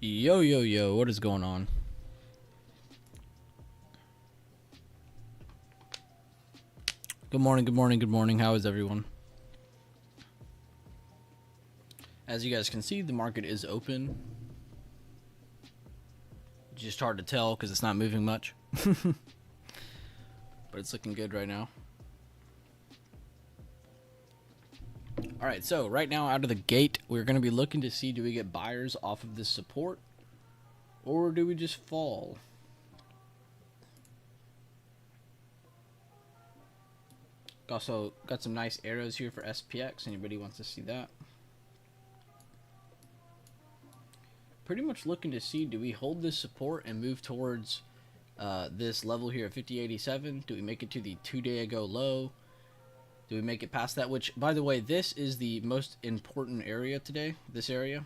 Yo, yo, yo, what is going on? Good morning, good morning, good morning. How is everyone? As you guys can see, the market is open. It's just hard to tell because it's not moving much. But it's looking good right now. Alright, so right now out of the gate, we're going to be looking to see, do we get buyers off of this support? Or do we just fall? Also got some nice arrows here for SPX. Anybody wants to see that? Pretty much looking to see, do we hold this support and move towards this level here at 5087? Do we make it to the 2-day ago low? Do we make it past that? Which, by the way, this is the most important area today, this area.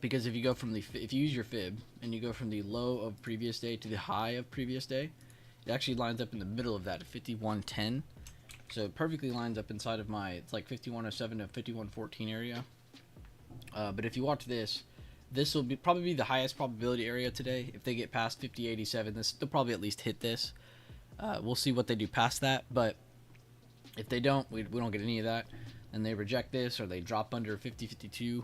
Because if you go from the, if you use your fib and you go from the low of previous day to the high of previous day, it actually lines up in the middle of that at 5110. So it perfectly lines up inside of my, it's like 5107 to 5114 area. But if you watch this, this will be probably be the highest probability area today. If they get past 5087, they'll probably at least hit this. We'll see what they do past that, but if they don't, we don't get any of that, and they reject this or they drop under 5052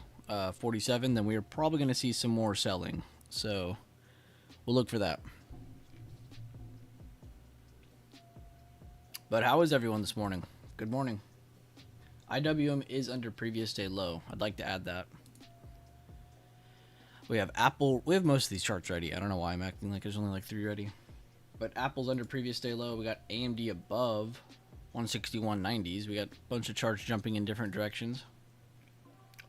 47, then we're probably going to see some more selling. So we'll look for that. But how is everyone this morning? Good morning. IWM is under previous day low. I'd like to add that. We have Apple. We have most of these charts ready. I don't know why I'm acting like there's only like 3 ready. But Apple's under previous day low. We got AMD above 161.90s. We got a bunch of charts jumping in different directions.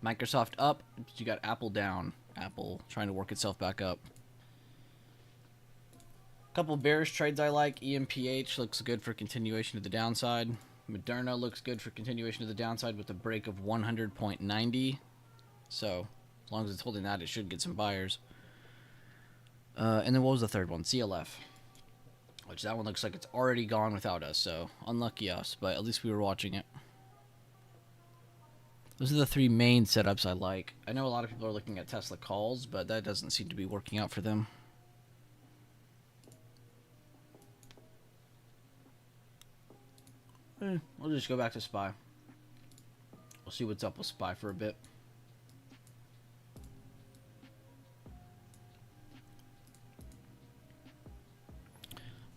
Microsoft up. You got Apple down. Apple trying to work itself back up. Couple bearish trades I like. EMPH looks good for continuation to the downside. Moderna looks good for continuation to the downside with a break of 100.90. So as long as it's holding that, it should get some buyers. And then what was the third one? CLF. Which that one looks like it's already gone without us. So unlucky us, but at least we were watching it. Those are the 3 main setups I like. I know a lot of people are looking at Tesla calls, but that doesn't seem to be working out for them. We'll just go back to SPY. We'll see what's up with SPY for a bit.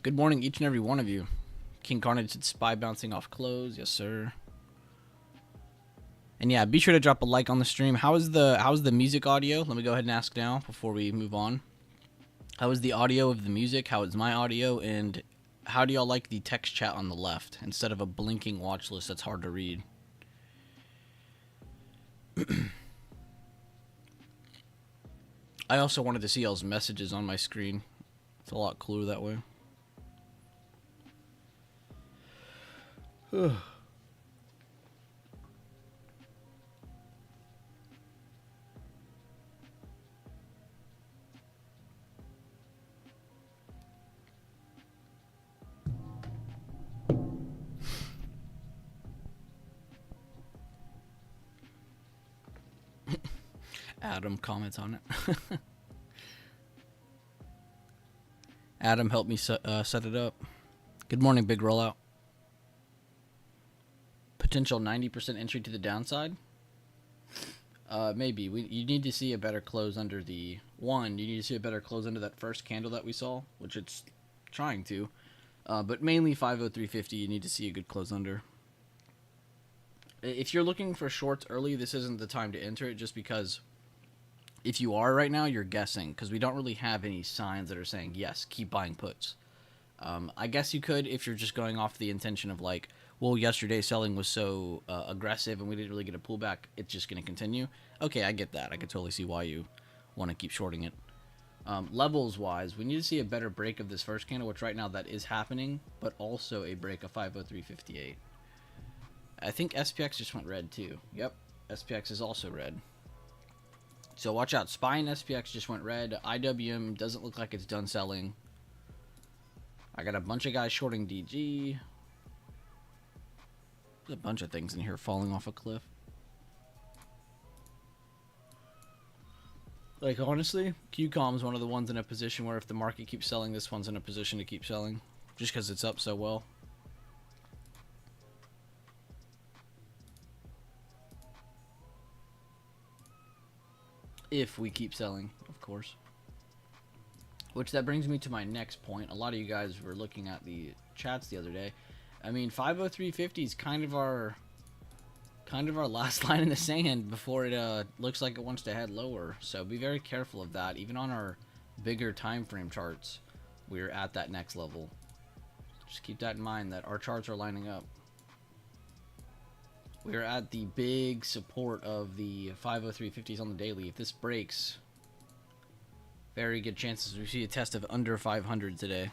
Good morning, each and every one of you. King Carnage said SPY bouncing off close. Yes, sir. And yeah, be sure to drop a like on the stream. How's the music audio? Let me go ahead and ask now before we move on. How is the audio of the music? How is my audio? And how do y'all like the text chat on the left instead of a blinking watch list that's hard to read? I also wanted to see y'all's messages on my screen. It's a lot cooler that way. Adam comments on it. Adam helped me set it up. Good morning, big rollout. Potential 90% entry to the downside. Maybe you need to see a better close under the one. You need to see a better close under that first candle that we saw, which it's trying to. But mainly 503.50. You need to see a good close under. If you're looking for shorts early, this isn't the time to enter it, just because if you are right now, you're guessing, because we don't really have any signs that are saying, yes, keep buying puts. I guess you could if you're just going off the intention of like, well, yesterday's selling was so aggressive and we didn't really get a pullback, it's just going to continue. Okay, I get that. I can totally see why you want to keep shorting it. Levels-wise, we need to see a better break of this first candle, which right now that is happening, but also a break of 503.58. I think SPX just went red too. Yep, SPX is also red. So watch out. SPY and SPX just went red. IWM doesn't look like it's done selling. I got a bunch of guys shorting DG. There's a bunch of things in here falling off a cliff. Like, honestly, QCOM is one of the ones in a position where if the market keeps selling, this one's in a position to keep selling. Just because it's up so well. If we keep selling, of course. Which that brings me to my next point. A lot of you guys were looking at the chats the other day. I mean, 503.50 is kind of our last line in the sand before it looks like it wants to head lower. So be very careful of that. Even on our bigger time frame charts, we're at that next level. Just keep that in mind that our charts are lining up. We're at the big support of the 503.50s on the daily. If this breaks, very good chances we see a test of under 500 today.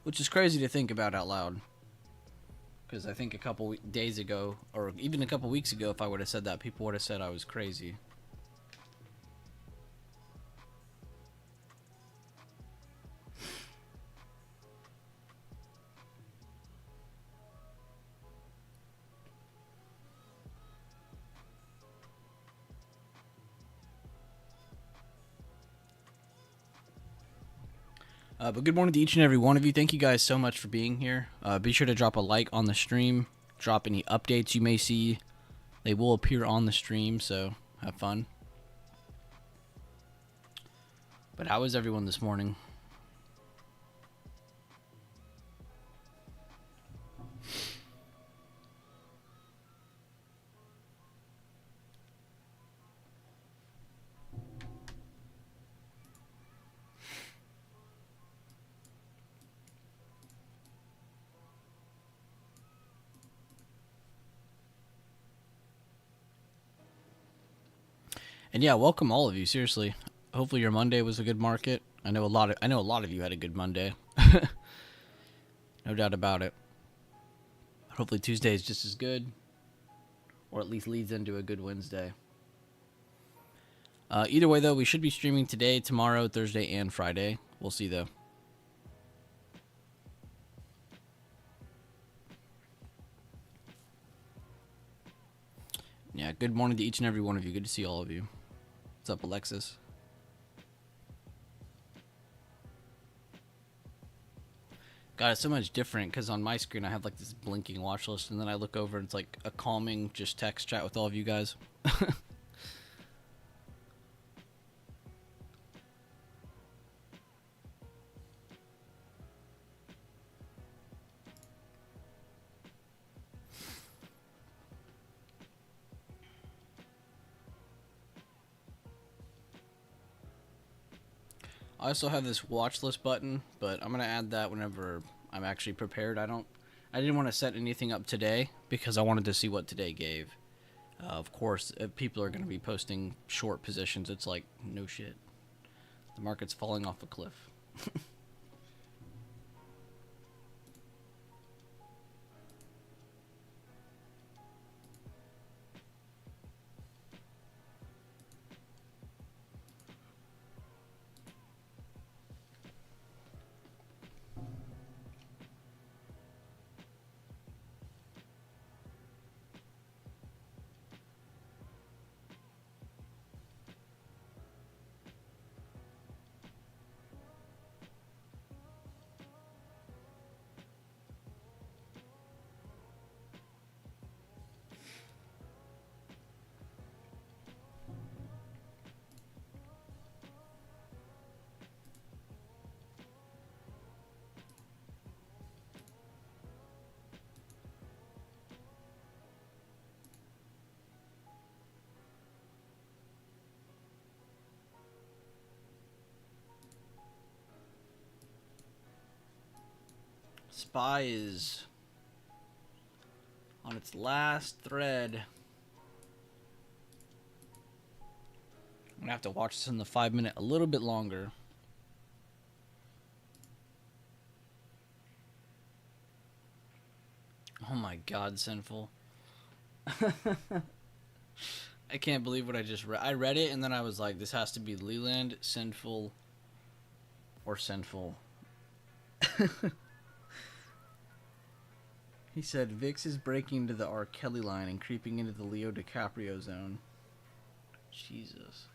Which is crazy to think about out loud. Because I think a couple days ago, or even a couple weeks ago, if I would have said that, people would have said I was crazy. But good morning to each and every one of you. Thank you guys so much for being here. Be sure to drop a like on the stream. Drop any updates you may see. They will appear on the stream, so have fun. But how is everyone this morning? And yeah, welcome all of you. Seriously, hopefully your Monday was a good market. I know a lot of you had a good Monday. No doubt about it. Hopefully Tuesday is just as good, or at least leads into a good Wednesday. Either way, though, we should be streaming today, tomorrow, Thursday, and Friday. We'll see, though. Yeah, good morning to each and every one of you. Good to see all of you. What's up, Alexis? God, it's so much different because on my screen I have like this blinking watch list, and then I look over and it's like a calming just text chat with all of you guys. I also have this watch list button, but I'm gonna add that whenever I'm actually prepared. I didn't want to set anything up today because I wanted to see what today gave. Of course, if people are gonna be posting short positions, it's like no shit. The market's falling off a cliff. SPY is on its last thread. I'm gonna have to watch this in the 5-minute a little bit longer. Oh my god, Sinful. I can't believe what I just read. I read it and then I was like, this has to be Leland, Sinful, or Sinful. He said, VIX is breaking into the R. Kelly line and creeping into the Leo DiCaprio zone. Jesus.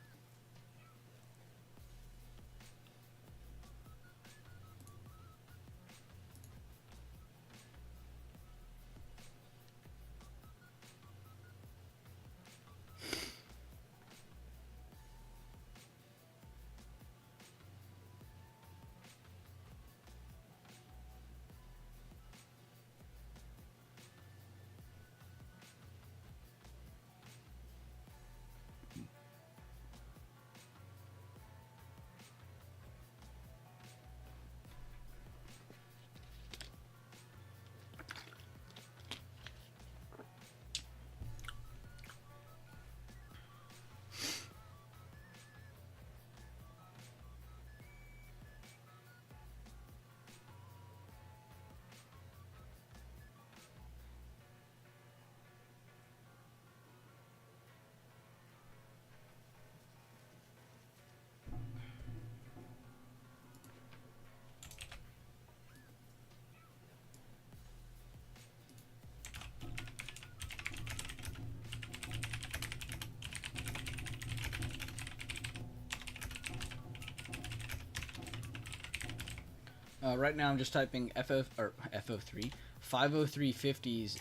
Right now I'm just typing FO3. 50350s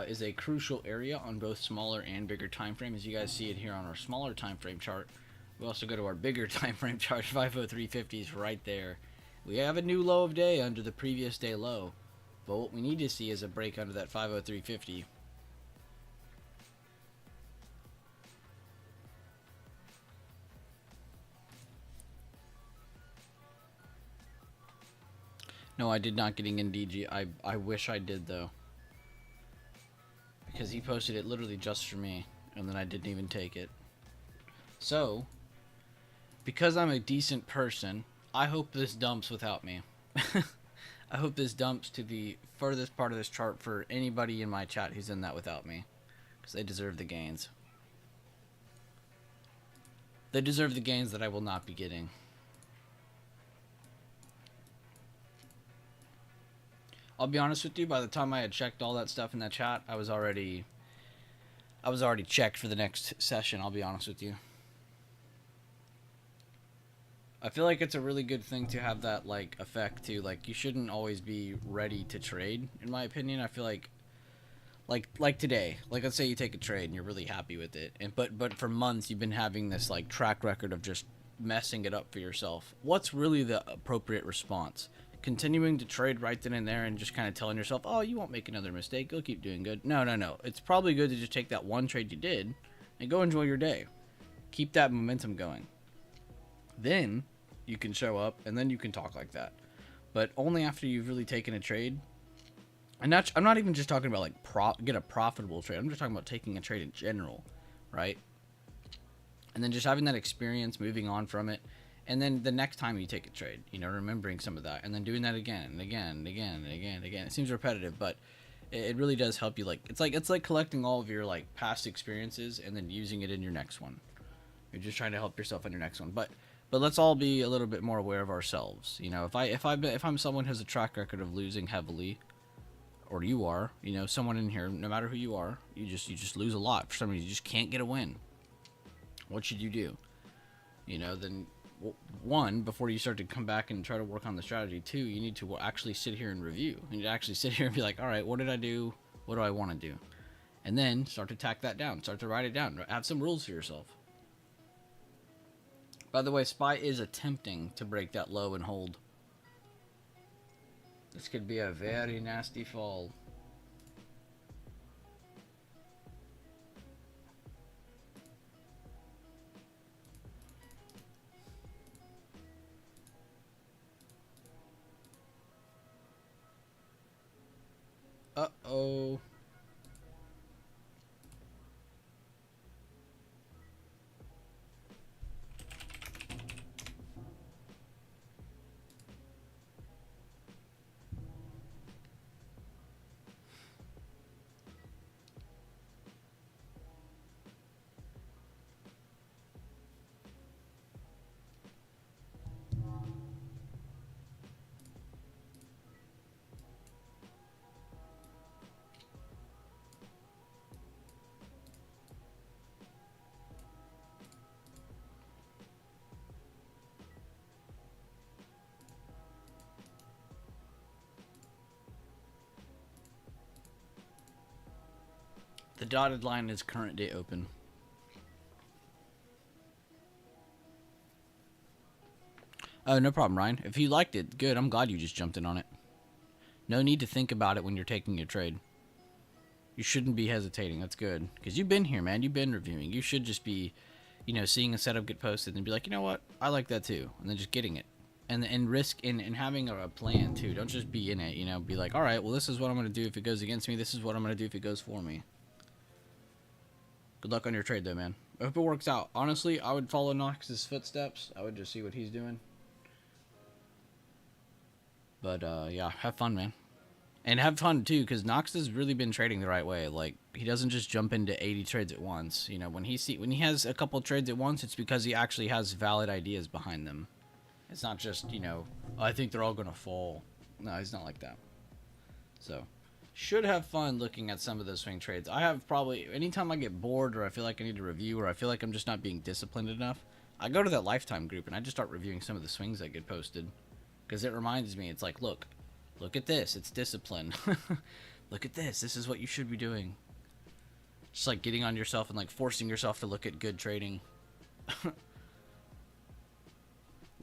is a crucial area on both smaller and bigger time frame, as you guys see it here on our smaller time frame chart. We also go to our bigger time frame chart. 50350s right there. We have a new low of day under the previous day low, but what we need to see is a break under that 50350. No, I did not getting in DG. I wish I did, though. Because he posted it literally just for me, and then I didn't even take it. So, because I'm a decent person, I hope this dumps without me. I hope this dumps to the furthest part of this chart for anybody in my chat who's in that without me. Because they deserve the gains. They deserve the gains that I will not be getting. I'll be honest with you, by the time I had checked all that stuff in that chat, I was already checked for the next session, I'll be honest with you. I feel like it's a really good thing to have that, like, effect, too. Like, you shouldn't always be ready to trade, in my opinion. I feel like today, like, let's say you take a trade and you're really happy with it, and but for months you've been having this, like, track record of just messing it up for yourself. What's really the appropriate response? Continuing to trade right then and there and just kind of telling yourself, oh, you won't make another mistake, you'll keep doing good. No. It's probably good to just take that one trade you did and go enjoy your day. Keep that momentum going. Then you can show up and then you can talk like that. But only after you've really taken a trade. And I'm not even just talking about like get a profitable trade. I'm just talking about taking a trade in general, right? And then just having that experience, moving on from it. And then the next time you take a trade, you know, remembering some of that, and then doing that again and again and again and again and again. It seems repetitive, but it really does help you. Like it's like collecting all of your like past experiences and then using it in your next one. You're just trying to help yourself in your next one. But let's all be a little bit more aware of ourselves. You know, if I'm someone who has a track record of losing heavily, or you are, you know, someone in here, no matter who you are, you just lose a lot for some reason. You just can't get a win. What should you do? You know, then. One, before you start to come back and try to work on the strategy. Two, you need to actually sit here and review. You need to actually sit here and be like, all right, what did I do? What do I want to do? And then start to tack that down. Start to write it down. Have some rules for yourself. By the way, SPY is attempting to break that low and hold. This could be a very nasty fall. Uh-oh. The dotted line is current day open. Oh, no problem, Ryan. If you liked it, good. I'm glad you just jumped in on it. No need to think about it when you're taking your trade. You shouldn't be hesitating. That's good. Because you've been here, man. You've been reviewing. You should just be, you know, seeing a setup get posted and be like, you know what? I like that too. And then just getting it. And risk and having a plan too. Don't just be in it, you know. Be like, all right, well, this is what I'm going to do if it goes against me. This is what I'm going to do if it goes for me. Good luck on your trade, though, man. I hope it works out. Honestly, I would follow Knox's footsteps. I would just see what he's doing. But, yeah, have fun, man. And have fun, too, because Knox has really been trading the right way. Like, he doesn't just jump into 80 trades at once. You know, when he has a couple trades at once, it's because he actually has valid ideas behind them. It's not just, you know, I think they're all going to fall. No, he's not like that. So, should have fun looking at some of those swing trades. I have probably, anytime I get bored or I feel like I need to review or I feel like I'm just not being disciplined enough, I go to that Lifetime group and I just start reviewing some of the swings that get posted. because it reminds me. It's like, look at this. It's discipline. Look at this. This is what you should be doing. Just like getting on yourself and like forcing yourself to look at good trading.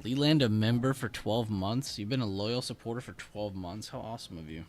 Leland, a member for 12 months. You've been a loyal supporter for 12 months. How awesome of you.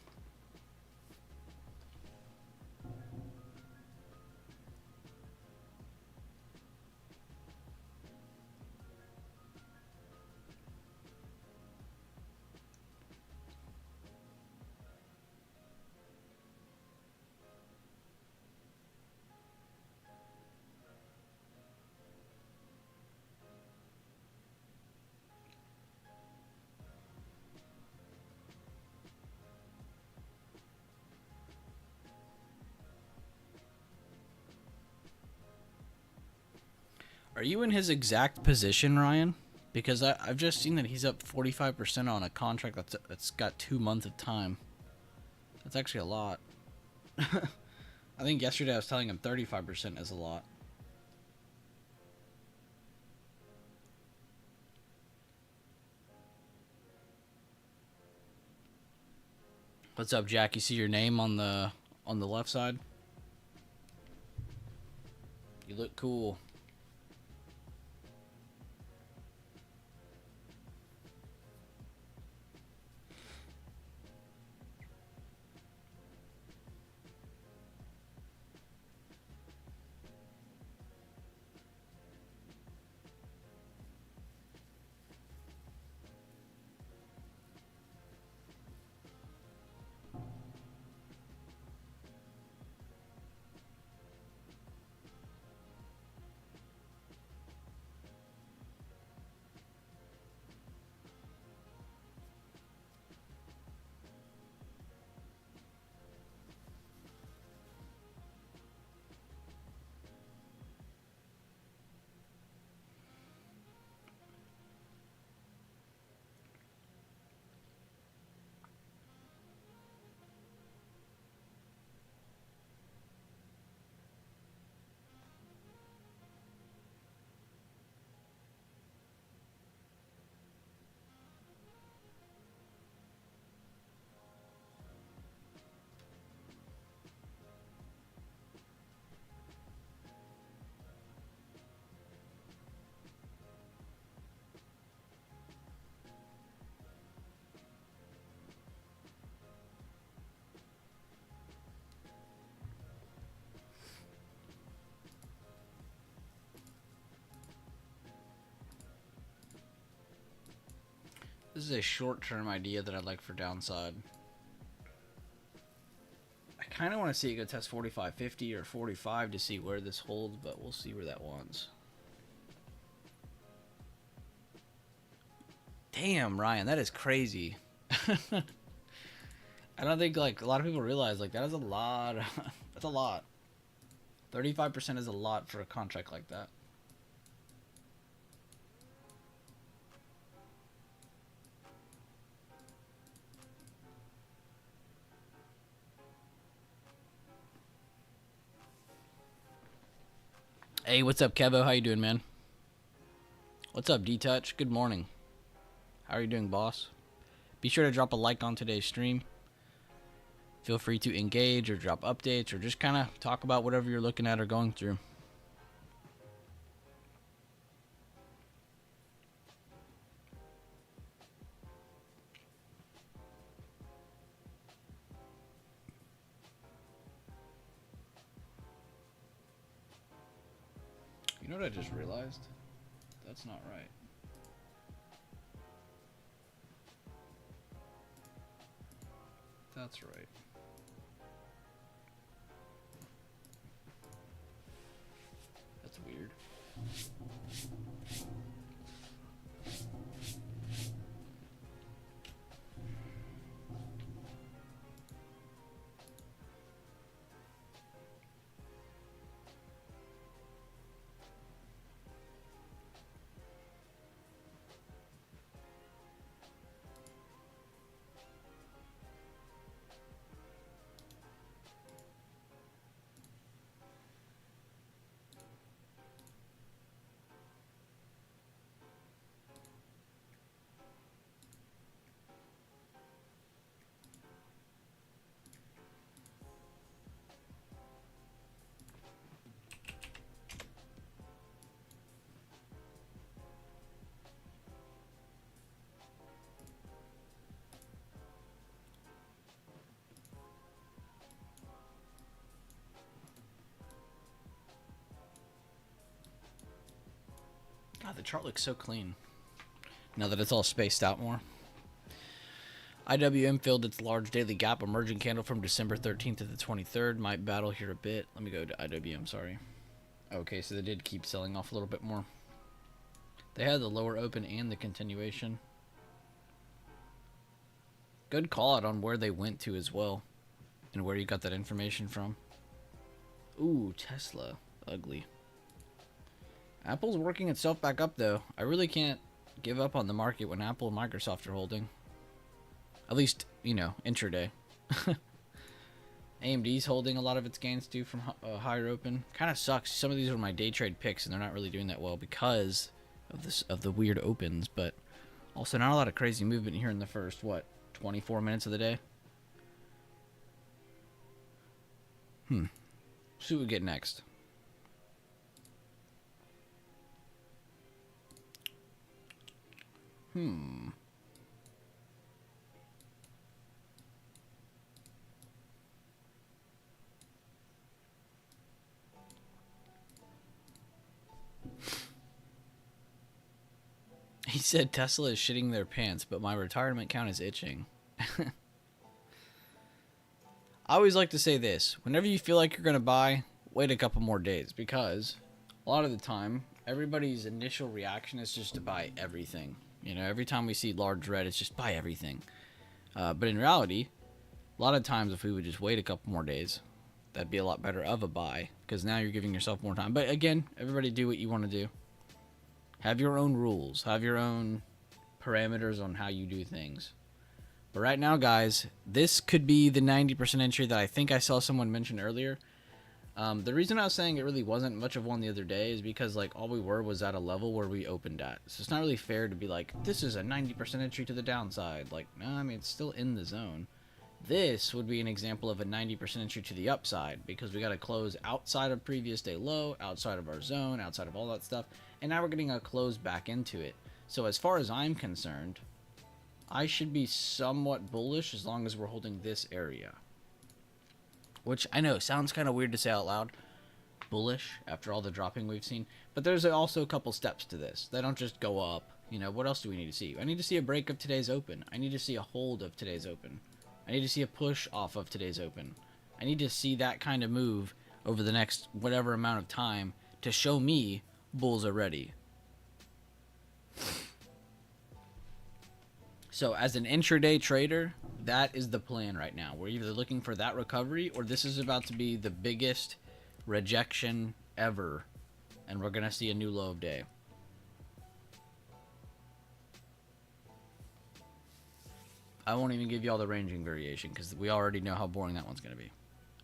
Are you in his exact position, Ryan? Because I've just seen that he's up 45% on a contract that's got 2 months of time. That's actually a lot. I think yesterday I was telling him 35% is a lot. What's up, Jack? You see your name on the left side? You look cool. This is a short-term idea that I'd like for downside. I kind of want to see it go test 45.50 or 45 to see where this holds, but we'll see where that wants. Damn, Ryan, that is crazy. I don't think like a lot of people realize like that is a lot. That's a lot. 35% is a lot for a contract like that. Hey, what's up, Kevo? How you doing, man? What's up, D-Touch? Good morning. How are you doing, boss? Be sure to drop a like on today's stream. Feel free to engage or drop updates or just kind of talk about whatever you're looking at or going through. You know what I just realized? That's not right. That's right. That's weird. the chart looks so clean now that it's all spaced out more. IWM filled its large daily gap emerging candle from December 13th to the 23rd. Might battle here a bit. Let me go to IWM, sorry. Okay, so they did keep selling off a little bit more. They had the lower open and the continuation. Good call out on where they went to as well. And where you got that information from. Ooh, Tesla. Ugly. Apple's working itself back up, though. I really can't give up on the market when Apple and Microsoft are holding. At least, you know, intraday. AMD's holding a lot of its gains, too, from higher open. Kind of sucks. Some of these are my day trade picks, and they're not really doing that well because of the weird opens. But also not a lot of crazy movement here in the first, 24 minutes of the day? See what we get next. He said Tesla is shitting their pants, but my retirement count is itching. I always like to say this. Whenever you feel like you're going to buy, wait a couple more days. Because a lot of the time, everybody's initial reaction is just to buy everything. You know, every time we see large red, it's just buy everything. But in reality, a lot of times if we would just wait a couple more days, that'd be a lot better of a buy. Because now you're giving yourself more time. But again, everybody do what you want to do. Have your own rules. Have your own parameters on how you do things. But right now, guys, this could be the 90% entry that I think I saw someone mention earlier. The reason I was saying it really wasn't much of one the other day is because, like, all we were was at a level where we opened at. So it's not really fair to be like, this is a 90% entry to the downside. Like, no, I mean, it's still in the zone. This would be an example of a 90% entry to the upside because we got to close outside of previous day low, outside of our zone, outside of all that stuff. And now we're getting a close back into it. So as far as I'm concerned, I should be somewhat bullish as long as we're holding this area. Which I know sounds kind of weird to say out loud. Bullish after all the dropping we've seen. But there's also a couple steps to this. They don't just go up. You know, what else do we need to see? I need to see a break of today's open. I need to see a hold of today's open. I need to see a push off of today's open. I need to see that kind of move over the next whatever amount of time to show me bulls are ready. So as an intraday trader, that is the plan right now. We're either looking for that recovery or this is about to be the biggest rejection ever. And we're going to see a new low of day. I won't even give you all the ranging variation because we already know how boring that one's going to be.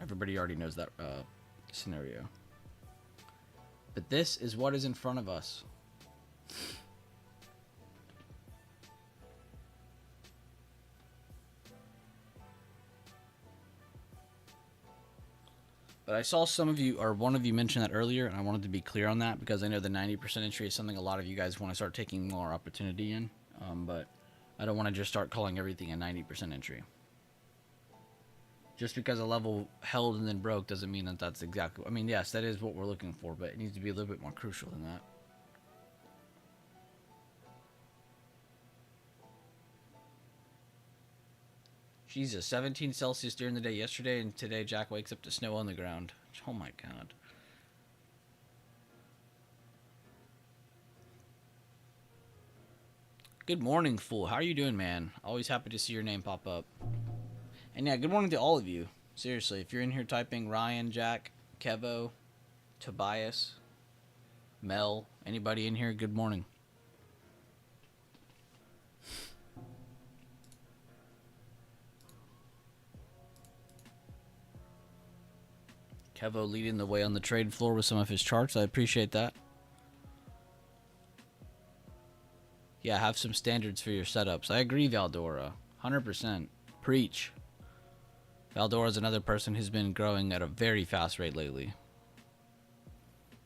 Everybody already knows that scenario. But this is what is in front of us. But I saw some of you, or one of you mentioned that earlier, and I wanted to be clear on that because I know the 90% entry is something a lot of you guys want to start taking more opportunity in. But I don't want to just start calling everything a 90% entry. Just because a level held and then broke doesn't mean that that's exactly... I mean, yes, that is what we're looking for, but it needs to be a little bit more crucial than that. Jesus, 17 Celsius during the day yesterday, and today Jack wakes up to snow on the ground. Oh my god. Good morning, fool. How are you doing, man? Always happy to see your name pop up. And yeah, good morning to all of you. Seriously, if you're in here typing Ryan, Jack, Kevo, Tobias, Mel, anybody in here, good morning. Kevo leading the way on the trade floor with some of his charts. I appreciate that. Yeah, have some standards for your setups. I agree, Valdora. 100%. Preach. Valdora is another person who's been growing at a very fast rate lately.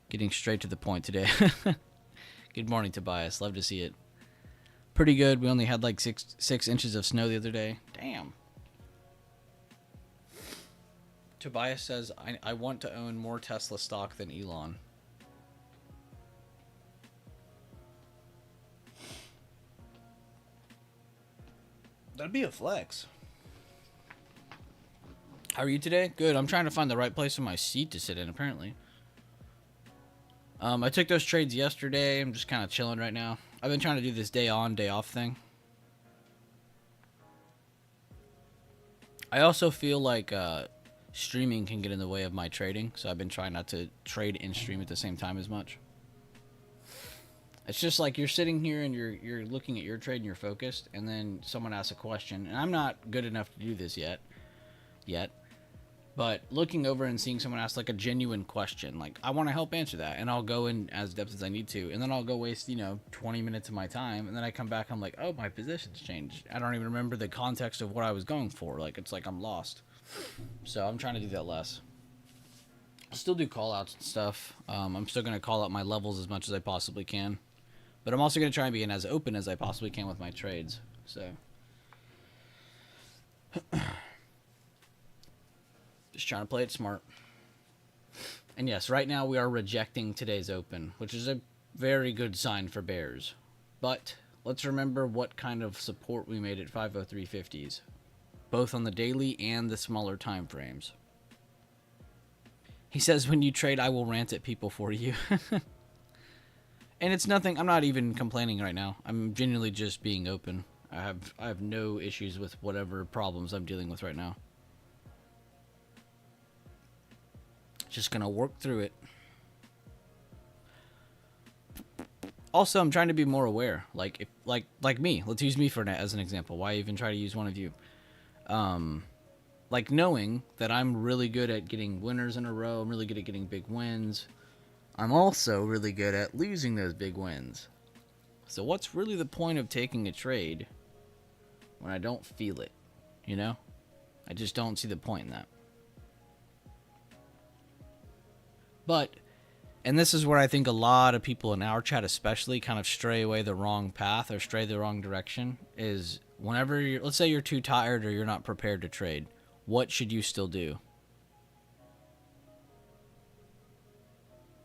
Getting straight to the point today. Good morning, Tobias. Love to see it. Pretty good. We only had like 6 inches of snow the other day. Damn. Tobias says, I want to own more Tesla stock than Elon. That'd be a flex. How are you today? Good. I'm trying to find the right place in my seat to sit in, apparently. I took those trades yesterday. I'm just kind of chilling right now. I've been trying to do this day on, day off thing. I also feel like streaming can get in the way of my trading, so I've been trying not to trade and stream at the same time as much. It's just like you're sitting here and you're looking at your trade and you're focused, and then someone asks a question, and I'm not good enough to do this yet. But looking over and seeing someone ask like a genuine question, like I want to help answer that, and I'll go in as depth as I need to, and then I'll go waste 20 minutes of my time, and then I come back, I'm like, oh, my position's changed. I don't even remember the context of what I was going for. Like it's like I'm lost. So I'm trying to do that less. I'll still do call outs and stuff. I'm still gonna call out my levels as much as I possibly can, but I'm also gonna try and be as open as I possibly can with my trades. So. Just trying to play it smart. And yes, right now we are rejecting today's open, which is a very good sign for bears. But let's remember what kind of support we made at 503.50s, both on the daily and the smaller time frames. He says, when you trade, I will rant at people for you. And it's nothing, I'm not even complaining right now. I'm genuinely just being open. I have no issues with whatever problems I'm dealing with right now. Just gonna work through it. Also, I'm trying to be more aware. Like me. Let's use me as an example. Why even try to use one of you? Like knowing that I'm really good at getting winners in a row. I'm really good at getting big wins. I'm also really good at losing those big wins. So what's really the point of taking a trade when I don't feel it? You know? I just don't see the point in that. But, and this is where I think a lot of people in our chat especially kind of stray away the wrong path or stray the wrong direction, is whenever let's say you're too tired or you're not prepared to trade, what should you still do?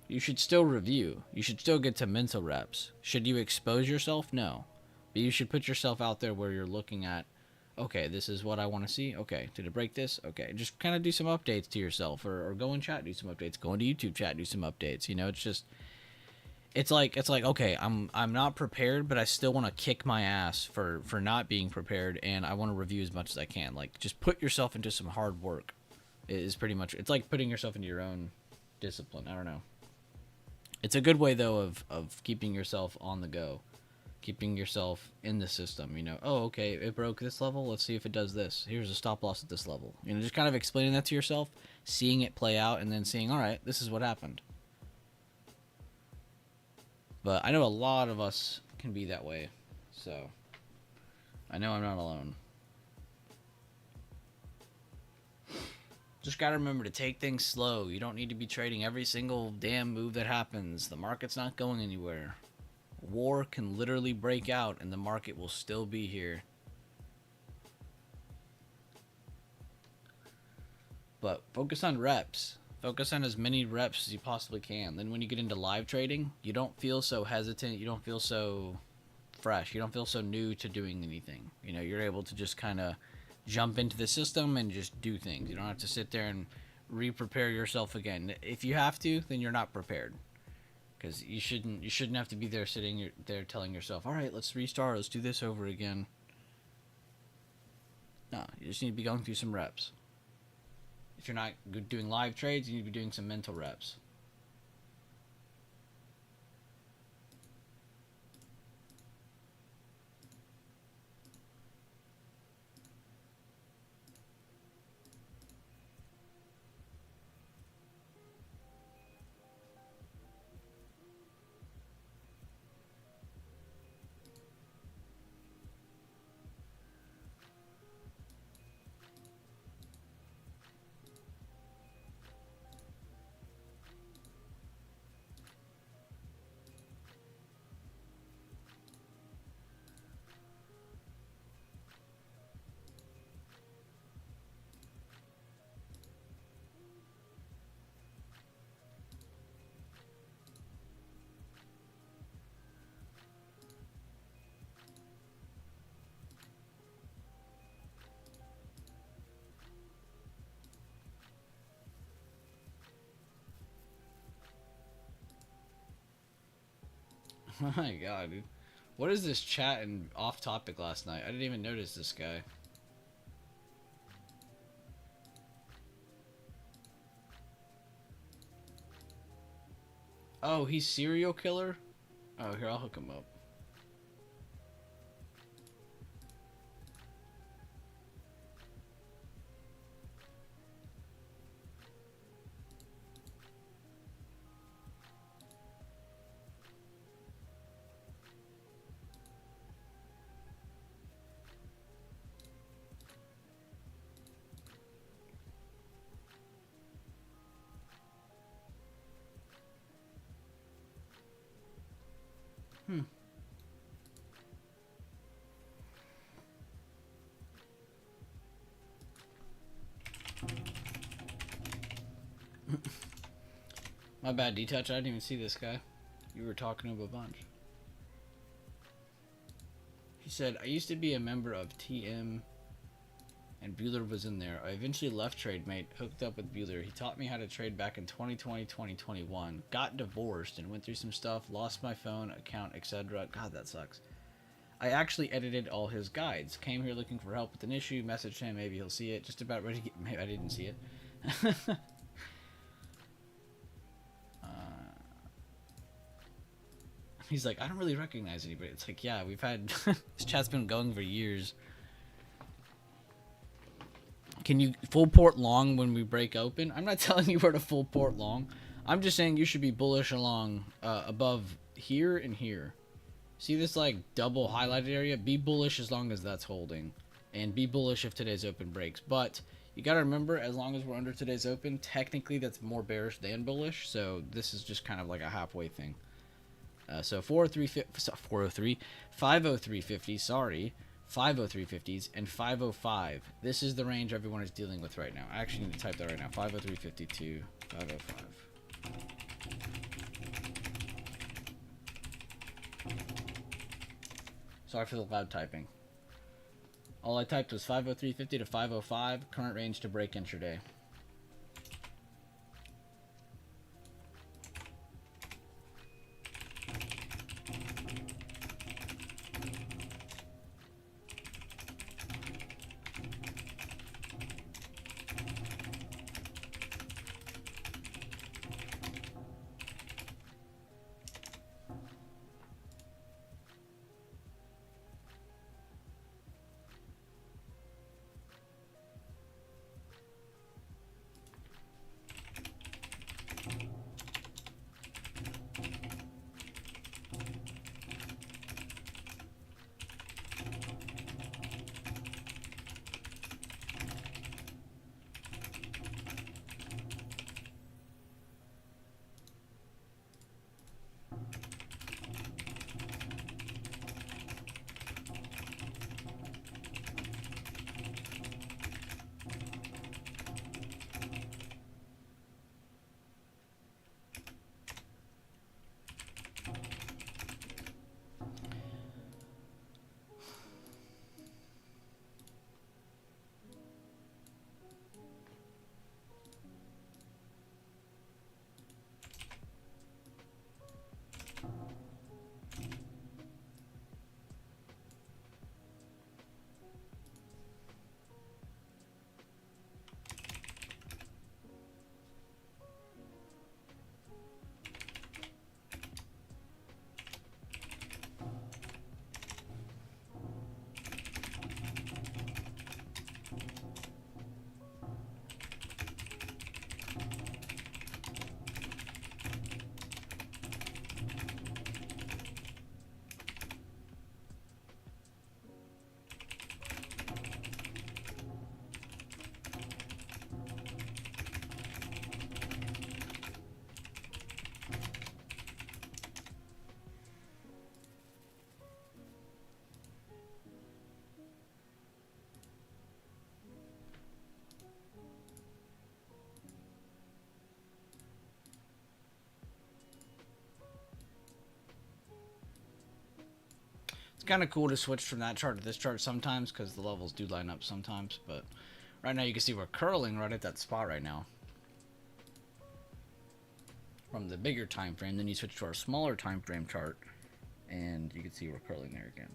You should still review. You should still get to mental reps. Should you expose yourself? No. But you should put yourself out there where you're looking at, okay, this is what I want to see. Okay, did it break this? Okay, just kind of do some updates to yourself, or go in chat, do some updates. Go into YouTube chat, do some updates. You know, it's just, it's like okay, I'm not prepared, but I still want to kick my ass for not being prepared, and I want to review as much as I can. Like, just put yourself into some hard work. Is pretty much, it's like putting yourself into your own discipline. I don't know. It's a good way though of keeping yourself on the go. Keeping yourself in the system, you know. Oh, okay, it broke this level. Let's see if it does this. Here's a stop loss at this level. You know, just kind of explaining that to yourself, seeing it play out, and then seeing, all right, this is what happened. But I know a lot of us can be that way, so I know I'm not alone. Just gotta remember to take things slow. You don't need to be trading every single damn move that happens. The market's not going anywhere. War can literally break out and the market will still be here. But focus on reps. Focus on as many reps as you possibly can. Then when you get into live trading, you don't feel so hesitant. You don't feel so fresh. You don't feel so new to doing anything. You know, you're able to just kind of jump into the system and just do things. You don't have to sit there and re-prepare yourself again. If you have to, then you're not prepared. Because you shouldn't have to be there sitting there telling yourself, all right, let's restart, let's do this over again. No, you just need to be going through some reps. If you're not doing live trades, you need to be doing some mental reps. Oh my god, dude. What is this chat and off topic last night? I didn't even notice this guy. Oh, he's serial killer? Oh, here, I'll hook him up. My bad, D-Touch. I didn't even see this guy. You were talking to him a bunch. He said, I used to be a member of TM and Bueller was in there. I eventually left TradeMate, hooked up with Bueller. He taught me how to trade back in 2020, 2021. Got divorced and went through some stuff. Lost my phone, account, etc. God, that sucks. I actually edited all his guides. Came here looking for help with an issue. Messaged him. Maybe he'll see it. Just about ready to get... Maybe I didn't see it. He's like, I don't really recognize anybody. It's like, yeah, we've had... this chat's been going for years. Can you full port long when we break open? I'm not telling you where to full port long. I'm just saying you should be bullish along above here and here. See this like double highlighted area? Be bullish as long as that's holding. And be bullish if today's open breaks. But you got to remember, as long as we're under today's open, technically that's more bearish than bullish. So this is just kind of like a halfway thing. So 503.50, sorry. 503.50s and 505. This is the range everyone is dealing with right now. I actually need to type that right now. 503.50 to 505. Sorry for the loud typing. All I typed was 503.50 to 505. Current range to break intraday. It's kind of cool to switch from that chart to this chart sometimes because the levels do line up sometimes, but right now you can see we're curling right at that spot right now from the bigger time frame. Then you switch to our smaller time frame chart And you can see we're curling there again.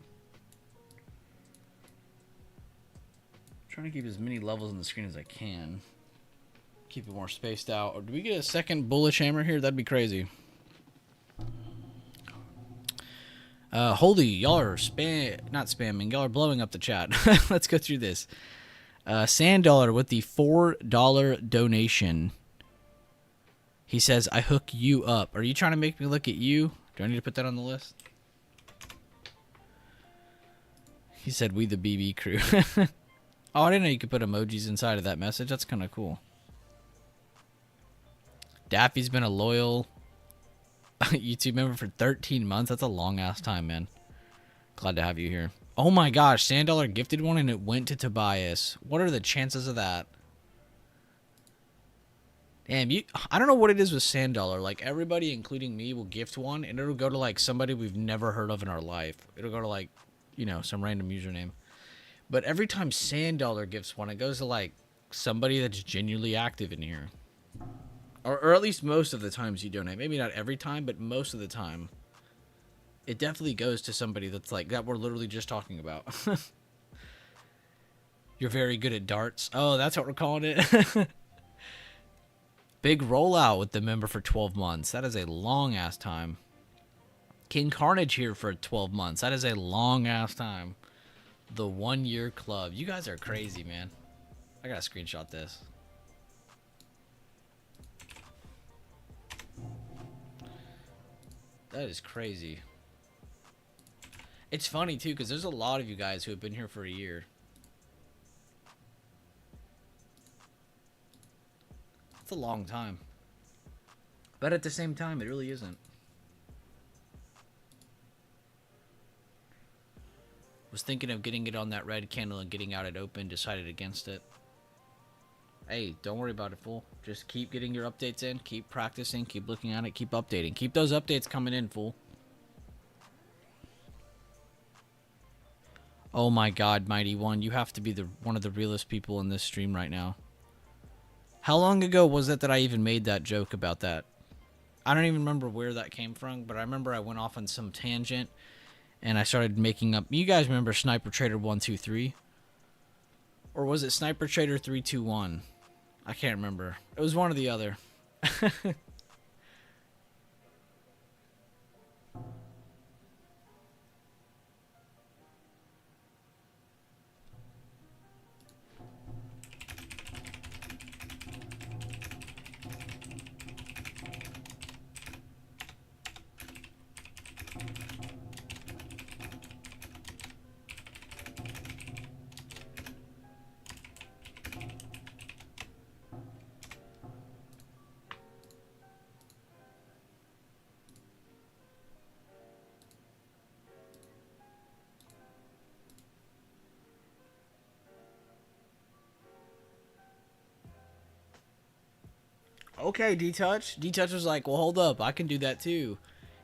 Trying to keep as many levels on the screen as I can. Keep it more spaced out. Or do we get a second bullish hammer here? That'd be crazy. Holy, y'all are not spamming. Y'all are blowing up the chat. Let's go through this. Sand with the $4 donation. He says, I hook you up. Are you trying to make me look at you? Do I need to put that on the list? He said, we the BB crew. Oh, I didn't know you could put emojis inside of that message. That's kind of cool. Daffy's been a loyal YouTube member for 13 months. That's a long-ass time, man. Glad to have you here. Oh my gosh, Sand gifted one and it went to Tobias. What are the chances of that? Damn, I don't know what it is with Sand Like, everybody, including me, will gift one, and it'll go to, like, somebody we've never heard of in our life. It'll go to, like, you know, some random username. But every time Sand gifts one, it goes to, like, somebody that's genuinely active in here. Or at least most of the times you donate. Maybe not every time, but most of the time. It definitely goes to somebody that's, like, that we're literally just talking about. You're very good at darts. Oh, that's what we're calling it? Big rollout with the member for 12 months. That is a long-ass time. King Carnage here for 12 months. That is a long-ass time. The 1-year club. You guys are crazy, man. I gotta screenshot this. That is crazy. It's funny, too, because there's a lot of you guys who have been here for a year. It's a long time. But at the same time, it really isn't. Was thinking of getting it on that red candle and getting out it open. Decided against it. Hey, don't worry about it, fool. Just keep getting your updates in. Keep practicing. Keep looking at it. Keep updating. Keep those updates coming in, fool. Oh my god, Mighty One. You have to be one of the realest people in this stream right now. How long ago was it that I even made that joke about that? I don't even remember where that came from, but I remember I went off on some tangent and I started making up. You guys remember Sniper Trader 123? Or was it Sniper Trader 321? I can't remember. It was one or the other. Okay, D-Touch. D-Touch was like, well, hold up. I can do that too.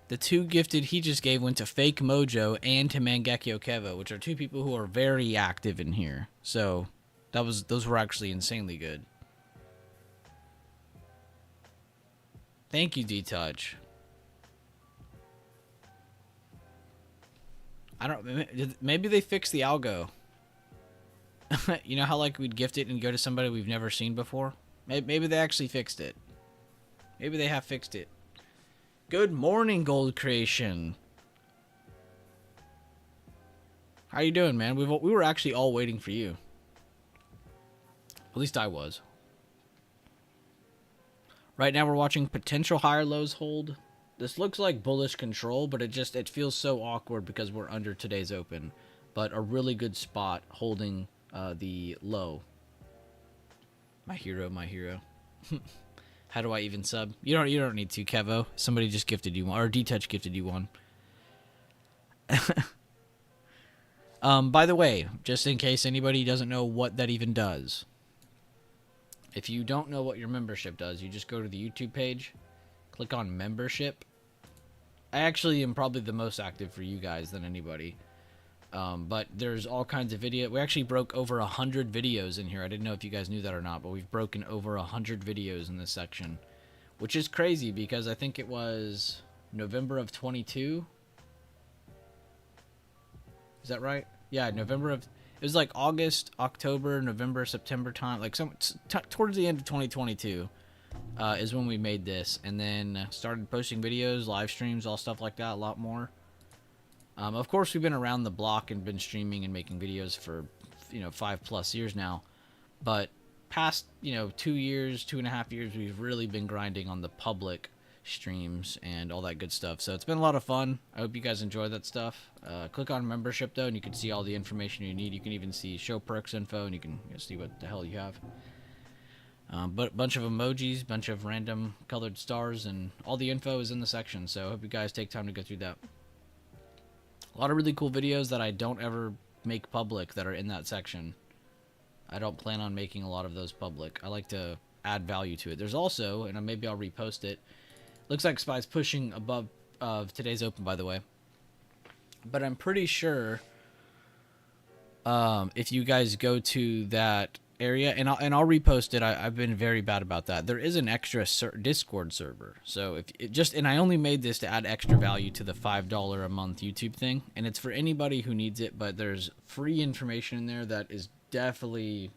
The 2 gifted he just gave went to Fake Mojo and to Mangekyo Kevo, which are 2 people who are very active in here. So, those were actually insanely good. Thank you, D-Touch. Maybe they fixed the algo. You know how, like, we'd gift it and go to somebody we've never seen before? Maybe they actually fixed it. Maybe they have fixed it. Good morning, Gold Creation. How you doing, man? We were actually all waiting for you. At least I was. Right now we're watching potential higher lows hold. This looks like bullish control, but it feels so awkward because we're under today's open. But a really good spot holding the low. My hero, my hero. How do I even sub? You don't need to, Kevo. Somebody just gifted you one, or D-Touch gifted you one. By the way, just in case anybody doesn't know what that even does. If you don't know what your membership does, you just go to the YouTube page, click on membership. I actually am probably the most active for you guys than anybody. But there's all kinds of video. We actually broke over 100 videos in here. I didn't know if you guys knew that or not, but we've broken over 100 videos in this section, which is crazy because I think it was November of 22. Is that right? Yeah, November of. It was like August, October, November, September time. Like towards the end of 2022 is when we made this, and then started posting videos, live streams, all stuff like that, a lot more. Of course, we've been around the block and been streaming and making videos for 5+ years now, but past 2 years, 2.5 years, we've really been grinding on the public streams and all that good stuff. So it's been a lot of fun. I hope you guys enjoy that stuff. Click on membership though, and you can see all the information you need. You can even see show perks info, and you can see what the hell you have. But bunch of emojis, bunch of random colored stars, and all the info is in the section. So I hope you guys take time to go through that. A lot of really cool videos that I don't ever make public that are in that section. I don't plan on making a lot of those public. I like to add value to it. There's also, and maybe I'll repost it, looks like Spy's pushing above today's open, by the way. But I'm pretty sure if you guys go to that area, and I'll repost it. I've been very bad about that. There is an extra Discord server. So if it just, and I only made this to add extra value to the $5 a month YouTube thing, and it's for anybody who needs it. But there's free information in there that is definitely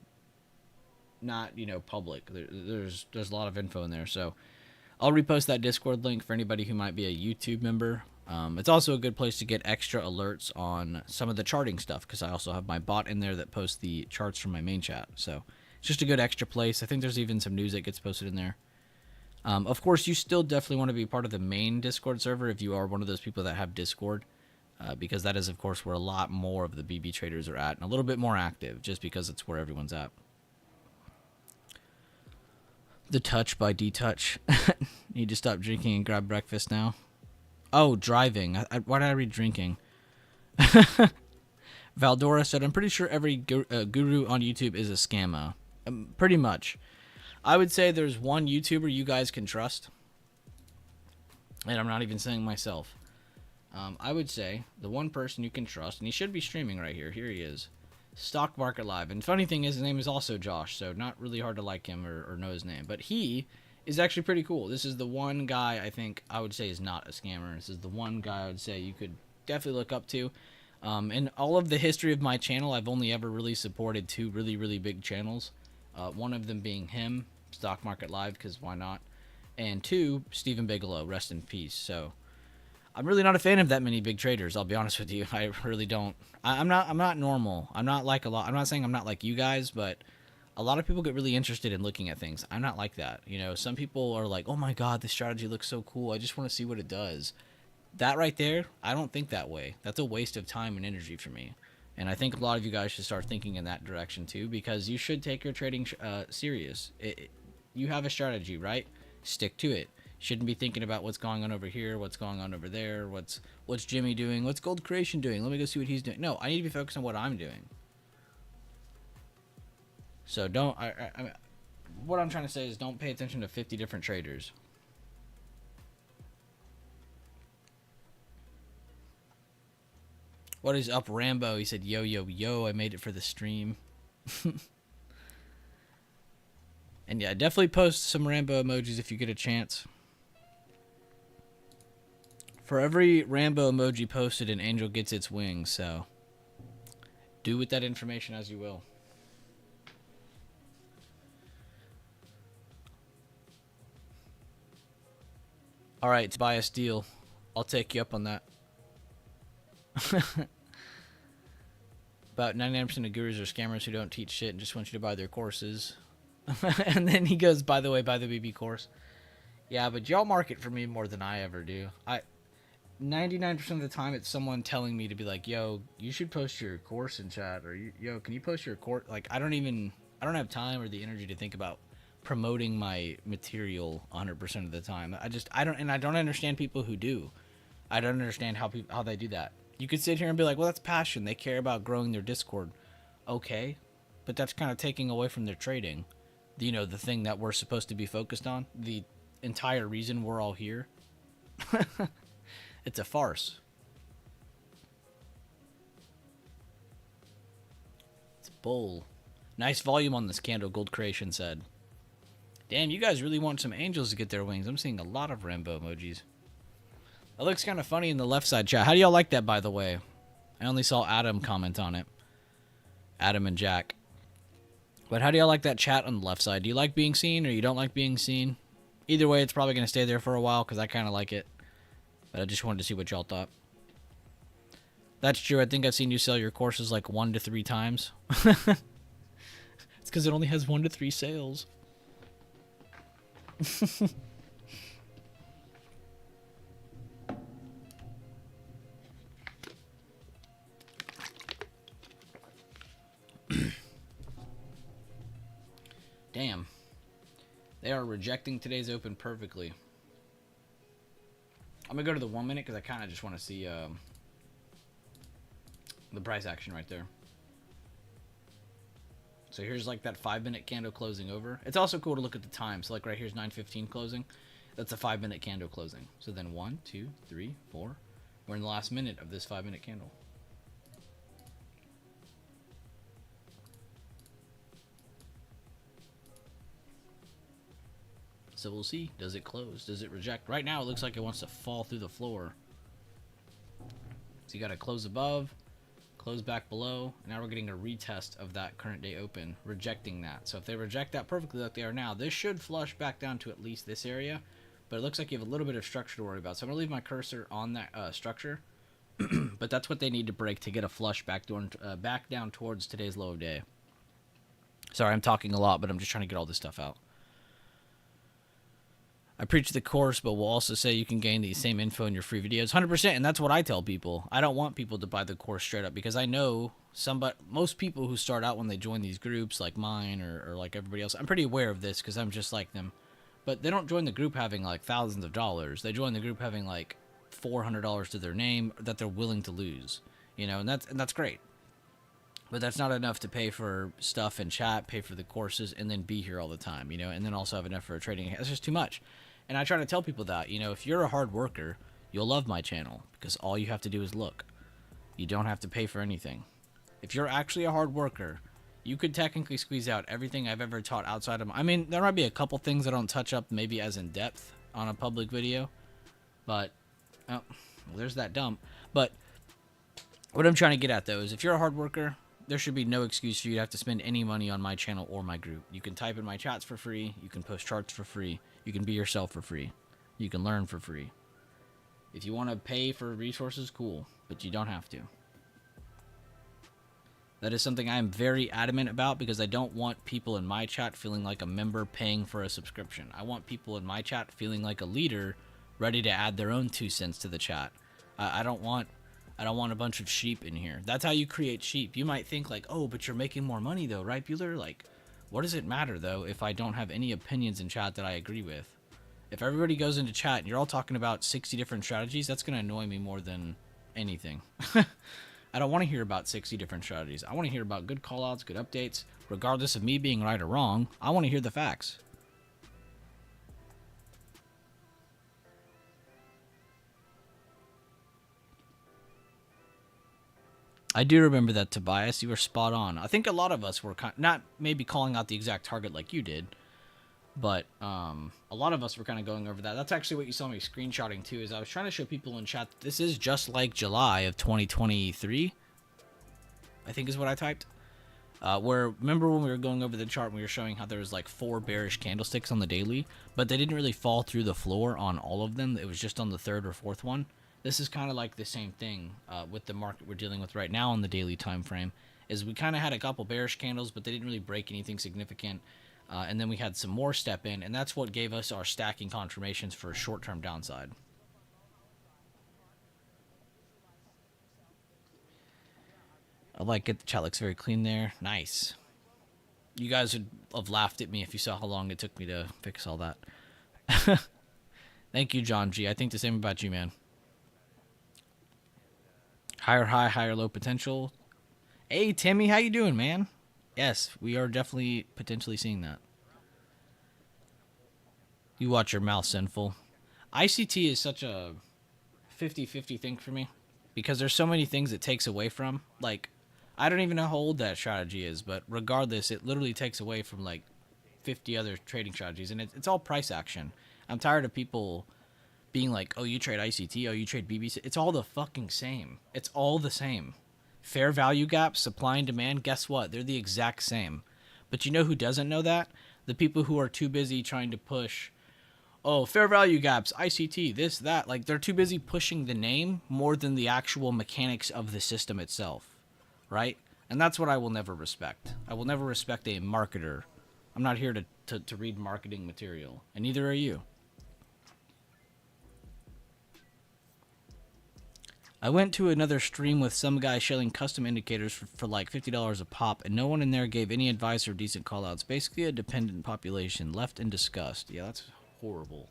not public. There's a lot of info in there. So I'll repost that Discord link for anybody who might be a YouTube member. It's also a good place to get extra alerts on some of the charting stuff, because I also have my bot in there that posts the charts from my main chat. So it's just a good extra place. I think there's even some news that gets posted in there. Of course, you still definitely want to be part of the main Discord server if you are one of those people that have Discord, because that is, of course, where a lot more of the BB traders are at, and a little bit more active, just because it's where everyone's at. The Touch by D-Touch. Need to stop drinking and grab breakfast now. Oh, driving. Why did I read drinking? Valdora said, I'm pretty sure every guru on YouTube is a scammer. Pretty much. I would say there's one YouTuber you guys can trust. And I'm not even saying myself. I would say the one person you can trust, and he should be streaming right here. Here he is. Stock Market Live. And funny thing is, his name is also Josh, so not really hard to like him or know his name. But he is actually pretty cool. This is the one guy I think I would say is not a scammer. This is the one guy I would say you could definitely look up to. In all of the history of my channel, I've only ever really supported two really, really big channels. One of them being him, Stock Market Live, because why not? And two, Stephen Bigelow, rest in peace. So I'm really not a fan of that many big traders. I'll be honest with you. I really don't. I'm not normal. I'm not like a lot. I'm not saying I'm not like you guys, but a lot of people get really interested in looking at things. I'm not like that. Some people are like, oh my God, this strategy looks so cool. I just want to see what it does. That right there, I don't think that way. That's a waste of time and energy for me. And I think a lot of you guys should start thinking in that direction too, because you should take your trading serious. You have a strategy, right? Stick to it. Shouldn't be thinking about what's going on over here, what's going on over there, what's Jimmy doing, what's Gold Creation doing. Let me go see what he's doing. No, I need to be focused on what I'm doing. So don't. What I'm trying to say is don't pay attention to 50 different traders. What is up, Rambo? He said, yo, yo, yo, I made it for the stream. And yeah, definitely post some Rambo emojis if you get a chance. For every Rambo emoji posted, an angel gets its wings, so do with that information as you will. Alright, Tobias Deal. I'll take you up on that. About 99% of gurus are scammers who don't teach shit and just want you to buy their courses. And then he goes, by the way, buy the BB course. Yeah, but y'all market for me more than I ever do. 99% of the time it's someone telling me to be like, yo, you should post your course in chat, or yo, can you post your course? Like, I don't have time or the energy to think about promoting my material 100% of the time. I don't understand people who do. I don't understand how they do that. You could sit here and be like, well, that's passion. They care about growing their Discord. Okay, but that's kind of taking away from their trading. The thing that we're supposed to be focused on. The entire reason we're all here. It's a farce. It's bull. Nice volume on this candle, Gold Creation said. Damn, you guys really want some angels to get their wings. I'm seeing a lot of Rambo emojis. That looks kind of funny in the left side chat. How do y'all like that, by the way? I only saw Adam comment on it. Adam and Jack. But how do y'all like that chat on the left side? Do you like being seen or you don't like being seen? Either way, it's probably going to stay there for a while because I kind of like it. But I just wanted to see what y'all thought. That's true. I think I've seen you sell your courses like 1 to 3 times. It's because it only has 1 to 3 sales. Damn. They are rejecting today's open perfectly. I'm going to go to the 1 minute because I kind of just want to see the price action right there. So here's like that 5-minute candle closing over. It's also cool to look at the time. So like right here's 9:15 closing. That's a 5-minute candle closing. So then 1, 2, 3, 4. We're in the last minute of this 5-minute candle. So we'll see. Does it close? Does it reject? Right now it looks like it wants to fall through the floor. So you got to close above, close back below. And now we're getting a retest of that current day open, rejecting that. So if they reject that perfectly like they are now, this should flush back down to at least this area. But it looks like you have a little bit of structure to worry about. So I'm going to leave my cursor on that structure. But that's what they need to break to get a flush back down towards today's low of day. Sorry, I'm talking a lot, but I'm just trying to get all this stuff out. I preach the course, but will also say you can gain the same info in your free videos. 100%, and that's what I tell people. I don't want people to buy the course straight up because I know most people who start out when they join these groups like mine or like everybody else, I'm pretty aware of this because I'm just like them. But they don't join the group having like thousands of dollars. They join the group having like $400 to their name that they're willing to lose. You know, and that's great. But that's not enough to pay for stuff in chat, pay for the courses, and then be here all the time, you know, and then also have enough for a trading. That's just too much. And I try to tell people that, you know, if you're a hard worker, you'll love my channel because all you have to do is look. You don't have to pay for anything. If you're actually a hard worker, you could technically squeeze out everything I've ever taught outside of... I mean, there might be a couple things I don't touch up maybe as in depth on a public video. But, oh, well, there's that dump. But what I'm trying to get at, though, is if you're a hard worker, there should be no excuse for you to have to spend any money on my channel or my group. You can type in my chats for free. You can post charts for free. You can be yourself for free. You can learn for free. If you want to pay for resources, cool. But you don't have to. That is something I'm very adamant about because I don't want people in my chat feeling like a member paying for a subscription. I want people in my chat feeling like a leader ready to add their own 2 cents to the chat. I don't want a bunch of sheep in here. That's how you create sheep. You might think like, oh, but you're making more money though, right, Bueller? Like, what does it matter though if I don't have any opinions in chat that I agree with? If everybody goes into chat and you're all talking about 60 different strategies, that's going to annoy me more than anything. I don't want to hear about 60 different strategies. I want to hear about good callouts, good updates. Regardless of me being right or wrong, I want to hear the facts. I do remember that, Tobias. You were spot on. I think a lot of us were not maybe calling out the exact target like you did, but a lot of us were kind of going over that. That's actually what you saw me screenshotting too, is I was trying to show people in chat that this is just like July of 2023, I think is what I typed. Where, remember when we were going over the chart and we were showing how there was like 4 bearish candlesticks on the daily, but they didn't really fall through the floor on all of them. It was just on the 3rd or 4th one. This is kind of like the same thing with the market we're dealing with right now on the daily time frame. Is we kind of had a couple bearish candles, but they didn't really break anything significant. And then we had some more step in, and that's what gave us our stacking confirmations for a short-term downside. I like it. The chat looks very clean there. Nice. You guys would have laughed at me if you saw how long it took me to fix all that. Thank you, John G. I think the same about you, man. Higher high, higher low potential. Hey, Timmy, how you doing, man? Yes, we are definitely potentially seeing that. You watch your mouth, sinful. ICT is such a 50-50 thing for me because there's so many things it takes away from. Like, I don't even know how old that strategy is, but regardless, it literally takes away from like 50 other trading strategies, and it's all price action. I'm tired of people being like, oh, you trade ICT, oh, you trade BBC. It's all the fucking same. It's all the same. Fair value gaps, supply and demand, guess what? They're the exact same. But you know who doesn't know that? The people who are too busy trying to push, oh, fair value gaps, ICT, this, that. Like, they're too busy pushing the name more than the actual mechanics of the system itself, right? And that's what I will never respect. I will never respect a marketer. I'm not here to read marketing material, and neither are you. I went to another stream with some guy showing custom indicators for like $50 a pop, and no one in there gave any advice or decent callouts. Basically a dependent population, left in disgust. Yeah, that's horrible.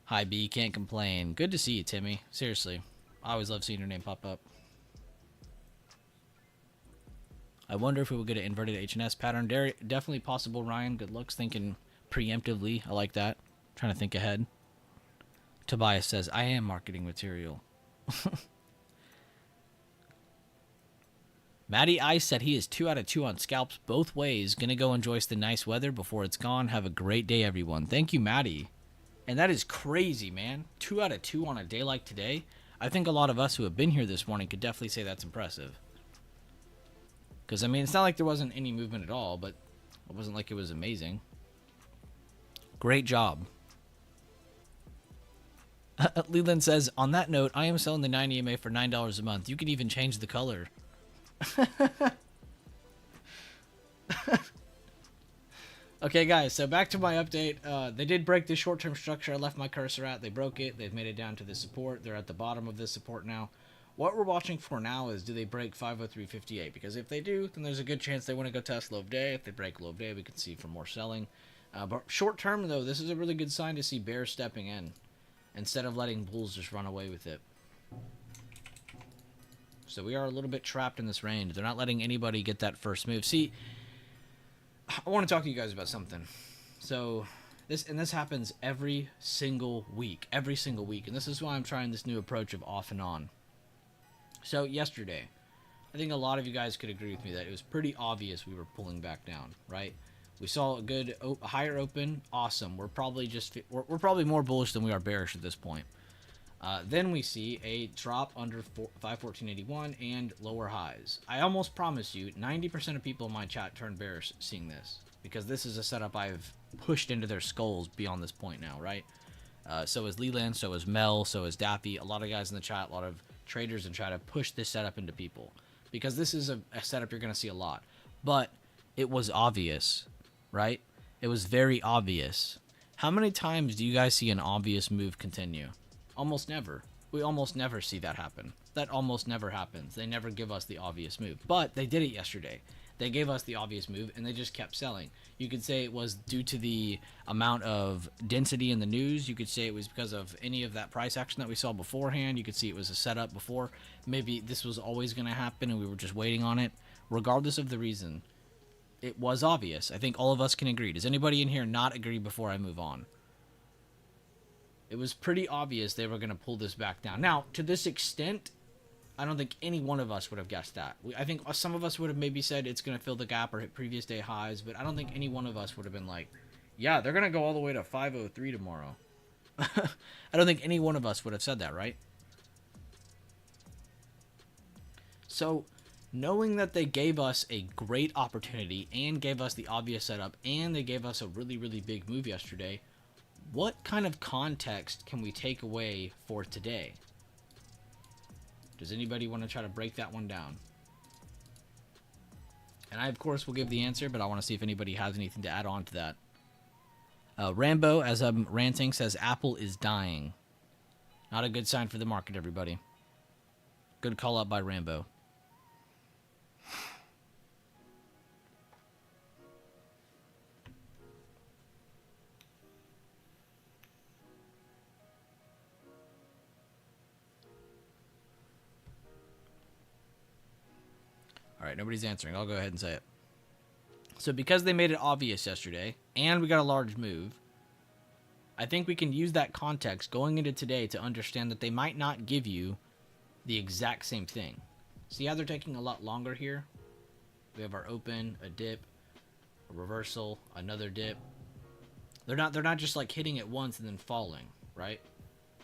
Hi, B, can't complain. Good to see you, Timmy. Seriously. I always love seeing your name pop up. I wonder if we will get an inverted H&S pattern. Definitely possible, Ryan. Good looks. Thinking preemptively. I like that. Trying to think ahead. Tobias says, I am marketing material. Matty Ice said he is 2 out of 2 on scalps both ways. Gonna go enjoy the nice weather before it's gone. Have a great day, everyone. Thank you, Matty. And that is crazy, man. 2 out of 2 on a day like today. I think a lot of us who have been here this morning could definitely say that's impressive. Because, I mean, it's not like there wasn't any movement at all, but it wasn't like it was amazing. Great job. Leland says, on that note, I am selling the 90 MA for $9 a month. You can even change the color. Okay, guys, so back to my update. They did break the short-term structure I left my cursor at. They broke it. They've made it down to the support. They're at the bottom of this support now. What we're watching for now is, do they break 503.58? Because if they do, then there's a good chance they want to go test low of day. If they break low of day, we can see for more selling. But short-term, though, this is a really good sign to see bears stepping in, instead of letting bulls just run away with it. So we are a little bit trapped in this range. They're not letting anybody get that first move. See, I want to talk to you guys about something. So this happens every single week. Every single week. And this is why I'm trying this new approach of off and on. So yesterday, I think a lot of you guys could agree with me that it was pretty obvious we were pulling back down, right? We saw a good higher open. Awesome. We're probably more bullish than we are bearish at this point. Then we see a drop under 514.81 and lower highs. I almost promise you 90% of people in my chat turned bearish seeing this, because this is a setup I've pushed into their skulls beyond this point now, right? So is Leland, so is Mel, so is Daffy. A lot of guys in the chat, a lot of traders in chat have pushed this setup into people, because this is a setup you're going to see a lot. But it was obvious, right? It was very obvious. How many times do you guys see an obvious move continue? Almost never. We almost never see that happen. That almost never happens. They never give us the obvious move. But they did it yesterday. They gave us the obvious move, and they just kept selling. You could say it was due to the amount of density in the news. You could say it was because of any of that price action that we saw beforehand. You could see it was a setup before. Maybe this was always going to happen, and we were just waiting on it. Regardless of the reason, it was obvious. I think all of us can agree. Does anybody in here not agree before I move on? It was pretty obvious they were going to pull this back down. Now, to this extent, I don't think any one of us would have guessed that. I think some of us would have maybe said it's going to fill the gap or hit previous day highs, but I don't think any one of us would have been like, yeah, they're going to go all the way to 503 tomorrow. I don't think any one of us would have said that, right? So, knowing that they gave us a great opportunity and gave us the obvious setup and they gave us a really, really big move yesterday, what kind of context can we take away for today? Does anybody want to try to break that one down? And I, of course, will give the answer, but I want to see if anybody has anything to add on to that. Rambo, as I'm ranting, says Apple is dying. Not a good sign for the market, everybody. Good call out by Rambo. All right, nobody's answering. I'll go ahead and say it. So because they made it obvious yesterday, and we got a large move, I think we can use that context going into today to understand that they might not give you the exact same thing. See how they're taking a lot longer here? We have our open, a dip, a reversal, another dip. They're not just like hitting it once and then falling, right?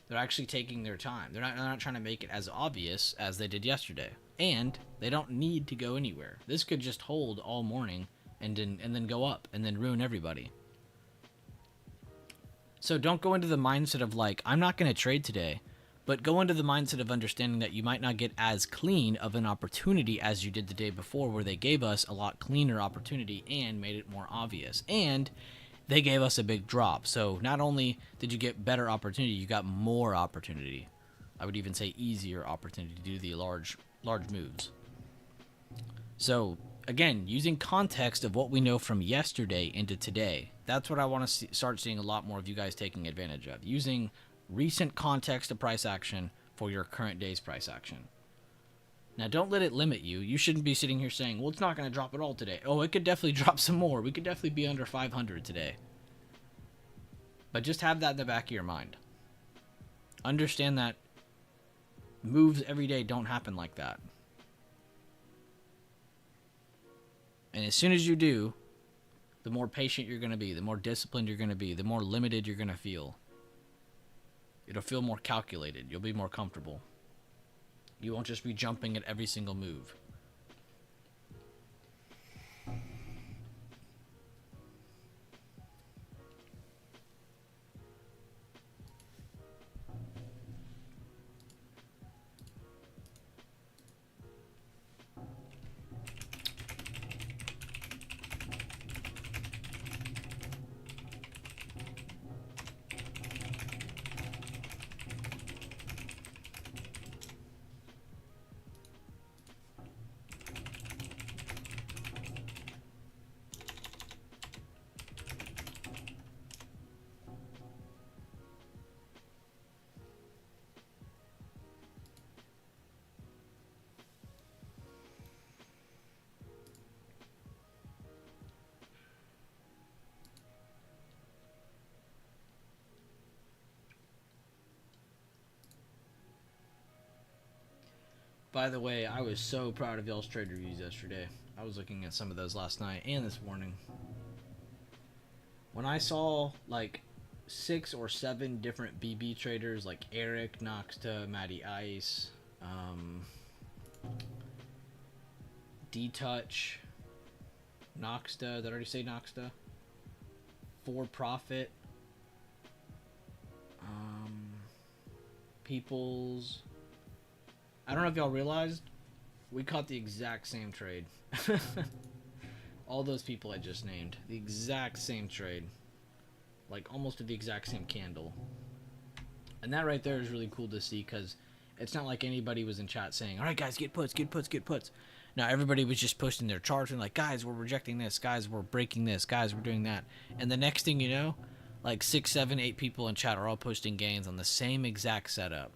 They're actually taking their time. They're not trying to make it as obvious as they did yesterday. And they don't need to go anywhere. This could just hold all morning and then go up and then ruin everybody. So don't go into the mindset of like, I'm not going to trade today, but go into the mindset of understanding that you might not get as clean of an opportunity as you did the day before, where they gave us a lot cleaner opportunity and made it more obvious. And they gave us a big drop. So not only did you get better opportunity, you got more opportunity. I would even say easier opportunity to do the large moves. So again, using context of what we know from yesterday into today, that's what I want to start seeing a lot more of you guys taking advantage of. Using recent context of price action for your current day's price action. Now, don't let it limit you. You shouldn't be sitting here saying, well, it's not going to drop at all today. Oh, it could definitely drop some more. We could definitely be under 500 today. But just have that in the back of your mind. Understand that moves every day don't happen like that. And as soon as you do, the more patient you're going to be, the more disciplined you're going to be, the more limited you're going to feel. It'll feel more calculated. You'll be more comfortable. You won't just be jumping at every single move. By the way, I was so proud of y'all's trade reviews yesterday. I was looking at some of those last night and this morning. When I saw like 6 or 7 different BB traders like Eric, Noxta, Matty Ice, D-Touch, Noxta, did I already say Noxta? For Profit, Peoples. I don't know if y'all realized, we caught the exact same trade. All those people I just named, the exact same trade. Like almost the exact same candle. And that right there is really cool to see, because it's not like anybody was in chat saying, alright guys, get puts, get puts, get puts. No, everybody was just posting their charts and like, guys, we're rejecting this, guys, we're breaking this, guys, we're doing that. And the next thing you know, like 6, 7, 8 people in chat are all posting gains on the same exact setup.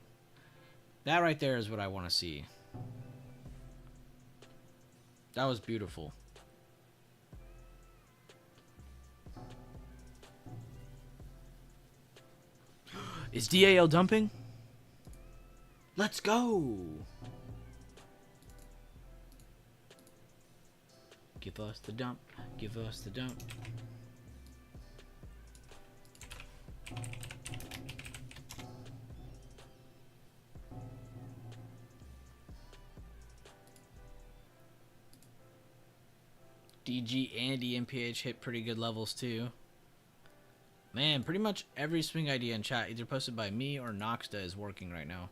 That right there is what I want to see. That was beautiful. Is DAL dumping? Let's go! Give us the dump. Give us the dump. DG and EMPH hit pretty good levels too. Man, pretty much every swing idea in chat, either posted by me or Noxta, is working right now.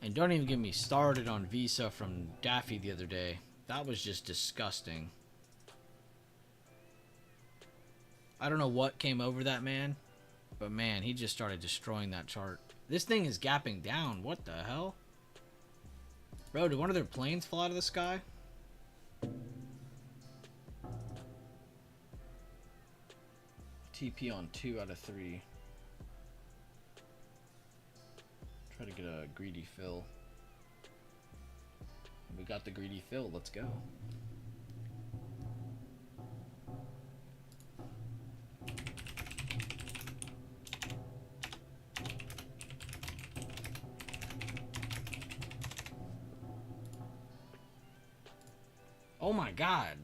And don't even get me started on Visa from Daffy the other day. That was just disgusting. I don't know what came over that man, but man, he just started destroying that chart. This thing is gapping down. What the hell? Bro, did one of their planes fall out of the sky? TP on 2 out of 3. Try to get a greedy fill. We got the greedy fill. Let's go. Oh my god.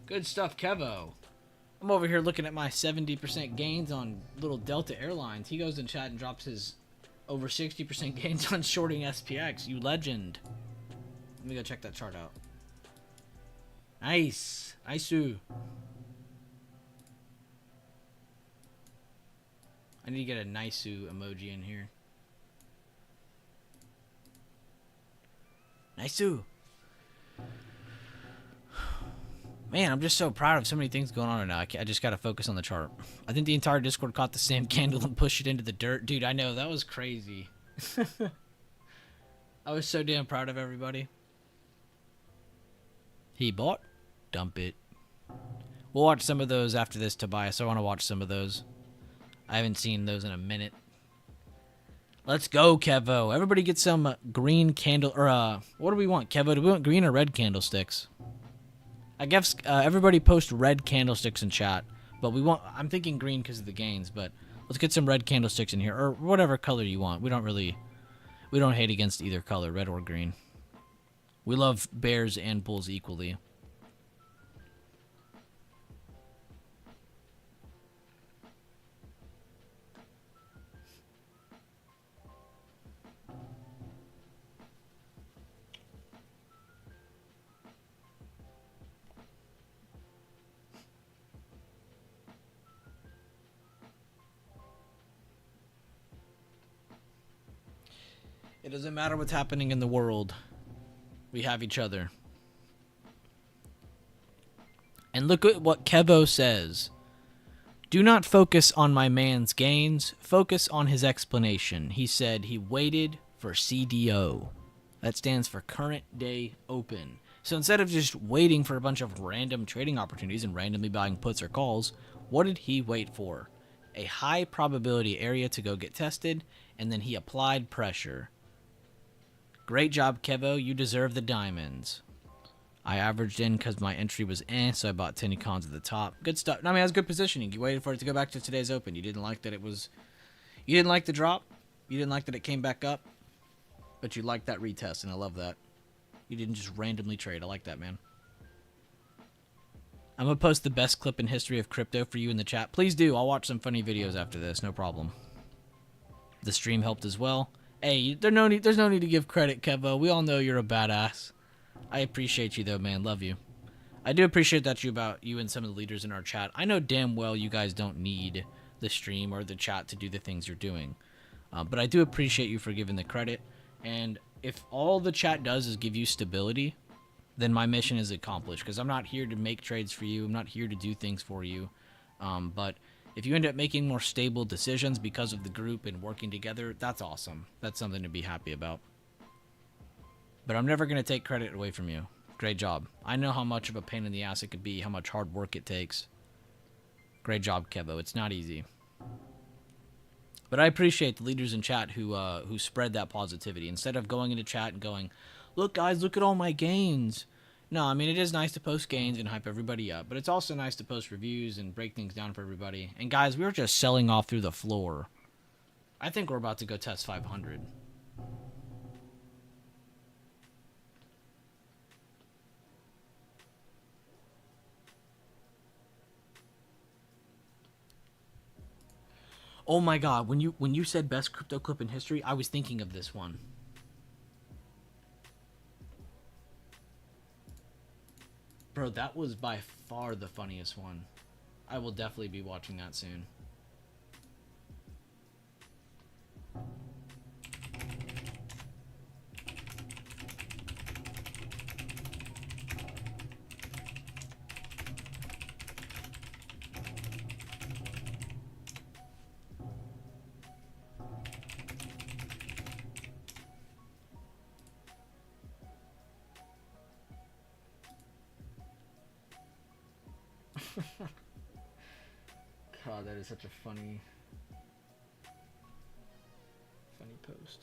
Good stuff, Kevo. I'm over here looking at my 70% gains on little Delta Airlines. He goes in chat and drops his over 60% gains on shorting SPX. You legend. Let me go check that chart out. Nice. Nice-oo. I need to get a nice-oo emoji in here. Nice-oo. Man, I'm just so proud of so many things going on right now. I just got to focus on the chart. I think the entire Discord caught the same candle and pushed it into the dirt. Dude, I know. That was crazy. I was so damn proud of everybody. He bought. Dump it. We'll watch some of those after this, Tobias. I want to watch some of those. I haven't seen those in a minute. Let's go, Kevo. Everybody get some green candle. Or, what do we want, Kevo? Do we want green or red candlesticks? I guess everybody post red candlesticks in chat, but I'm thinking green because of the gains, but let's get some red candlesticks in here, or whatever color you want. We don't hate against either color, red or green. We love bears and bulls equally. It doesn't matter what's happening in the world. We have each other. And look at what Kevo says. Do not focus on my man's gains. Focus on his explanation. He said he waited for CDO. That stands for current day open. So instead of just waiting for a bunch of random trading opportunities and randomly buying puts or calls, what did he wait for? A high probability area to go get tested, and then he applied pressure. Great job, Kevo. You deserve the diamonds. I averaged in because my entry was so I bought 10 econs at the top. Good stuff. I mean, that's good positioning. You waited for it to go back to today's open. You didn't like that it was... You didn't like the drop. You didn't like that it came back up. But you liked that retest, and I love that. You didn't just randomly trade. I like that, man. I'm going to post the best clip in history of crypto for you in the chat. Please do. I'll watch some funny videos after this. No problem. The stream helped as well. Hey, there's no need to give credit, Kevo. We all know you're a badass. I appreciate you, though, man. Love you. I do appreciate that you and some of the leaders in our chat. I know damn well you guys don't need the stream or the chat to do the things you're doing. But I do appreciate you for giving the credit. And if all the chat does is give you stability, then my mission is accomplished. Because I'm not here to make trades for you. I'm not here to do things for you. But if you end up making more stable decisions because of the group and working together, that's awesome. That's something to be happy about. But I'm never going to take credit away from you. Great job. I know how much of a pain in the ass it could be, how much hard work it takes. Great job, Kevo. It's not easy. But I appreciate the leaders in chat who spread that positivity. Instead of going into chat and going, look, guys, look at all my gains. No, I mean, it is nice to post gains and hype everybody up. But it's also nice to post reviews and break things down for everybody. And, guys, we were just selling off through the floor. I think we're about to go test 500. Oh my god, when you said best crypto clip in history, I was thinking of this one. Bro, that was by far the funniest one. I will definitely be watching that soon. God, that is such a funny post.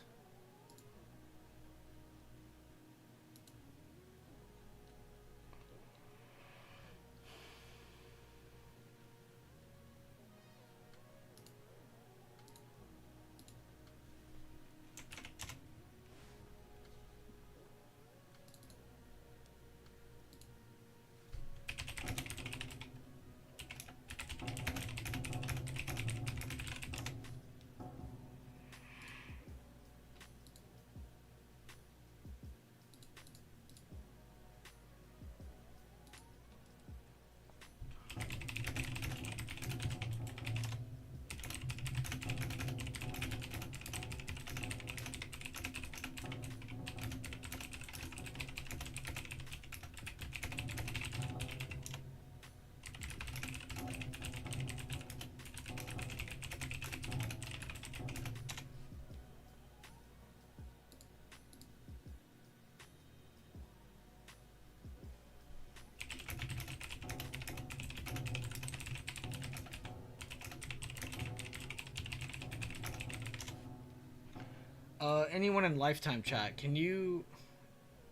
Anyone in Lifetime chat, can you...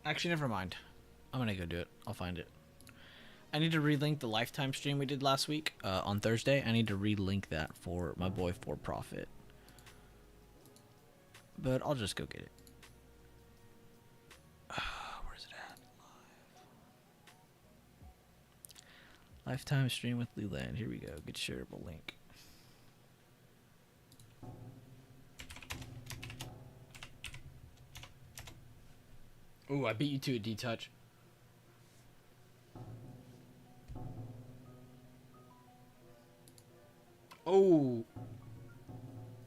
Actually, never mind. I'm gonna go do it. I'll find it. I need to relink the Lifetime stream we did last week on Thursday. I need to relink that for my boy For Profit. But I'll just go get it. Where's it at? Lifetime stream with Leland. Here we go. Get shareable link. Ooh, I beat you to a D-touch. Oh,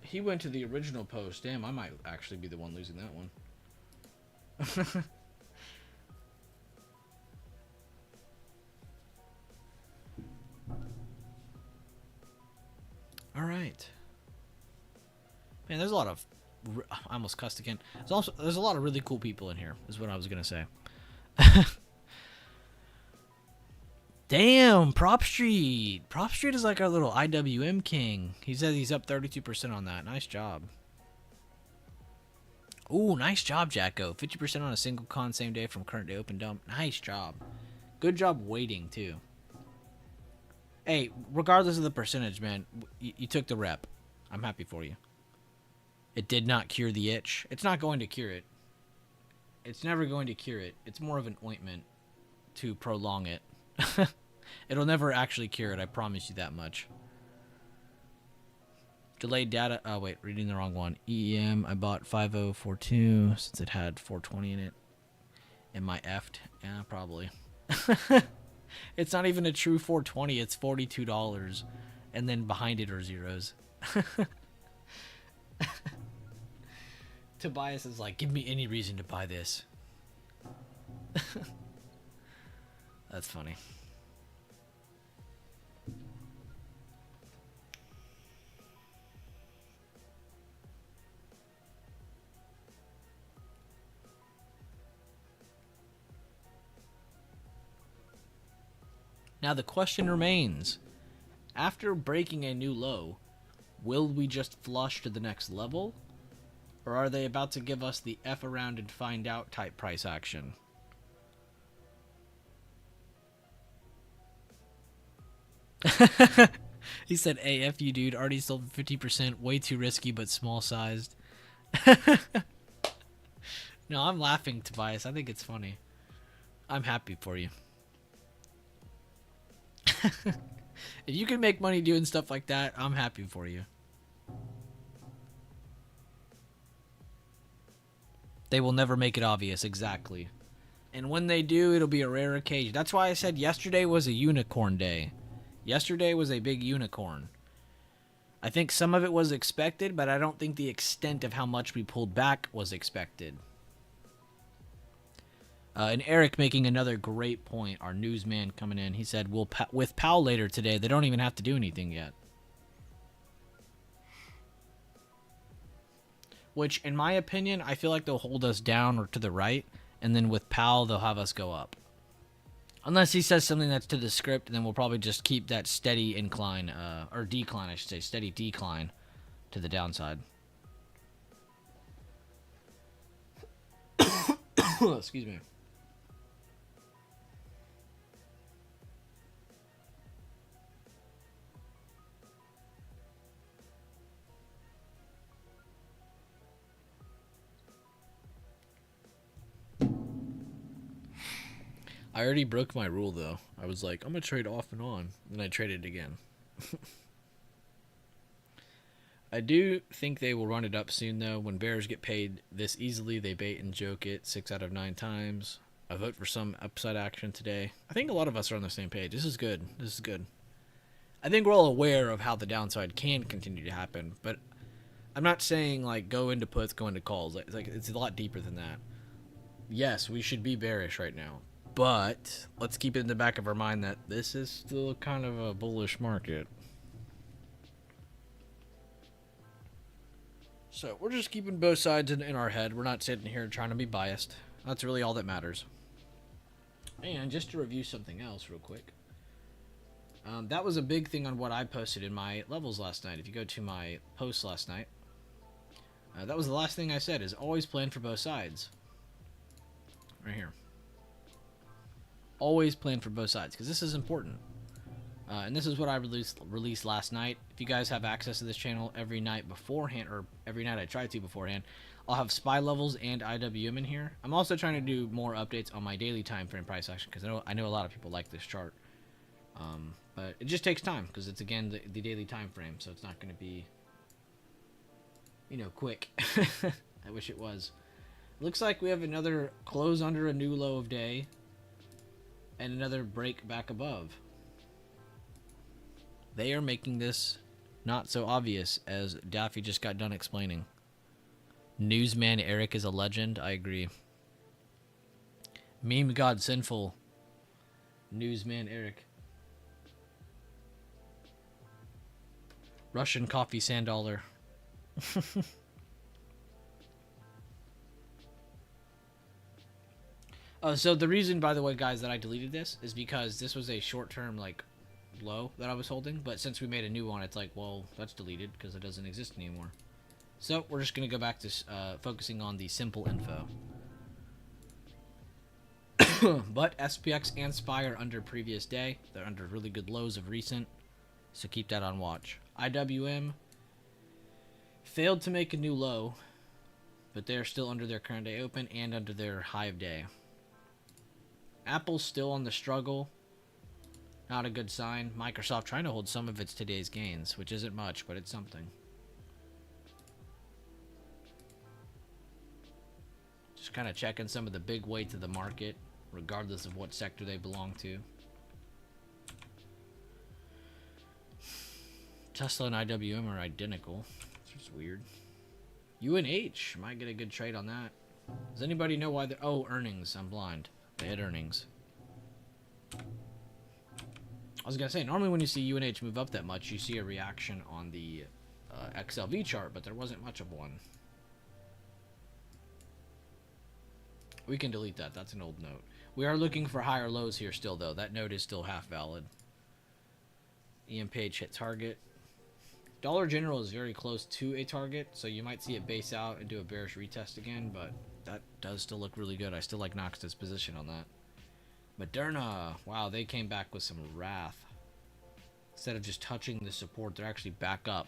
he went to the original post. Damn, I might actually be the one losing that one. All right. Man, there's a lot of... I almost cussed again. There's a lot of really cool people in here, is what I was going to say. Damn, Prop Street. Prop Street is like our little IWM king. He says he's up 32% on that. Nice job. Ooh, nice job, Jacko. 50% on a single con same day from current day open dump. Nice job. Good job waiting, too. Hey, regardless of the percentage, man, you took the rep. I'm happy for you. It did not cure the itch. It's not going to cure it. It's never going to cure it. It's more of an ointment to prolong it. It'll never actually cure it, I promise you that much. Delayed data. Oh, wait, reading the wrong one. EEM, I bought 5042 since it had 420 in it. Am I effed? Yeah, probably. It's not even a true 420, it's $42. And then behind it are zeros. Tobias is like, give me any reason to buy this. That's funny. Now the question remains, after breaking a new low, will we just flush to the next level? Or are they about to give us the F around and find out type price action? He said, AF you dude, already sold 50%, way too risky but small sized. No, I'm laughing, Tobias. I think it's funny. I'm happy for you. If you can make money doing stuff like that, I'm happy for you. They will never make it obvious, exactly. And when they do, it'll be a rare occasion. That's why I said yesterday was a unicorn day. Yesterday was a big unicorn. I think some of it was expected, but I don't think the extent of how much we pulled back was expected. And Eric making another great point, our newsman coming in. He said, with Powell later today, they don't even have to do anything yet. Which, in my opinion, I feel like they'll hold us down or to the right, and then with Powell, they'll have us go up. Unless he says something that's to the script, then we'll probably just keep that steady incline, or decline, I should say, steady decline to the downside. Excuse me. I already broke my rule, though. I was like, I'm going to trade off and on. Then I traded again. I do think they will run it up soon, though. When bears get paid this easily, they bait and joke it 6 out of 9 times. I vote for some upside action today. I think a lot of us are on the same page. This is good. This is good. I think we're all aware of how the downside can continue to happen, but I'm not saying, like, go into puts, go into calls. It's a lot deeper than that. Yes, we should be bearish right now. But let's keep it in the back of our mind that this is still kind of a bullish market. So we're just keeping both sides in our head. We're not sitting here trying to be biased. That's really all that matters. And just to review something else real quick. That was a big thing on what I posted in my levels last night. If you go to my post last night, That was the last thing I said, is always plan for both sides. Right here. Always plan for both sides, because this is important. And this is what I released last night. If you guys have access to this channel every night beforehand, or every night I try to beforehand, I'll have SPY levels and IWM in here. I'm also trying to do more updates on my daily time frame price action, because I know a lot of people like this chart. But it just takes time, because it's, again, the daily time frame, so it's not going to be, you know, quick. I wish it was. Looks like we have another close under a new low of day, and another break back above. They are making this not so obvious, as Daffy just got done explaining. Newsman Eric is a legend. I agree. Meme God Sinful. Newsman Eric. Russian Coffee Sandollar. So the reason, by the way, guys, that I deleted this is because this was a short-term, like, low that I was holding. But since we made a new one, it's like, well, that's deleted because it doesn't exist anymore. So we're just going to go back to focusing on the simple info. But SPX and SPY are under previous day. They're under really good lows of recent. So keep that on watch. IWM failed to make a new low, but they're still under their current day open and under their high of day. Apple's still on the struggle. Not a good sign. Microsoft trying to hold some of its today's gains, which isn't much, but it's something. Just kind of checking some of the big weights of the market, regardless of what sector they belong to. Tesla and IWM are identical. It's just weird. UNH might get a good trade on that. Does anybody know why they're... Oh, earnings. I'm blind. They had earnings. I was going to say, normally when you see UNH move up that much, you see a reaction on the XLV chart, but there wasn't much of one. We can delete that. That's an old note. We are looking for higher lows here still, though. That note is still half valid. EM page hit target. Dollar General is very close to a target, so you might see it base out and do a bearish retest again, but that does still look really good. I still like Nox's position on that. Moderna, wow, they came back with some wrath. Instead of just touching the support, they're actually back up.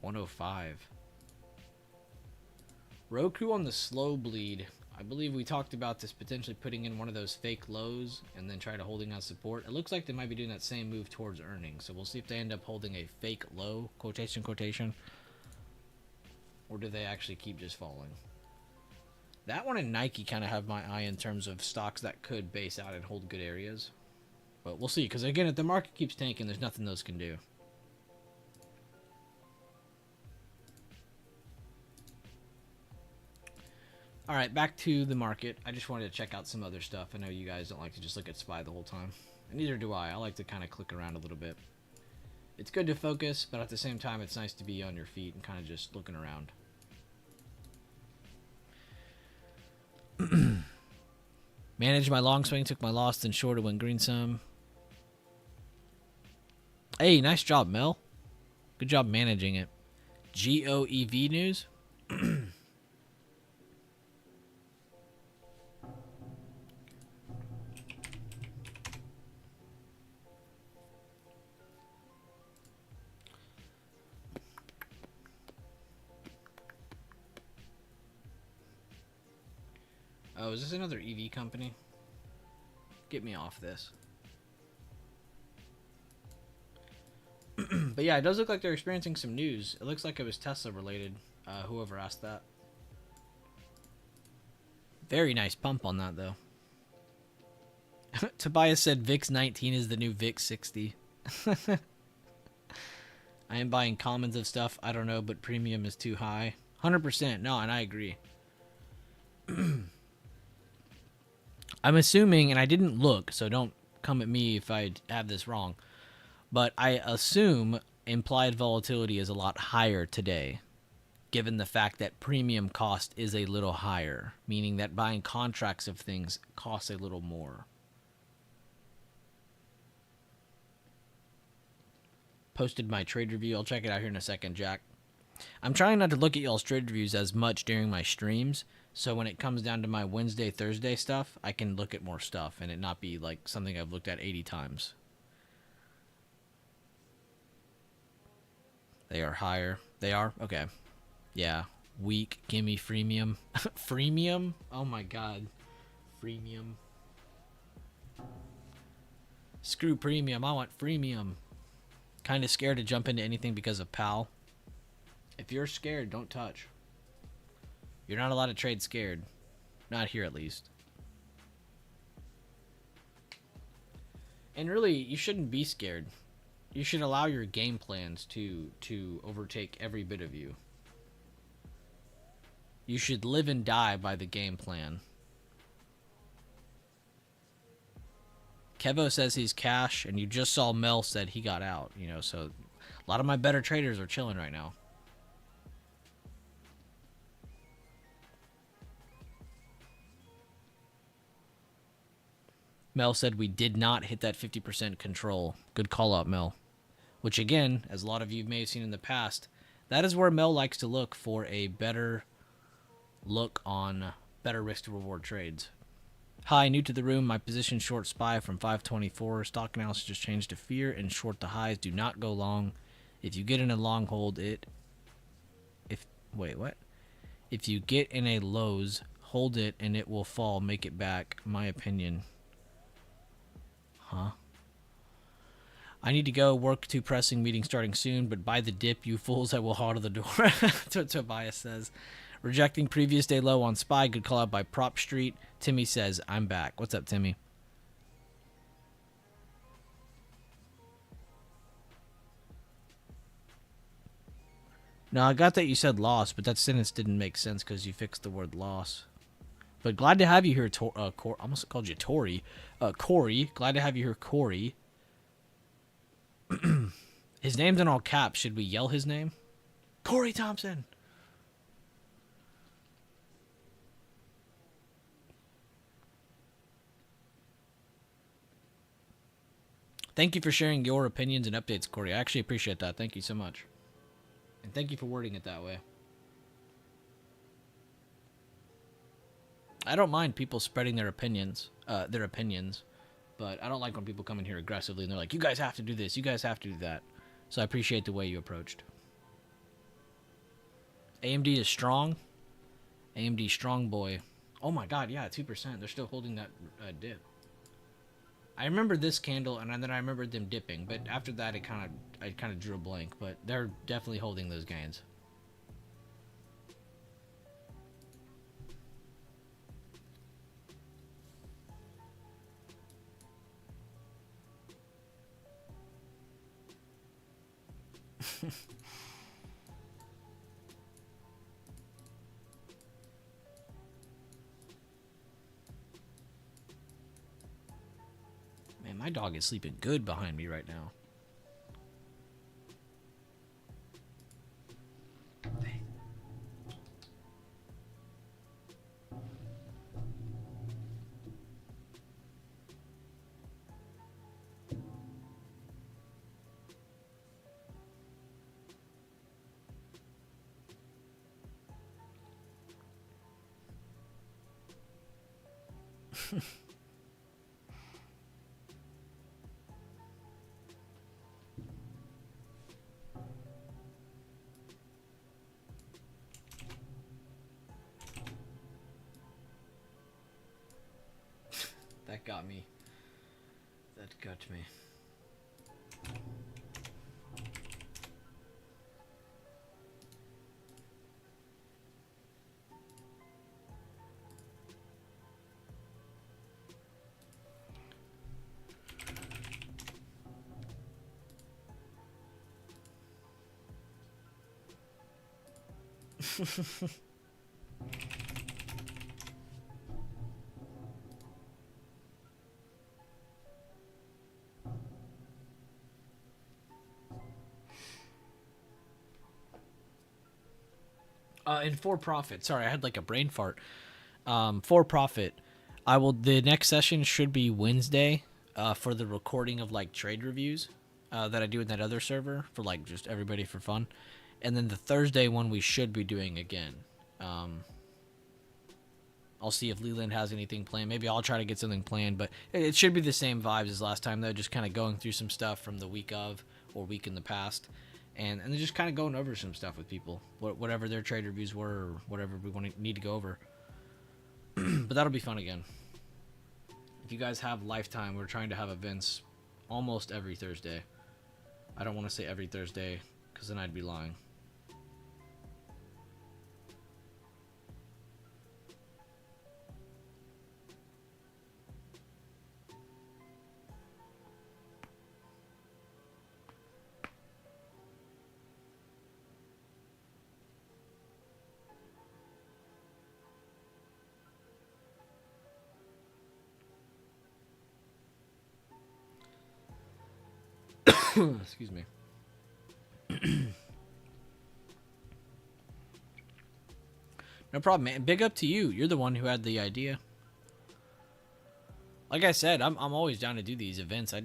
105. Roku on the slow bleed. I believe we talked about this potentially putting in one of those fake lows and then try to holding on support. It looks like they might be doing that same move towards earnings. So we'll see if they end up holding a fake low, quotation, or do they actually keep just falling. That one and Nike kind of have my eye in terms of stocks that could base out and hold good areas. But we'll see, because again, if the market keeps tanking, there's nothing those can do. All right, back to the market. I just wanted to check out some other stuff. I know you guys don't like to just look at SPY the whole time. And neither do I. I like to kind of click around a little bit. It's good to focus, but at the same time, it's nice to be on your feet and kind of just looking around. Managed my long swing, took my loss, then shorted when green some. Hey, nice job, Mel. Good job managing it. GOEV news. Oh, is this another EV company? Get me off this. But yeah, it does look like they're experiencing some news. It looks like it was Tesla related. Whoever asked that. Very nice pump on that, though. Tobias said VIX 19 is the new VIX 60. I am buying commons of stuff. I don't know, but premium is too high. 100%. No, and I agree. I'm assuming, and I didn't look, so don't come at me if I have this wrong, but I assume implied volatility is a lot higher today, given the fact that premium cost is a little higher, meaning that buying contracts of things costs a little more. Posted my trade review. I'll check it out here in a second, Jack. I'm trying not to look at y'all's trade reviews as much during my streams, so when it comes down to my Wednesday, Thursday stuff, I can look at more stuff and it not be like something I've looked at 80 times. They are higher. They are? Okay. Yeah. Weak. Gimme freemium. Freemium? Oh my god. Freemium. Screw premium. I want freemium. Kind of scared to jump into anything because of PAL. If you're scared, don't touch. You're not allowed to trade scared. Not here, at least. And really, you shouldn't be scared. You should allow your game plans to overtake every bit of you. You should live and die by the game plan. Kevo says he's cash, and you just saw Mel said he got out. You know, so a lot of my better traders are chilling right now. Mel said we did not hit that 50% control. Good call out, Mel. Which again, as a lot of you may have seen in the past, that is where Mel likes to look for a better look on better risk to reward trades. Hi, new to the room. My position short SPY from 524. Stock analysis just changed to fear and short the highs. Do not go long. If you get in a long, hold it. Wait, what? If you get in a lows, hold it and it will fall. Make it back. My opinion. Huh? I need to go. Work too pressing. Meeting starting soon. But by the dip, you fools, I will hodl the door. That's what Tobias says. Rejecting previous day low on SPY. Good call out by Prop Street. Timmy says, I'm back. What's up, Timmy? No, I got that you said loss, but that sentence didn't make sense because you fixed the word loss. But glad to have you here, almost called you Tori. Corey. Glad to have you here, Corey. His name's in all caps. Should we yell his name? Corey Thompson. Thank you for sharing your opinions and updates, Corey. I actually appreciate that. Thank you so much. And thank you for wording it that way. I don't mind people spreading their opinions, but I don't like when people come in here aggressively and they're like, you guys have to do this, you guys have to do that. So I appreciate the way you approached. AMD is strong. AMD strong boy. Oh my god, yeah, 2%. They're still holding that dip. I remember this candle, and then I remembered them dipping, but after that, I kind of drew a blank. But they're definitely holding those gains. Man, my dog is sleeping good behind me right now. That got me. That got me. And for profit. Sorry, I had like a brain fart. For profit. The next session should be Wednesday for the recording of like trade reviews that I do in that other server for like just everybody for fun. And then the Thursday one we should be doing again. I'll see if Leland has anything planned. Maybe I'll try to get something planned, but it should be the same vibes as last time, though. Just kind of going through some stuff from the week of or week in the past, and then just kind of going over some stuff with people, whatever their trade reviews were or whatever we need to go over. But that'll be fun again. If you guys have Lifetime, we're trying to have events almost every Thursday. I don't want to say every Thursday because then I'd be lying. Excuse me. No problem, man. Big up to you. You're the one who had the idea. Like I said, I'm always down to do these events. I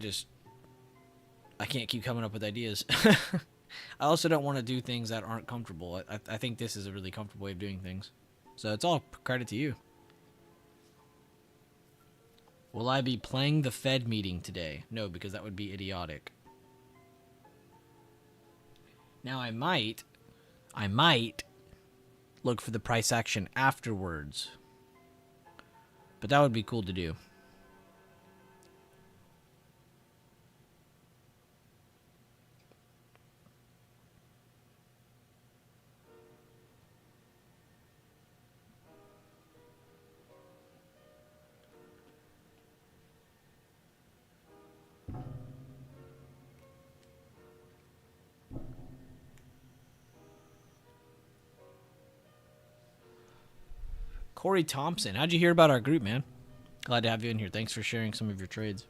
can't keep coming up with ideas. I also don't want to do things that aren't comfortable. I think this is a really comfortable way of doing things. So it's all credit to you. Will I be playing the Fed meeting today? No, because that would be idiotic. Now I might look for the price action afterwards. But that would be cool to do. Corey Thompson, how'd you hear about our group, man? Glad to have you in here. Thanks for sharing some of your trades.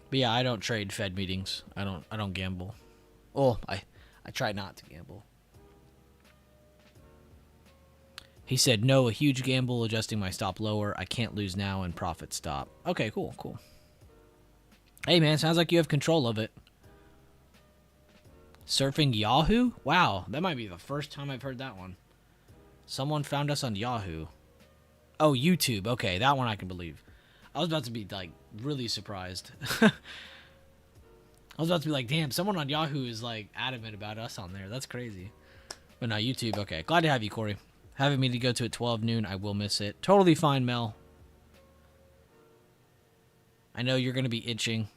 But yeah, I don't trade Fed meetings. I don't gamble. Oh, I try not to gamble. He said, no, a huge gamble, adjusting my stop lower. I can't lose now and profit stop. Okay, cool. Hey, man, sounds like you have control of it. Surfing Yahoo? Wow, that might be the first time I've heard that one. Someone found us on Yahoo. Oh, YouTube. Okay, that one I can believe. I was about to be, like, really surprised. I was about to be like, damn, someone on Yahoo is, like, adamant about us on there. That's crazy. But no, YouTube. Okay, glad to have you, Corey. Having me to go to at 12 noon. I will miss it. Totally fine, Mel. I know you're going to be itching.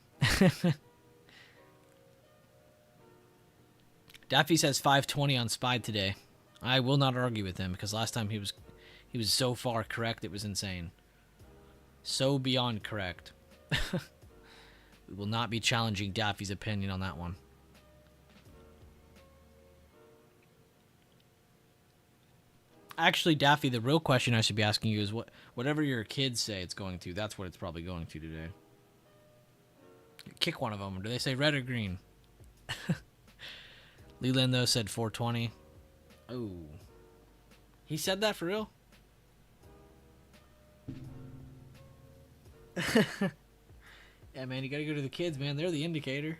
Daffy says 520 on SPY today. I will not argue with him because last time he was so far correct it was insane. So beyond correct. We will not be challenging Daffy's opinion on that one. Actually, Daffy, the real question I should be asking you is whatever your kids say it's going to, that's what it's probably going to today. Kick one of them. Do they say red or green? Leland, though, said 420. Oh. He said that for real? Yeah, man, you gotta go to the kids, man. They're the indicator.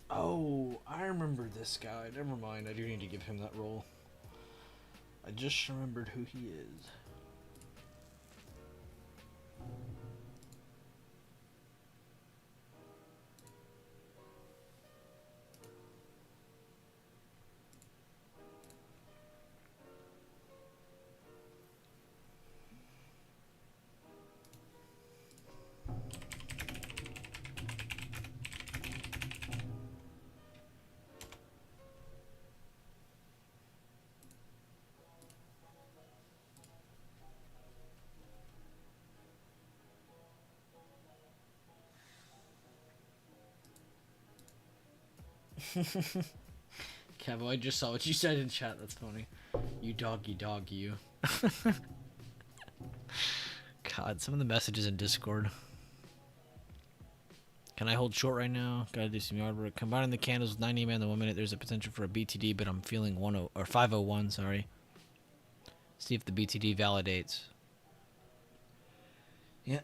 Oh, I remember this guy. Never mind, I do need to give him that role. I just remembered who he is. Kevo, I just saw what you said in chat. That's funny. You doggy dog, you. God, some of the messages in Discord. Can I hold short right now? Gotta do some yard work. Combining the candles with 90 man in the 1 minute, there's a potential for a BTD, but I'm feeling 501, sorry. See if the BTD validates. Yeah.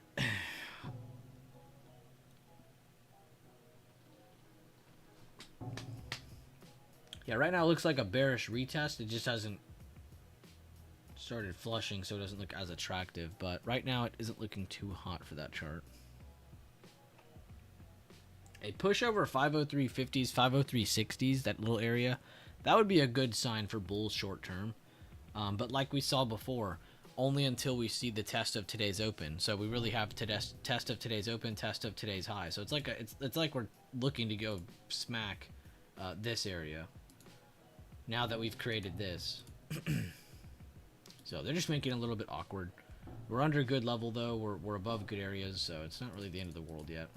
Yeah, right now it looks like a bearish retest. It just hasn't started flushing, so it doesn't look as attractive. But right now it isn't looking too hot for that chart. A push over 503.50s, 503.60s, that little area, that would be a good sign for bulls short term. But like we saw before, only until we see the test of today's open. So we really have to test of today's open, test of today's high. So it's like we're looking to go smack this area now that we've created this. So they're just making it a little bit awkward. We're under good level though. We're above good areas, so it's not really the end of the world yet.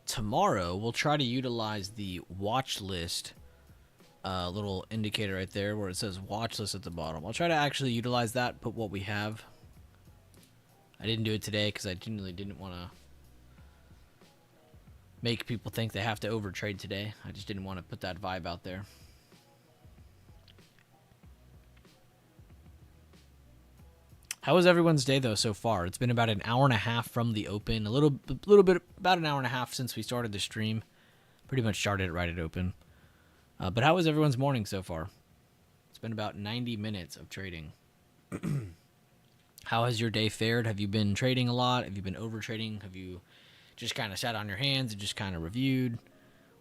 Tomorrow we'll try to utilize the watch list little indicator right there where it says watch list at the bottom. I'll try to actually utilize that, put what we have. I didn't do it today because I genuinely didn't want to make people think they have to overtrade today. I just didn't want to put that vibe out there. How was everyone's day though so far? It's been about an hour and a half from the open. A little bit, about an hour and a half since we started the stream. Pretty much started it right at open. But how was everyone's morning so far? It's been about 90 minutes of trading. How has your day fared? Have you been trading a lot? Have you been over trading? Have you just kind of sat on your hands and just kind of reviewed?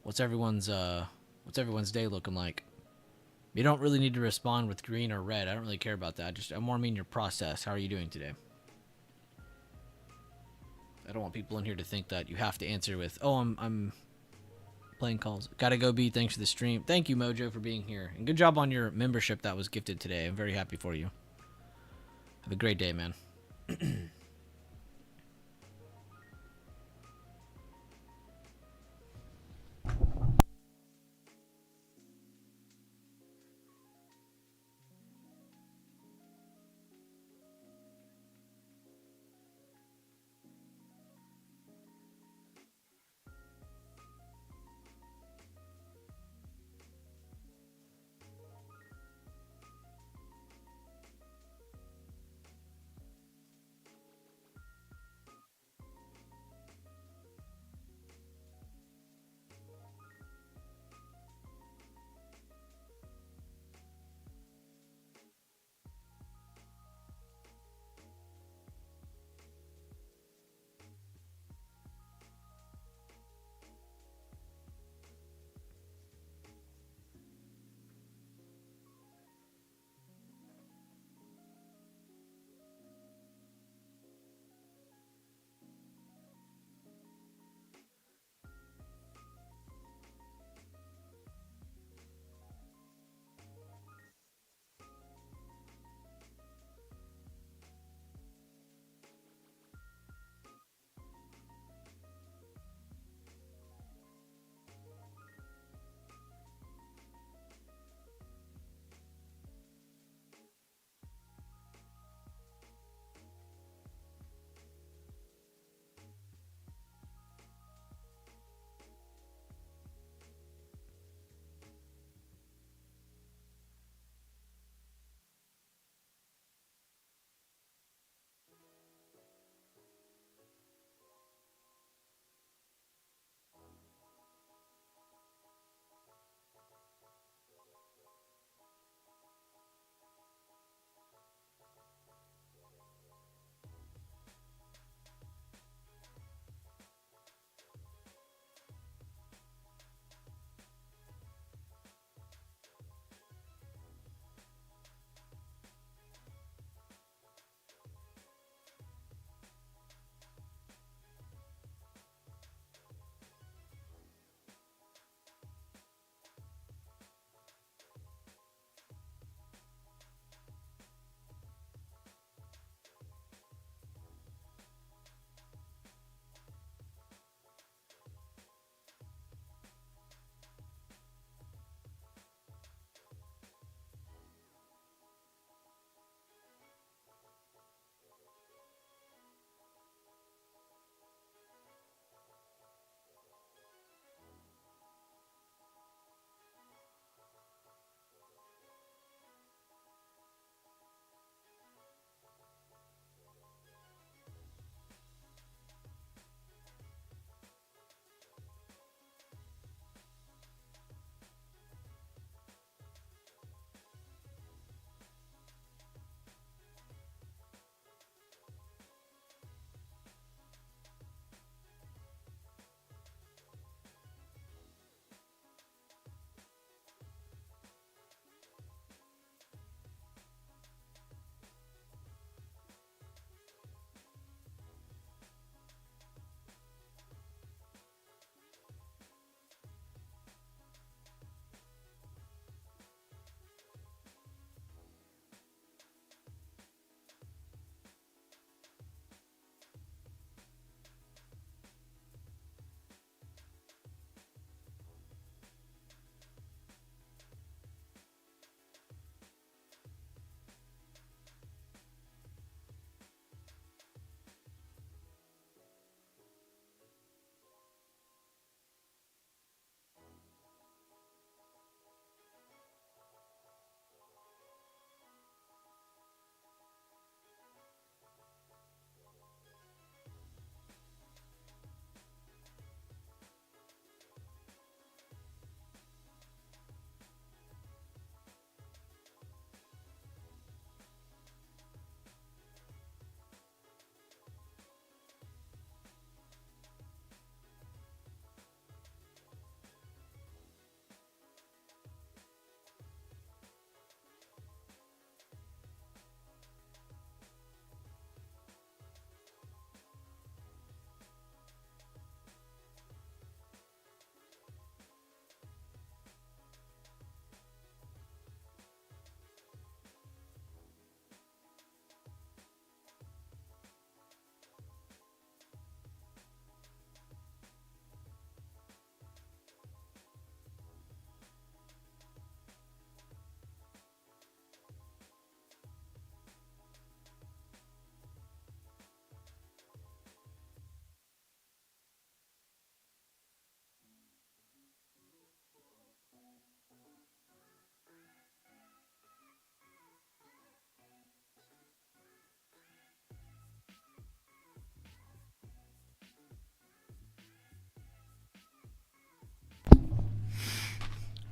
What's everyone's day looking like? You don't really need to respond with green or red. I don't really care about that. I more mean your process. How are you doing today? I don't want people in here to think that you have to answer with, "Oh, I'm playing calls." Gotta go, B. Thanks for the stream. Thank you, Mojo, for being here. And good job on your membership that was gifted today. I'm very happy for you. Have a great day, man.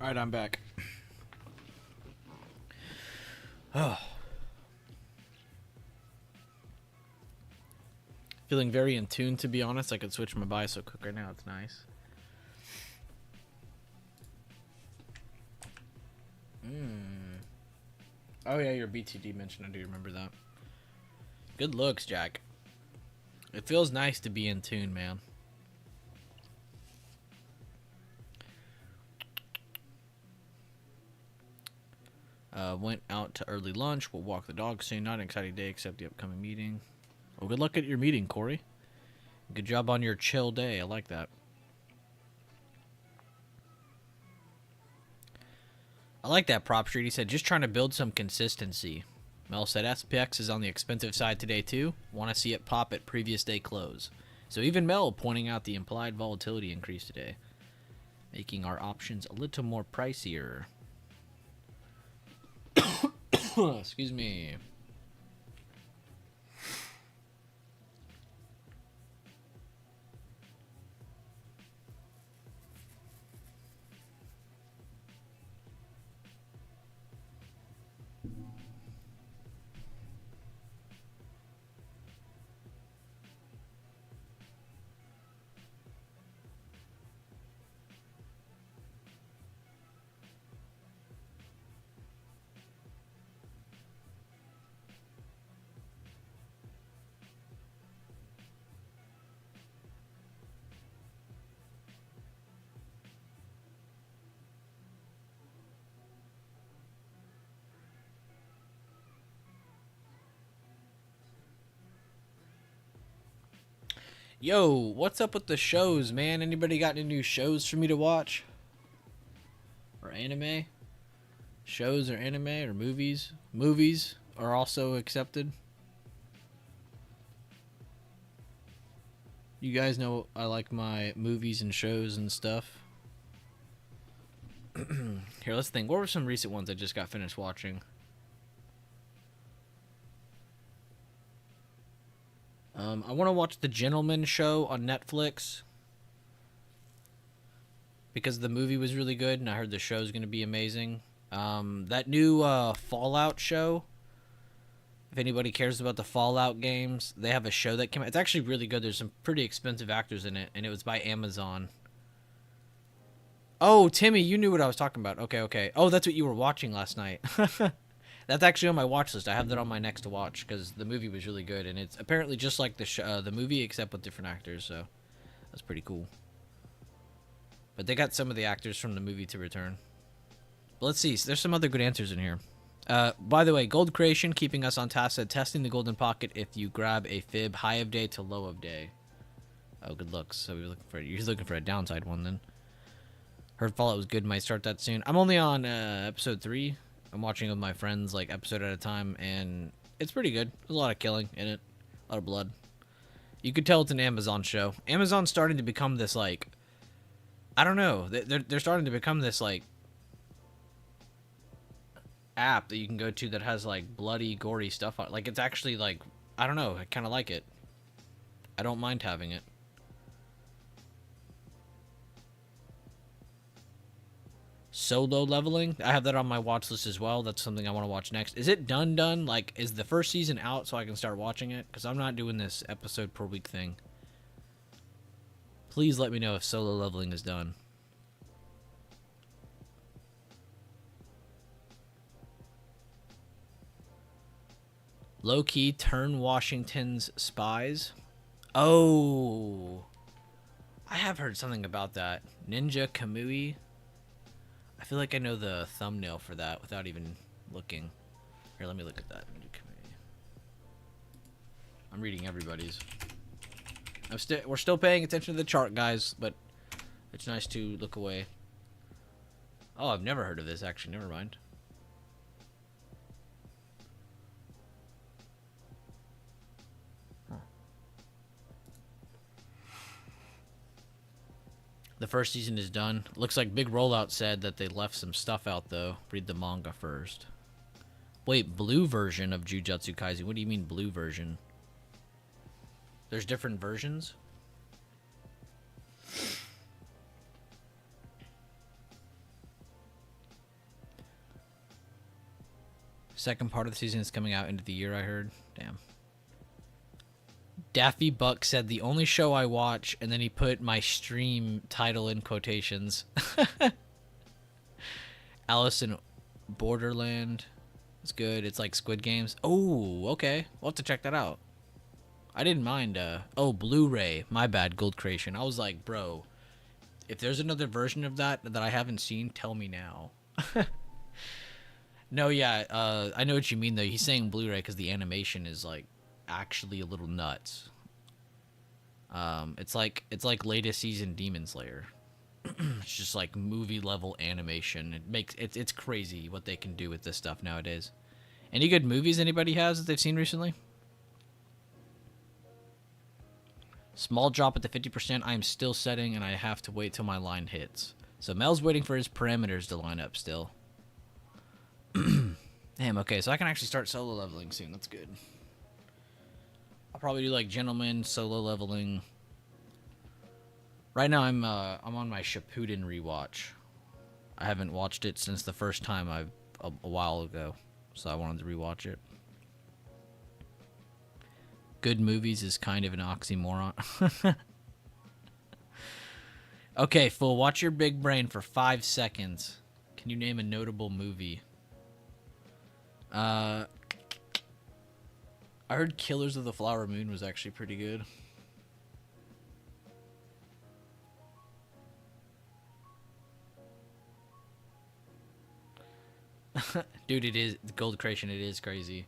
All right, I'm back. Oh. Feeling very in tune, to be honest. I could switch my bias so quick right now. It's nice. Oh, yeah, your BTD mention. I do remember that. Good looks, Jack. It feels nice to be in tune, man. Went out to early lunch. We'll walk the dog soon. Not an exciting day except the upcoming meeting. Well, good luck at your meeting, Corey. Good job on your chill day. I like that. I like that, Prop Street. He said, just trying to build some consistency. Mel said, SPX is on the expensive side today, too. Want to see it pop at previous day close. So even Mel pointing out the implied volatility increase today, making our options a little more pricier. Excuse me. Yo, what's up with the shows, man? Anybody got any new shows for me to watch? Or anime? Shows or anime or movies? Movies are also accepted. You guys know I like my movies and shows and stuff. Here, let's think. What were some recent ones I just got finished watching? I want to watch The Gentleman Show on Netflix because the movie was really good and I heard the show's going to be amazing. That new Fallout show, if anybody cares about the Fallout games, they have a show that came out. It's actually really good. There's some pretty expensive actors in it, and it was by Amazon. Oh, Timmy, you knew what I was talking about. Okay. Oh, that's what you were watching last night. That's actually on my watch list. I have that on my next to watch because the movie was really good, and it's apparently just like the movie except with different actors. So that's pretty cool. But they got some of the actors from the movie to return. But let's see. There's some other good answers in here. By the way, Gold Creation keeping us on task said testing the golden pocket if you grab a fib high of day to low of day. Oh, good looks. So you're looking for a downside one then. Heard Fallout was good. Might start that soon. I'm only on episode 3. I'm watching with my friends, like, episode at a time, and it's pretty good. There's a lot of killing in it. A lot of blood. You could tell it's an Amazon show. Amazon's starting to become this, like... I don't know. They're starting to become this, like... app that you can go to that has, like, bloody, gory stuff on it. Like, it's actually, like... I don't know. I kind of like it. I don't mind having it. Solo Leveling. I have that on my watch list as well. That's something I want to watch next. Is it done? Like, is the first season out so I can start watching it? Because I'm not doing this episode per week thing. Please let me know if Solo Leveling is done. Low-key turn Washington's spies. Oh. I have heard something about that. Ninja Kamui. I feel like I know the thumbnail for that without even looking. Here, let me look at that. I'm reading everybody's. We're still paying attention to the chart, guys, but it's nice to look away. Oh, I've never heard of this, actually. Never mind. Huh. The first season is done. Looks like Big Rollout said that they left some stuff out, though. Read the manga first. Wait, blue version of Jujutsu Kaisen. What do you mean blue version? There's different versions? Second part of the season is coming out into the year, I heard. Damn. Daffy Buck said the only show I watch, and then he put my stream title in quotations. Alice in Borderland. It's good. It's like Squid Games. Oh, okay. We'll have to check that out. I didn't mind. Blu-ray. My bad, Gold Creation. I was like, bro, if there's another version of that I haven't seen, tell me now. No, yeah. I know what you mean, though. He's saying Blu-ray because the animation is, like, actually a little nuts. It's like latest season Demon Slayer. It's just like movie level animation. It's crazy what they can do with this stuff nowadays. Any good movies anybody has that they've seen recently? Small drop at the 50%. I am still setting, and I have to wait till my line hits. So Mel's waiting for his parameters to line up still. Damn. Okay, so I can actually start solo leveling soon. That's good. I'll probably do like gentleman solo leveling. Right now I'm on my Shippuden rewatch. I haven't watched it since the first time a while ago, so I wanted to rewatch it. Good movies is kind of an oxymoron. Okay, Fool, watch your big brain for 5 seconds. Can you name a notable movie? I heard Killers of the Flower Moon was actually pretty good. Dude, it is Gold Creation. It is crazy.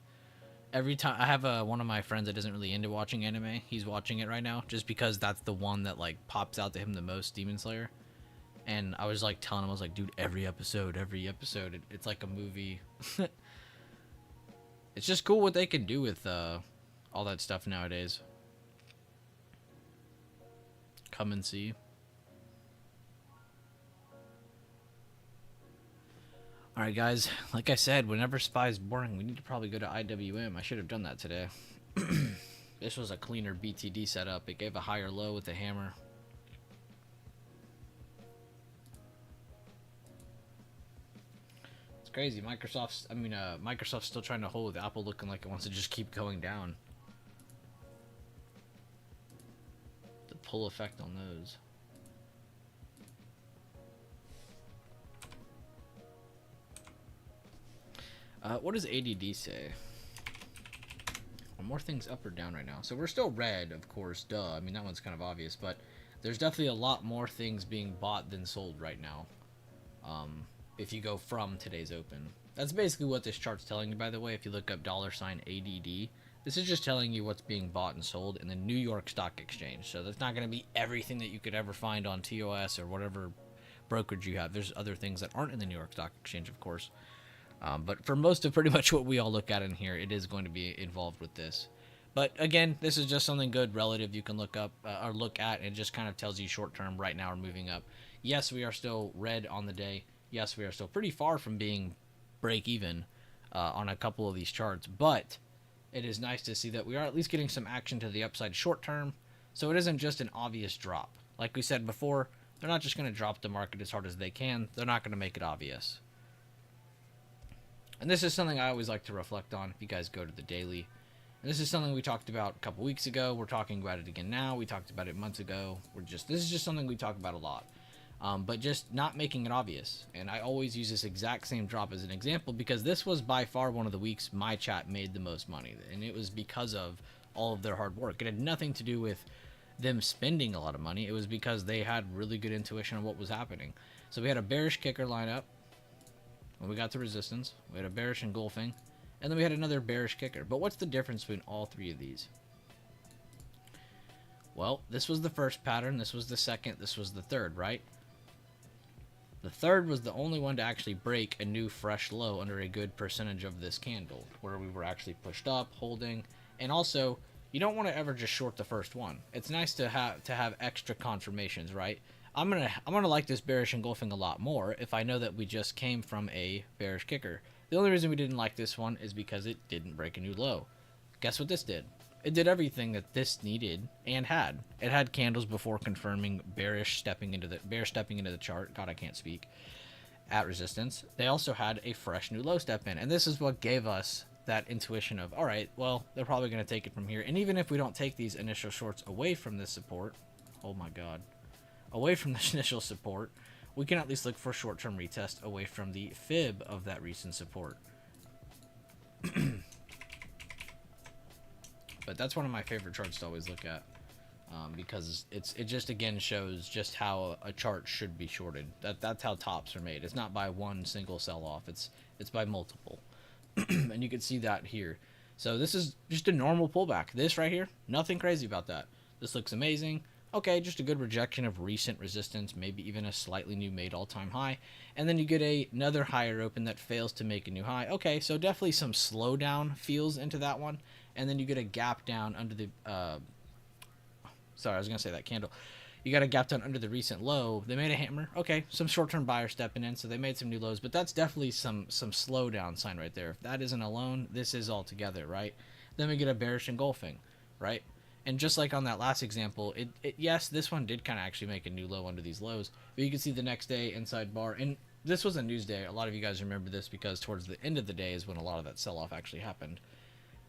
Every time I have one of my friends that isn't really into watching anime, he's watching it right now just because that's the one that like pops out to him the most, Demon Slayer. And I was like telling him, I was like, dude, every episode, it's like a movie. It's just cool what they can do with all that stuff nowadays. Come and see. Alright guys, like I said, whenever Spy's boring, we need to probably go to IWM. I should have done that today. This was a cleaner BTD setup. It gave a higher low with the hammer. It's crazy. Microsoft's still trying to hold with Apple looking like it wants to just keep going down. The pull effect on those. What does ADD say? Are more things up or down right now? So we're still red, of course, duh. I mean, that one's kind of obvious, but there's definitely a lot more things being bought than sold right now. If you go from today's open. That's basically what this chart's telling you, by the way. If you look up $ADD, this is just telling you what's being bought and sold in the New York Stock Exchange. So that's not going to be everything that you could ever find on TOS or whatever brokerage you have. There's other things that aren't in the New York Stock Exchange, of course. But for most of pretty much what we all look at in here, it is going to be involved with this. But again, this is just something good relative you can look up or look at, and it just kind of tells you short term right now we're moving up. Yes, we are still red on the day. Yes, we are still pretty far from being break even on a couple of these charts, but it is nice to see that we are at least getting some action to the upside short term, so it isn't just an obvious drop. Like we said before, they're not just going to drop the market as hard as they can. They're not going to make it obvious. And this is something I always like to reflect on if you guys go to the daily. And this is something we talked about a couple weeks ago. We're talking about it again now. We talked about it months ago. This is just something we talk about a lot. But just not making it obvious. And I always use this exact same drop as an example because this was by far one of the weeks my chat made the most money. And it was because of all of their hard work. It had nothing to do with them spending a lot of money. It was because they had really good intuition on what was happening. So we had a bearish kicker lineup. When we got to resistance, we had a bearish engulfing, and then we had another bearish kicker. But what's the difference between all three of these? Well, this was the first pattern, this was the second, this was the third, right? The third was the only one to actually break a new fresh low under a good percentage of this candle, where we were actually pushed up, holding, and also, you don't want to ever just short the first one. It's nice to have extra confirmations, right? I'm gonna like this bearish engulfing a lot more if I know that we just came from a bearish kicker. The only reason we didn't like this one is because it didn't break a new low. Guess what this did? It did everything that this needed and had. It had candles before confirming bearish stepping into the chart. God, I can't speak. at resistance, they also had a fresh new low step in. And this is what gave us that intuition of, all right, well, they're probably going to take it from here. And even if we don't take these initial shorts away from this support, oh my God, away from this initial support, we can at least look for short-term retest away from the fib of that recent support. But that's one of my favorite charts to always look at, because it just again shows just how a chart should be shorted. That's how tops are made. It's not by one single sell-off. It's by multiple. And you can see that here. So this is just a normal pullback. This right here, nothing crazy about that. This looks amazing. Okay, just a good rejection of recent resistance, maybe even a slightly new made all-time high. And then you get another higher open that fails to make a new high. Okay, so definitely some slowdown feels into that one. And then you get a gap down under the... sorry, I was going to say that candle. You got a gap down under the recent low. They made a hammer. Okay, some short-term buyers stepping in, so they made some new lows. But that's definitely some slowdown sign right there. If that isn't alone, this is all together, right? Then we get a bearish engulfing, right? And just like on that last example, yes, this one did kind of actually make a new low under these lows. But you can see the next day inside bar. And this was a news day. A lot of you guys remember this because towards the end of the day is when a lot of that sell-off actually happened.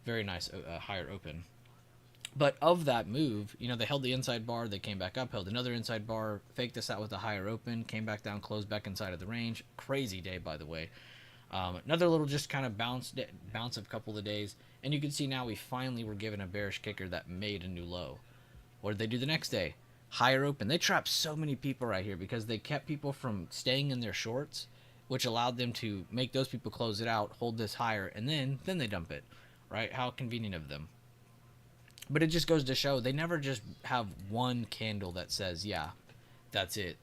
Very nice higher open. But of that move, you know, they held the inside bar, they came back up, held another inside bar, faked this out with a higher open, came back down, closed back inside of the range. Crazy day, by the way. Another little just kind of bounce of a couple of days. And you can see now we finally were given a bearish kicker that made a new low. What did they do the next day? Higher open. They trapped so many people right here because they kept people from staying in their shorts, which allowed them to make those people close it out, hold this higher, and then they dump it. Right? How convenient of them. But it just goes to show they never just have one candle that says, yeah, that's it.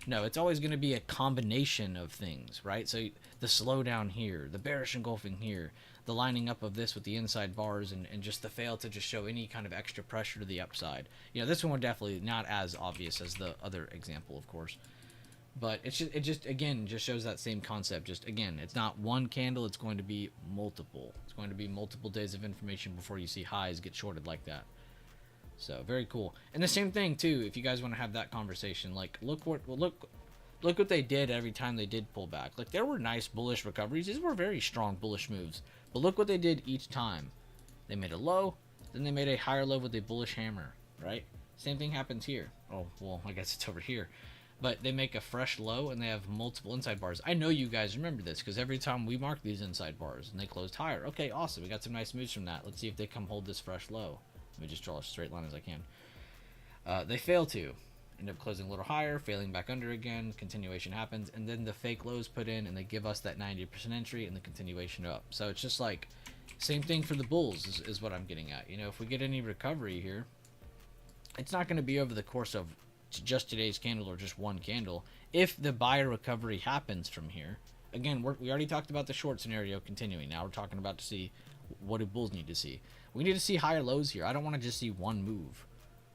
No, it's always going to be a combination of things, right? So the slowdown here, the bearish engulfing here, the lining up of this with the inside bars, and just the fail to just show any kind of extra pressure to the upside. You know, this one definitely not as obvious as the other example, of course. But it just again just shows that same concept. Just again, it's not one candle, it's going to be multiple. It's going to be multiple days of information before you see highs get shorted like that. So very cool. And the same thing too, if you guys want to have that conversation, like look what they did every time they did pull back. Like there were nice bullish recoveries. These were very strong bullish moves. But look what they did each time. They made a low, then they made a higher low with a bullish hammer, right? Same thing happens here. Oh, well, I guess it's over here. But they make a fresh low and they have multiple inside bars. I know you guys remember this because every time we mark these inside bars and they closed higher. Okay, awesome. We got some nice moves from that. Let's see if they come hold this fresh low. Let me just draw a straight line as I can. They fail to. End up closing a little higher, failing back under again. Continuation happens. And then the fake lows put in and they give us that 90% entry and the continuation up. So it's just like same thing for the bulls is what I'm getting at. You know, if we get any recovery here, it's not going to be over the course of just today's candle or just one candle. If the buyer recovery happens from here, again, we already talked about the short scenario continuing. Now we're talking about to see what do bulls need to see. We need to see higher lows here. I don't want to just see one move.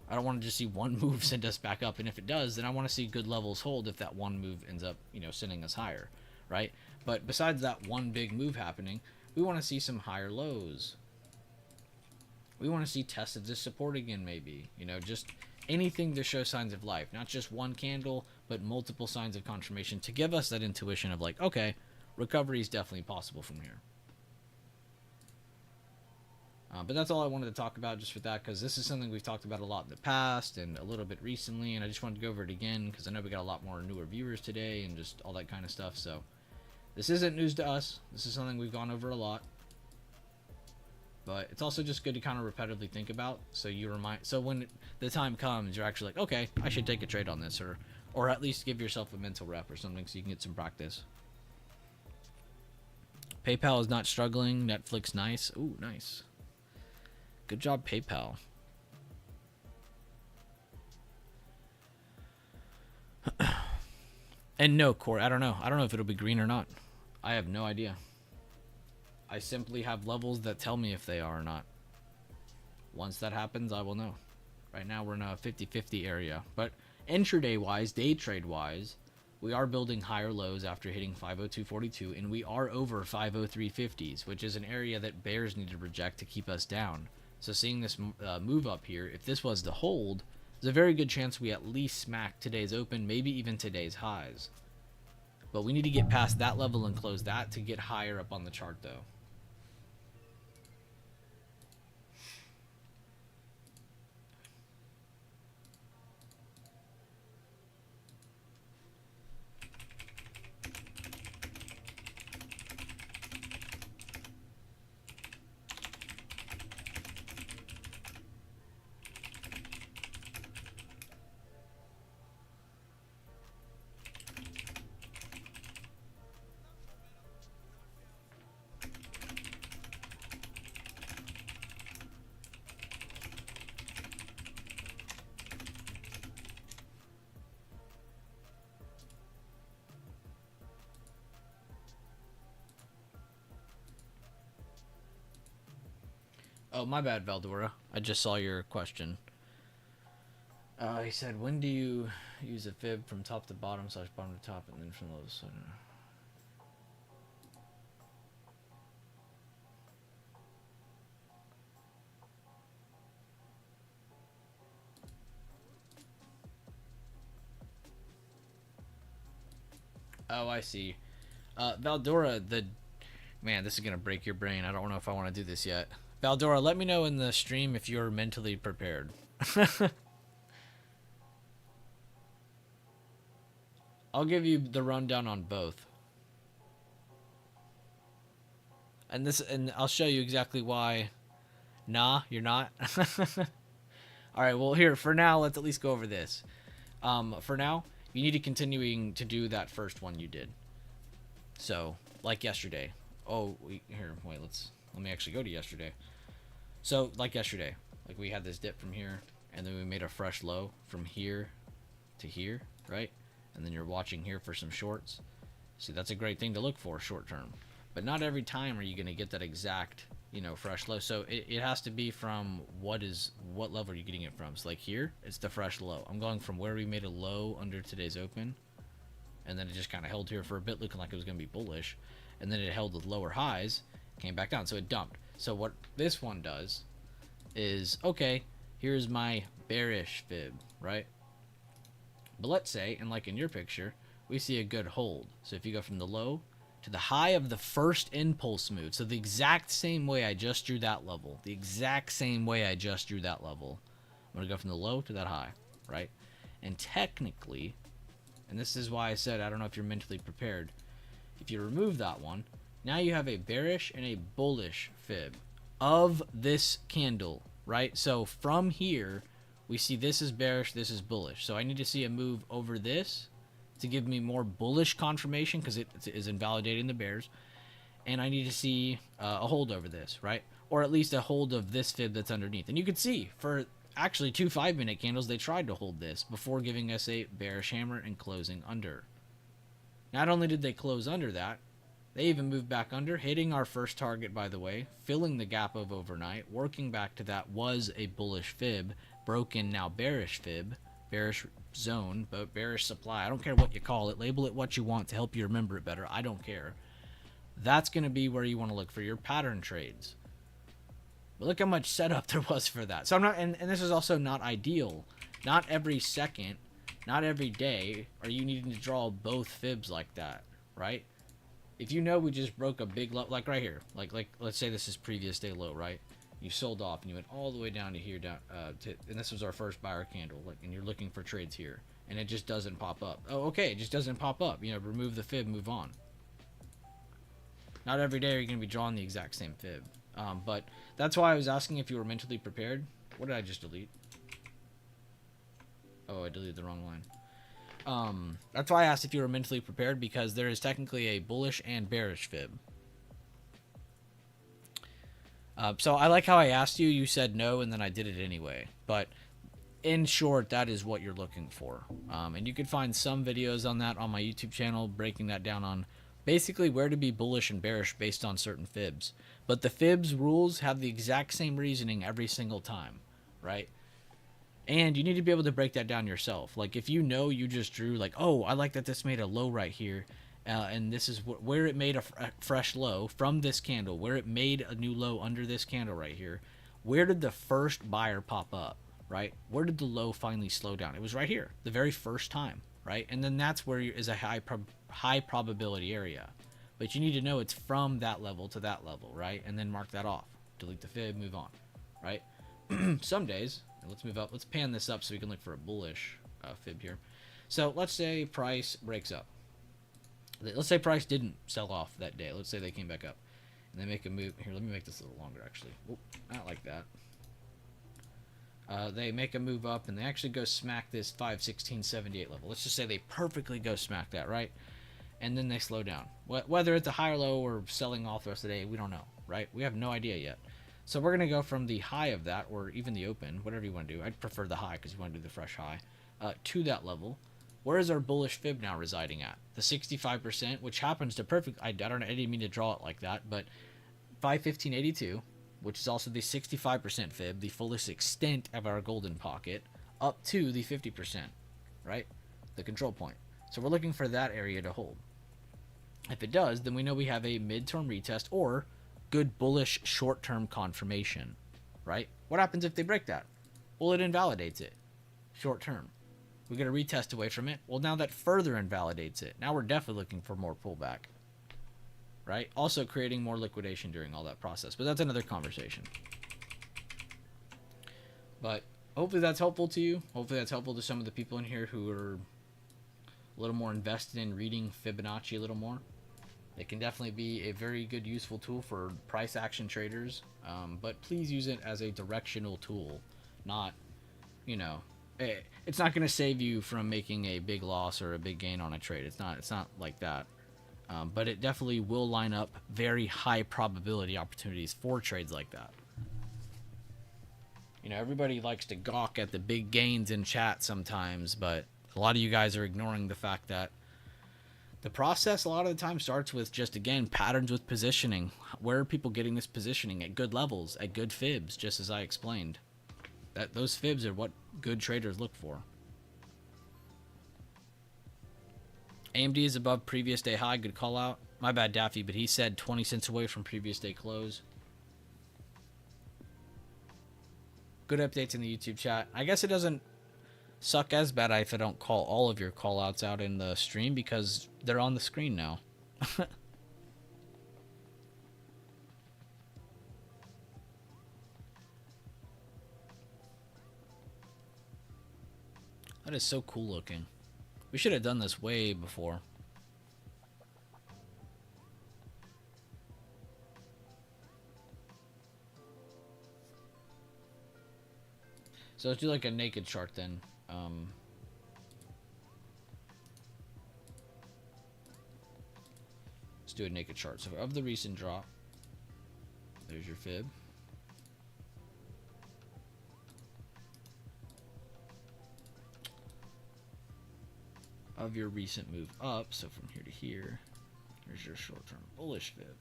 I don't want to just see one move send us back up, and if it does, then I want to see good levels hold if that one move ends up, you know, sending us higher, right? But besides that one big move happening, we want to see some higher lows. We want to see tests of this support again, maybe, you know, just anything to show signs of life, not just one candle, but multiple signs of confirmation to give us that intuition of like, okay, recovery is definitely possible from here. But that's all I wanted to talk about just for that, because this is something we've talked about a lot in the past and a little bit recently, and I just wanted to go over it again because I know we got a lot more newer viewers today and just all that kind of stuff. So this isn't news to us. This is something we've gone over a lot. But it's also just good to kind of repetitively think about, so when the time comes, you're actually like, okay, I should take a trade on this, or at least give yourself a mental rep or something so you can get some practice. PayPal is not struggling. Netflix, nice. Ooh, nice. Good job, PayPal. And no, Corey, I don't know. I don't know if it'll be green or not. I have no idea. I simply have levels that tell me if they are or not. Once that happens, I will know. Right now, we're in a 50-50 area. But intraday-wise, day trade-wise, we are building higher lows after hitting 502.42, and we are over 503.50s, which is an area that bears need to reject to keep us down. So seeing this move up here, if this was to hold, there's a very good chance we at least smack today's open, maybe even today's highs. But we need to get past that level and close that to get higher up on the chart, though. Oh, my bad, Valdora. I just saw your question. He said, when do you use a fib from top to bottom / bottom to top and then from low to center? Oh, I see. Valdora, man, this is gonna break your brain. I don't know if I want to do this yet. Valdora, let me know in the stream if you're mentally prepared. I'll give you the rundown on both. And I'll show you exactly why. Nah, you're not. All right, well, here, for now, let's at least go over this. For now, you need to continuing to do that first one you did. So, like yesterday. Oh, here, wait, let me actually go to yesterday. So, like yesterday, like we had this dip from here, and then we made a fresh low from here to here, right? And then you're watching here for some shorts. See, that's a great thing to look for short term. But not every time are you going to get that exact, fresh low. So it has to be from what level are you getting it from? So like here, it's the fresh low. I'm going from where we made a low under today's open, and then it just kind of held here for a bit, looking like it was going to be bullish, and then it held with lower highs, came back down, so it dumped. So what this one does is, okay, here's my bearish fib, right? But let's say, and like in your picture, we see a good hold. So if you go from the low to the high of the first impulse move, so the exact same way I just drew that level, I'm going to go from the low to that high, right? And technically, and this is why I said I don't know if you're mentally prepared, if you remove that one, now you have a bearish and a bullish fib of this candle, right? So from here, we see this is bearish, this is bullish. So I need to see a move over this to give me more bullish confirmation, because it is invalidating the bears. And I need to see a hold over this, right? Or at least a hold of this fib that's underneath. And you can see, for actually 2 5-minute candles, they tried to hold this before giving us a bearish hammer and closing under. Not only did they close under that, they even moved back under, hitting our first target, by the way, filling the gap of overnight, working back to that was a bullish fib, broken now bearish fib, bearish zone, but bearish supply. I don't care what you call it. Label it what you want to help you remember it better. I don't care. That's going to be where you want to look for your pattern trades. But look how much setup there was for that. So I'm not, and this is also not ideal. Not every second, not every day are you needing to draw both fibs like that, right? If you know we just broke a big low, like right here, like let's say this is previous day low, right? You sold off and you went all the way down to here, and this was our first buyer candle, and you're looking for trades here, and it just doesn't pop up. Oh, okay, it just doesn't pop up. Remove the fib, move on. Not every day are you going to be drawing the exact same fib. But that's why I was asking if you were mentally prepared. What did I just delete? Oh, I deleted the wrong line. That's why I asked if you were mentally prepared, because there is technically a bullish and bearish fib. So I like how I asked you, you said no, and then I did it anyway. But in short, that is what you're looking for. And you can find some videos on that on my YouTube channel, breaking that down on basically where to be bullish and bearish based on certain fibs. But the fibs rules have the exact same reasoning every single time, right? And you need to be able to break that down yourself. Like if you know you just drew like, oh, I like that this made a low right here, and this is where it made a fresh low from this candle, where it made a new low under this candle right here. Where did the first buyer pop up, right? Where did the low finally slow down? It was right here, the very first time, right? And then that's where is a high high probability area. But you need to know it's from that level to that level, right? And then mark that off. Delete the fib, move on, right? Some days, let's move up. Let's pan this up so we can look for a bullish fib here. So let's say price breaks up. Let's say price didn't sell off that day. Let's say they came back up and they make a move. Here, let me make this a little longer, actually. Oop, not like that. They make a move up and they actually go smack this 516.78 level. Let's just say they perfectly go smack that, right? And then they slow down. Whether it's a high or low or selling off the rest of the day, we don't know, right? We have no idea yet. So we're going to go from the high of that, or even the open, whatever you want to do. I'd prefer the high because you want to do the fresh high, to that level. Where is our bullish fib now residing at? The 65%, which happens to perfect. I didn't mean to draw it like that, but 515.82, which is also the 65% fib, the fullest extent of our golden pocket, up to the 50%, right? The control point. So we're looking for that area to hold. If it does, then we know we have a midterm retest or good bullish short-term confirmation, right? What happens if they break that? Well, it invalidates it short-term. We get a retest away from it. Well, now that further invalidates it. Now we're definitely looking for more pullback, right? Also creating more liquidation during all that process. But that's another conversation. But hopefully that's helpful to you. Hopefully that's helpful to some of the people in here who are a little more invested in reading Fibonacci a little more. It can definitely be a very good, useful tool for price action traders. But please use it as a directional tool, not, you know, it's not going to save you from making a big loss or a big gain on a trade. It's not like that. But it definitely will line up very high probability opportunities for trades like that. You know, everybody likes to gawk at the big gains in chat sometimes, but a lot of you guys are ignoring the fact that the process a lot of the time starts with just, again, patterns with positioning. Where are people getting this positioning? At good levels, at good fibs, just as I explained. Those fibs are what good traders look for. AMD is above previous day high. Good call out. My bad, Daffy, but he said 20 cents away from previous day close. Good updates in the YouTube chat. I guess it doesn't suck as bad if I don't call all of your call outs out in the stream because they're on the screen now. That is so cool looking. We should have done this way before. So let's do like a naked chart then. Let's do a naked chart. So of the recent drop, there's your fib. Of your recent move up, so from here to here, here's your short-term bullish fib.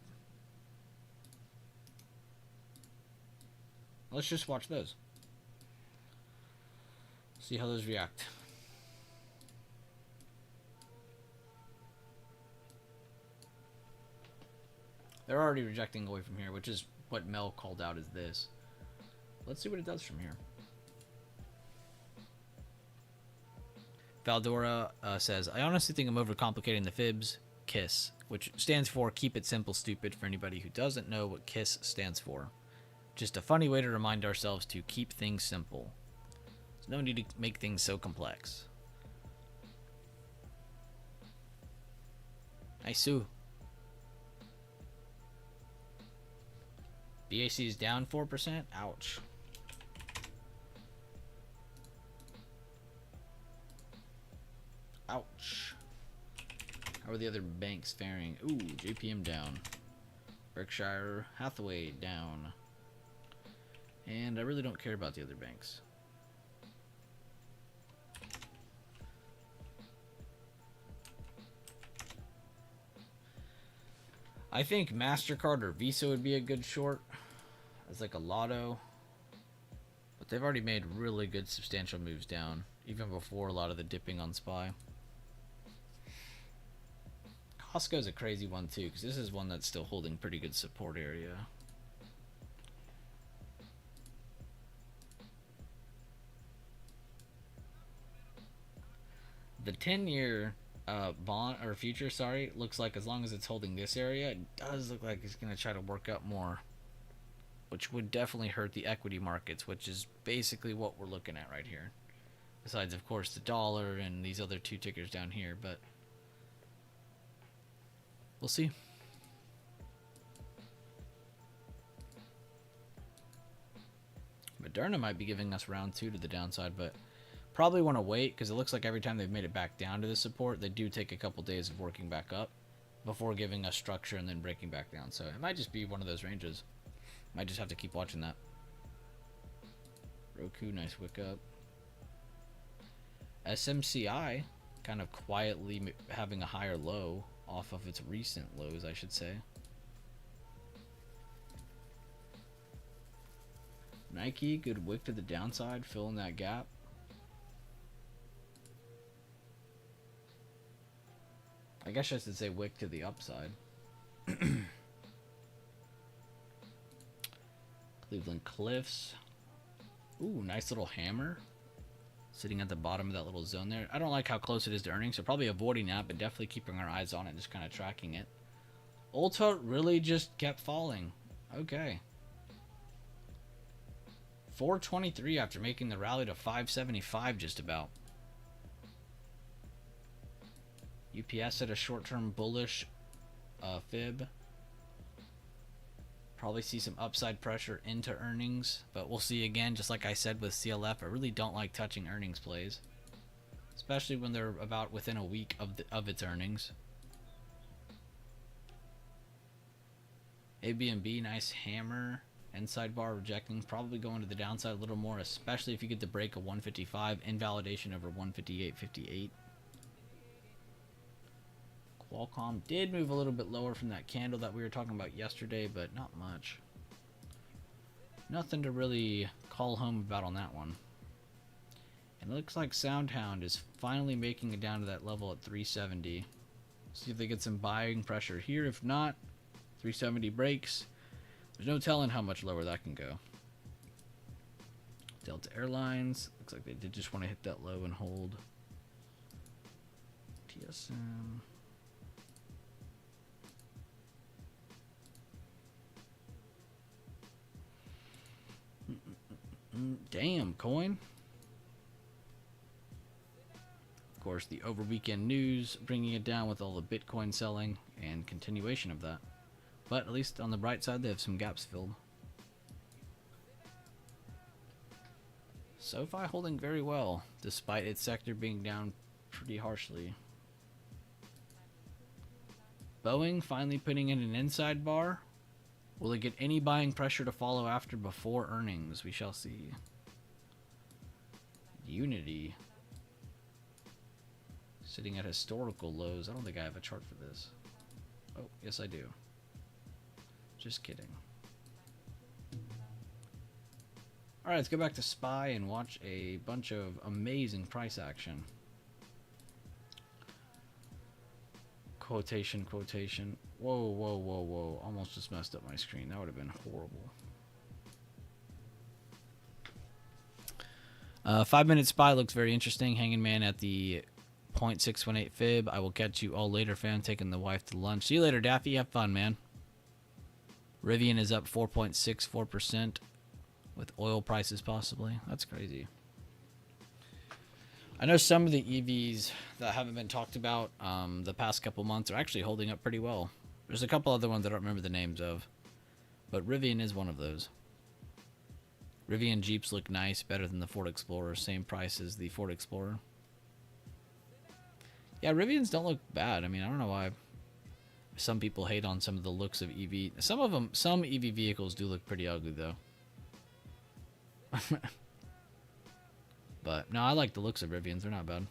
Let's just watch those. See how those react. They're already rejecting away from here, which is what Mel called out as this. Let's see what it does from here. Valdora says, I honestly think I'm overcomplicating the fibs. KISS, which stands for Keep It Simple Stupid for anybody who doesn't know what KISS stands for. Just a funny way to remind ourselves to keep things simple. There's no need to make things so complex. Nice, Sue. BAC is down 4%. Ouch. Ouch. How are the other banks faring? Ooh, JPM down. Berkshire Hathaway down. And I really don't care about the other banks. I think MasterCard or Visa would be a good short. It's like a lotto. But they've already made really good substantial moves down, even before a lot of the dipping on SPY. Costco's a crazy one too, because this is one that's still holding pretty good support area. The 10-year bond or future, sorry, looks like as long as it's holding this area, it does look like it's going to try to work up more, which would definitely hurt the equity markets, which is basically what we're looking at right here. Besides, of course, the dollar and these other two tickers down here, but we'll see. Moderna might be giving us round 2 to the downside, but probably want to wait because it looks like every time they've made it back down to the support, they do take a couple days of working back up before giving us structure and then breaking back down. So it might just be one of those ranges. Might just have to keep watching that. Roku, nice wick up. SMCI kind of quietly having a higher low off of its recent lows, I should say. Nike, good wick to the downside, filling that gap. I guess I should say wick to the upside. Cleveland Cliffs. Ooh, nice little hammer. Sitting at the bottom of that little zone there. I don't like how close it is to earnings, so probably avoiding that, but definitely keeping our eyes on it, just kind of tracking it. Ulta really just kept falling. Okay. 423 after making the rally to 575 just about. UPS at a short-term bullish fib. Probably see some upside pressure into earnings, but we'll see again, just like I said with CLF, I really don't like touching earnings plays, especially when they're about within a week of its earnings. ABNB, nice hammer. Inside bar rejecting, probably going to the downside a little more, especially if you get the break of 155, invalidation over 158.58. Qualcomm did move a little bit lower from that candle that we were talking about yesterday, but not much. Nothing to really call home about on that one. And it looks like SoundHound is finally making it down to that level at 370. See if they get some buying pressure here. If not, 370 breaks. There's no telling how much lower that can go. Delta Airlines. Looks like they did just want to hit that low and hold. TSM. Damn, coin. Of course, the over weekend news bringing it down with all the Bitcoin selling and continuation of that. But at least on the bright side, they have some gaps filled. SoFi holding very well, despite its sector being down pretty harshly. Boeing finally putting in an inside bar. Will it get any buying pressure to follow after before earnings? We shall see. Unity. Sitting at historical lows. I don't think I have a chart for this. Oh, yes I do. Just kidding. Alright, let's go back to SPY and watch a bunch of amazing price action. Quotation, quotation. Whoa, whoa, whoa, whoa. Almost just messed up my screen. That would have been horrible. 5-minute SPY looks very interesting. Hanging Man at the 0.618 fib. I will catch you all later, fam. Taking the wife to lunch. See you later, Daffy. Have fun, man. Rivian is up 4.64% with oil prices possibly. That's crazy. I know some of the EVs that haven't been talked about the past couple months are actually holding up pretty well. There's a couple other ones I don't remember the names of, but Rivian is one of those. Rivian Jeeps look nice, better than the Ford Explorer, same price as the Ford Explorer. Yeah, Rivians don't look bad. I mean, I don't know why some people hate on some of the looks of EV. Some EV vehicles do look pretty ugly though. But no, I like the looks of Rivians. They're not bad.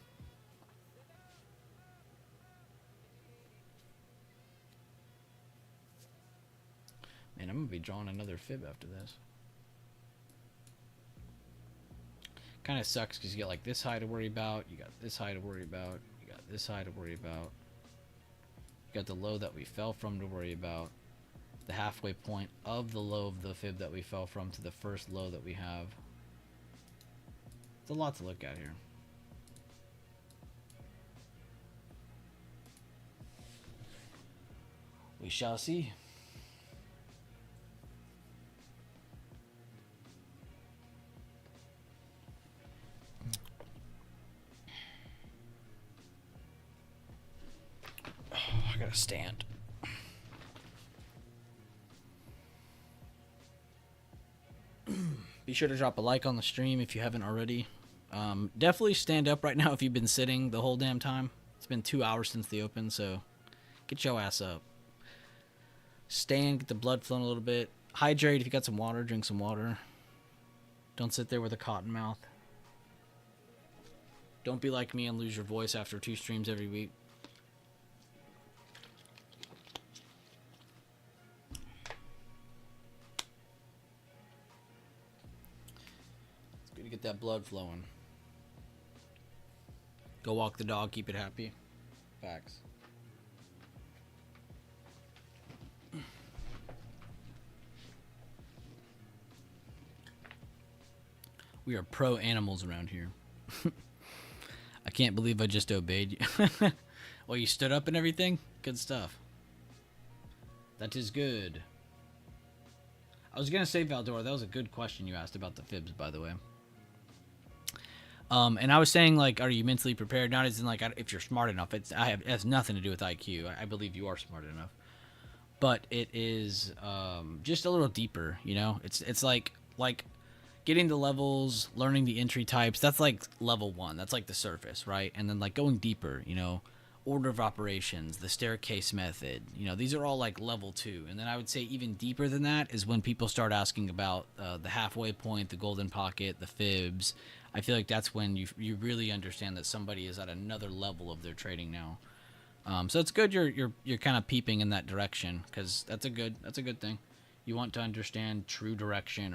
Man, I'm gonna be drawing another fib after this. Kind of sucks because you got like this high to worry about. You got this high to worry about. You got this high to worry about. You got the low that we fell from to worry about. The halfway point of the low of the fib that we fell from to the first low that we have. It's a lot to look at here. We shall see. Oh, I gotta stand. Be sure to drop a like on the stream if you haven't already. Definitely stand up right now if you've been sitting the whole damn time. It's been 2 hours since the open, so get your ass up. Stand, get the blood flowing a little bit. Hydrate if you got some water, drink some water. Don't sit there with a cotton mouth. Don't be like me and lose your voice after 2 streams every week. It's good to get that blood flowing. Go walk the dog, keep it happy. Facts. We are pro animals around here. I can't believe I just obeyed you. Well, you stood up and everything? Good stuff. That is good. I was going to say, Valdora, that was a good question you asked about the fibs, by the way. And I was saying, like, are you mentally prepared? Not as in, like, if you're smart enough. It has nothing to do with IQ. I believe you are smart enough. But it is just a little deeper, you know? It's like getting the levels, learning the entry types. That's like level 1. That's like the surface, right? And then, like, going deeper, you know, order of operations, the staircase method. You know, these are all, like, level 2. And then I would say even deeper than that is when people start asking about the halfway point, the golden pocket, the fibs. I feel like that's when you really understand that somebody is at another level of their trading now. So it's good you're kind of peeping in that direction, because that's a good thing. You want to understand true direction,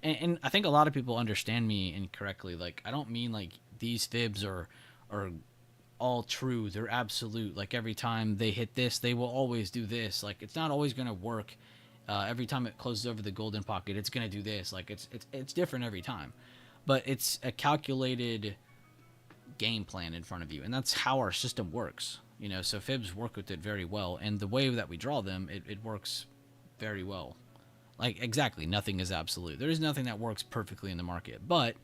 and I think a lot of people understand me incorrectly. Like, I don't mean like these fibs are all true. They're absolute. Like, every time they hit this, they will always do this. Like, it's not always going to work. Every time it closes over the golden pocket, it's going to do this. Like, it's different every time. But it's a calculated game plan in front of you, and that's how our system works. You know, so fibs work with it very well, and the way that we draw them, it works very well. Like, exactly, nothing is absolute. There is nothing that works perfectly in the market, but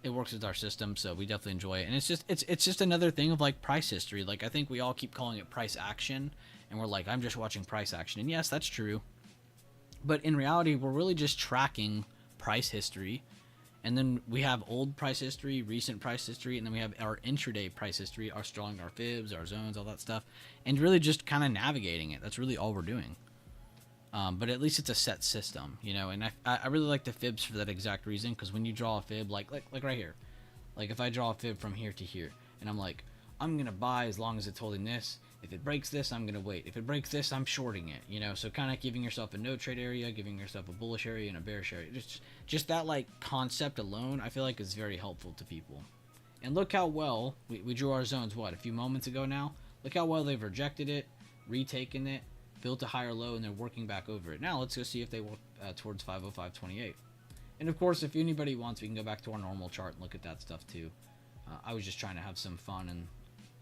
it works with our system, so we definitely enjoy it. And it's just another thing of, like, price history. Like, I think we all keep calling it price action, and we're like, I'm just watching price action. And yes, that's true. But in reality, we're really just tracking price history. And then we have old price history, recent price history, and then we have our intraday price history, our drawing our fibs, our zones, all that stuff, and really just kind of navigating it. That's really all we're doing. But at least it's a set system, you know. And I really like the fibs for that exact reason, because when you draw a fib, like right here, like if I draw a fib from here to here, and I'm like, I'm gonna buy as long as it's holding this. If it breaks this, I'm gonna wait. If it breaks this, I'm shorting it, you know. So kind of giving yourself a no trade area, giving yourself a bullish area and a bearish area. Just that, like, concept alone, I feel like is very helpful to people. And look how well we drew our zones, what, a few moments ago now. Look how well they've rejected it, retaken it, built a higher low, and they're working back over it. Now let's go see if they work towards 505.28. And of course, if anybody wants, we can go back to our normal chart and look at that stuff too. I was just trying to have some fun and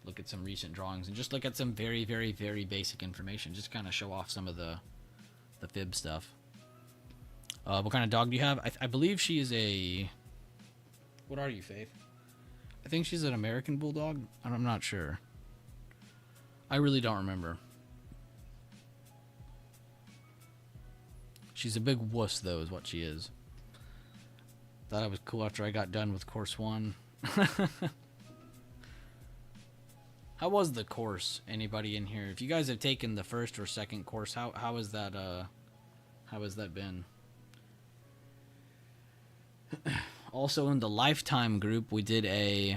look at some recent drawings and just look at some very, very, very basic information. Just kind of show off some of the fib stuff. What kind of dog do you have? I believe she is a... What are you, Faith? I think she's an American Bulldog. I'm not sure. I really don't remember. She's a big wuss, though, is what she is. Thought it was cool after I got done with course 1. How was the course? Anybody in here? If you guys have taken the first or second course, how has that been? Also in the Lifetime group, we did a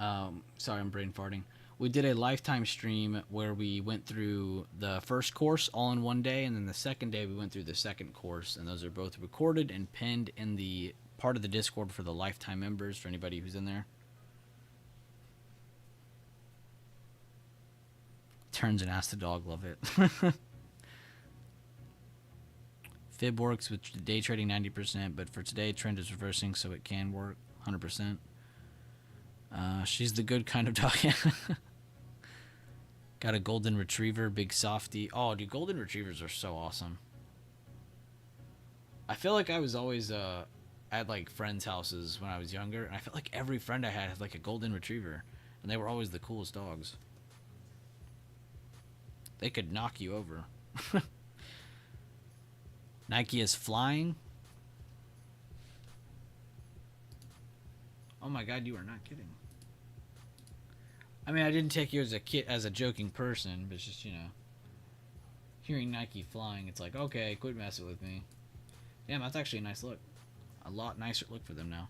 sorry, I'm brain farting. We did a Lifetime stream where we went through the first course all in one day, and then the second day we went through the second course, and those are both recorded and pinned in the part of the Discord for the Lifetime members, for anybody who's in there. Turns and asks the dog, love it. Fib works with day trading 90%, but for today, trend is reversing, so it can work 100%. She's the good kind of dog. Got a golden retriever, big softy. Oh, dude, golden retrievers are so awesome. I feel like I was always at like friends' houses when I was younger, and I felt like every friend I had like a golden retriever, and they were always the coolest dogs. They could knock you over. Nike is flying. Oh my god, you are not kidding. I mean, I didn't take you as a joking person, but it's just, you know, hearing Nike flying, it's like, okay, quit messing with me. Damn, that's actually a nice look. A lot nicer look for them now.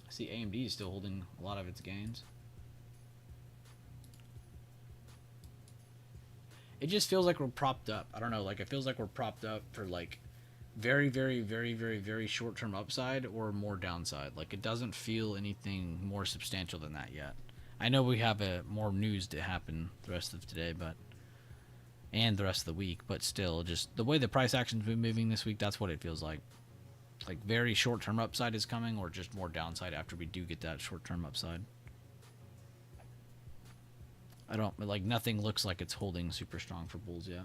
I see AMD is still holding a lot of its gains. It just feels like we're propped up. I don't know, like it feels like we're propped up for like very, very, very, very, very short-term upside or more downside. Like it doesn't feel anything more substantial than that yet. I know we have more news to happen the rest of today, but and the rest of the week, but still, just the way the price action's been moving this week, that's what it feels like. Like very short-term upside is coming, or just more downside after we do get that short-term upside. I don't like nothing looks like it's holding super strong for bulls yet.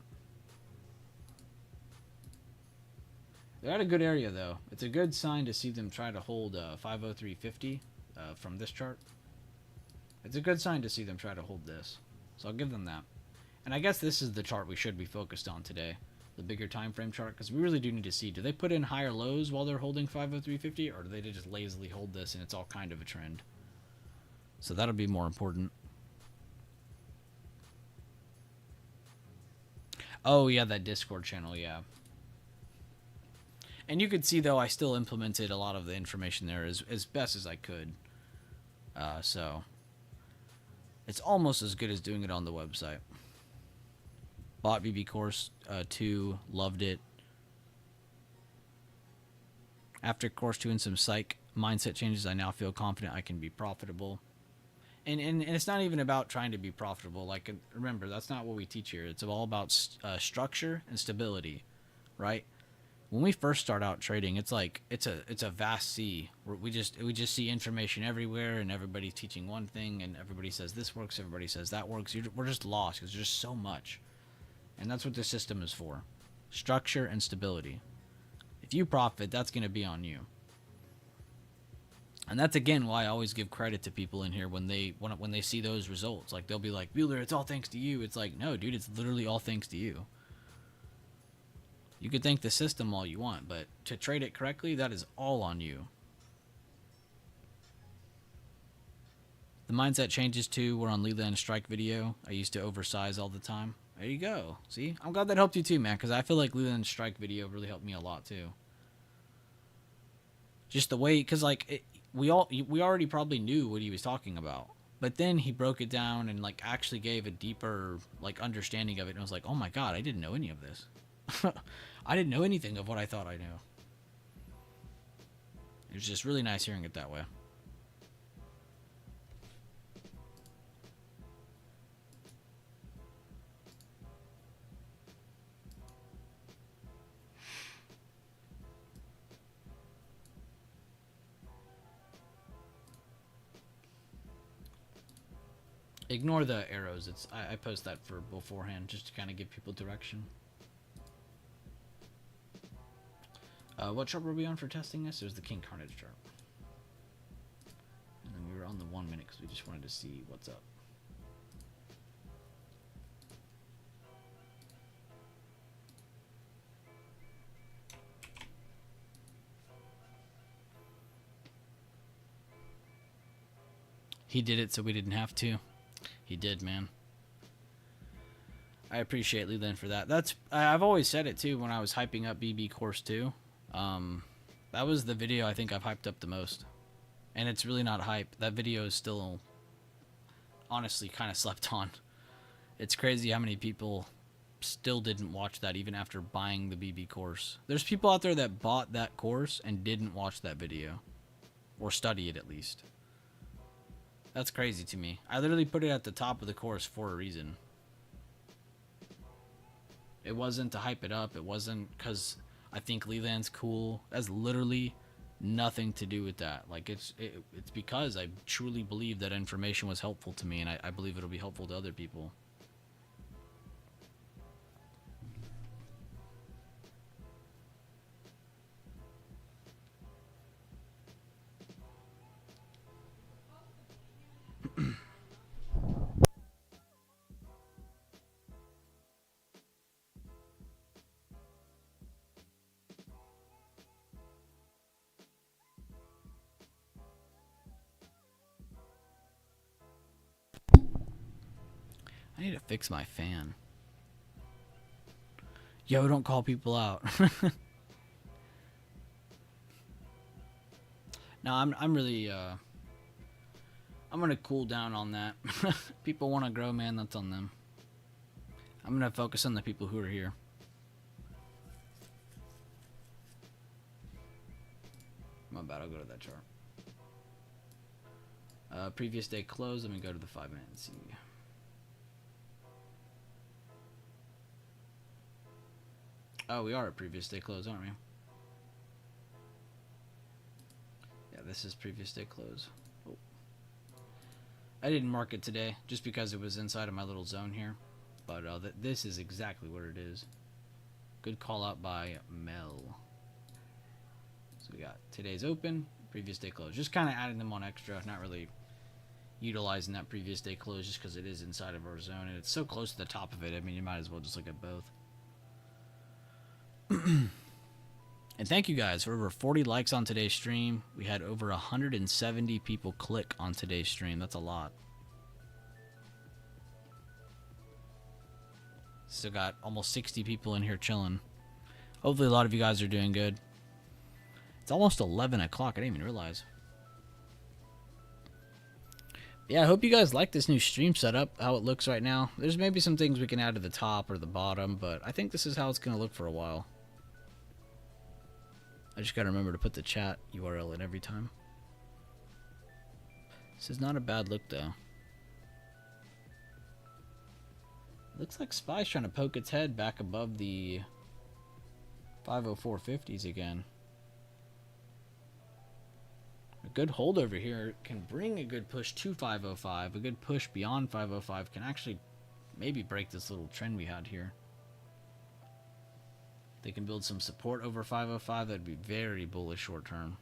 They're at a good area though. It's a good sign to see them try to hold 503.50 from this chart. It's a good sign to see them try to hold this. So I'll give them that. And I guess this is the chart we should be focused on today. The bigger time frame chart, because we really do need to see, do they put in higher lows while they're holding 503.50, or do they just lazily hold this and it's all kind of a trend? So that'll be more important. Oh yeah, that Discord channel, yeah. And you could see, though, I still implemented a lot of the information there as best as I could. So it's almost as good as doing it on the website. Bought BB Course 2, loved it. After Course 2 and some psych mindset changes, I now feel confident I can be profitable. And it's not even about trying to be profitable. Like, remember, that's not what we teach here. It's all about structure and stability, right? When we first start out trading, it's like it's a vast sea. We just see information everywhere, and everybody's teaching one thing, and everybody says this works, everybody says that works. We're just lost because there's just so much, and that's what the system is for: structure and stability. If you profit, that's going to be on you. And that's again why I always give credit to people in here when they see those results. Like they'll be like, Bueller, it's all thanks to you. It's like, no, dude, it's literally all thanks to you. You could thank the system all you want, but to trade it correctly, that is all on you. The mindset changes too were on Leland Strike video. I used to oversize all the time. There you go. See? I'm glad that helped you too, man, because I feel like Leland Strike video really helped me a lot too. Just the way, because like, we already probably knew what he was talking about. But then he broke it down and like actually gave a deeper like understanding of it. And I was like, oh my God, I didn't know any of this. I didn't know anything of what I thought I knew. It was just really nice hearing it that way. Ignore the arrows. I post that for beforehand just to kind of give people direction. What chart were we on for testing this? It was the King Carnage chart. And then we were on the 1 minute because we just wanted to see what's up. He did it so we didn't have to. He did, man. I appreciate Leland for that. I've always said it too when I was hyping up BB Course 2. That was the video I think I've hyped up the most. And it's really not hype. That video is still honestly kind of slept on. It's crazy how many people still didn't watch that even after buying the BB course. There's people out there that bought that course and didn't watch that video. Or study it at least. That's crazy to me. I literally put it at the top of the course for a reason. It wasn't to hype it up. It wasn't because I think Leland's cool. That's literally Nothing to do with that. Like it's because I truly believe that information was helpful to me, and I believe it'll be helpful to other people. I need to fix my fan. Yo, don't call people out. No, I'm really I'm gonna cool down on that. People want to grow, man. That's on them. I'm gonna focus on the people who are here. My bad. I'll go to that chart. Previous day close. Let me go to the 5 minute and see. Oh, we are at previous day close, aren't we? Yeah, this is previous day close. Oh. I didn't mark it today just because it was inside of my little zone here. But this is exactly what it is. Good call out by Mel. So we got today's open, previous day close. Just kind of adding them on extra, not really utilizing that previous day close just because it is inside of our zone. And it's so close to the top of it, I mean, you might as well just look at both. And thank you guys for over 40 likes on today's stream. We had over 170 people click on today's stream. That's a lot. Still got almost 60 people in here chilling. Hopefully a lot of you guys are doing good. It's almost 11 o'clock. I didn't even realize. Yeah, I hope you guys like this new stream setup, how it looks right now. There's maybe some things we can add to the top or the bottom, but I think this is how it's going to look for a while. I just got to remember to put the chat URL in every time. This is not a bad look, though. Looks like SPY's trying to poke its head back above the 504.50s again. A good hold over here can bring a good push to 505. A good push beyond 505 can actually maybe break this little trend we had here. If they can build some support over 505, that'd be very bullish short term.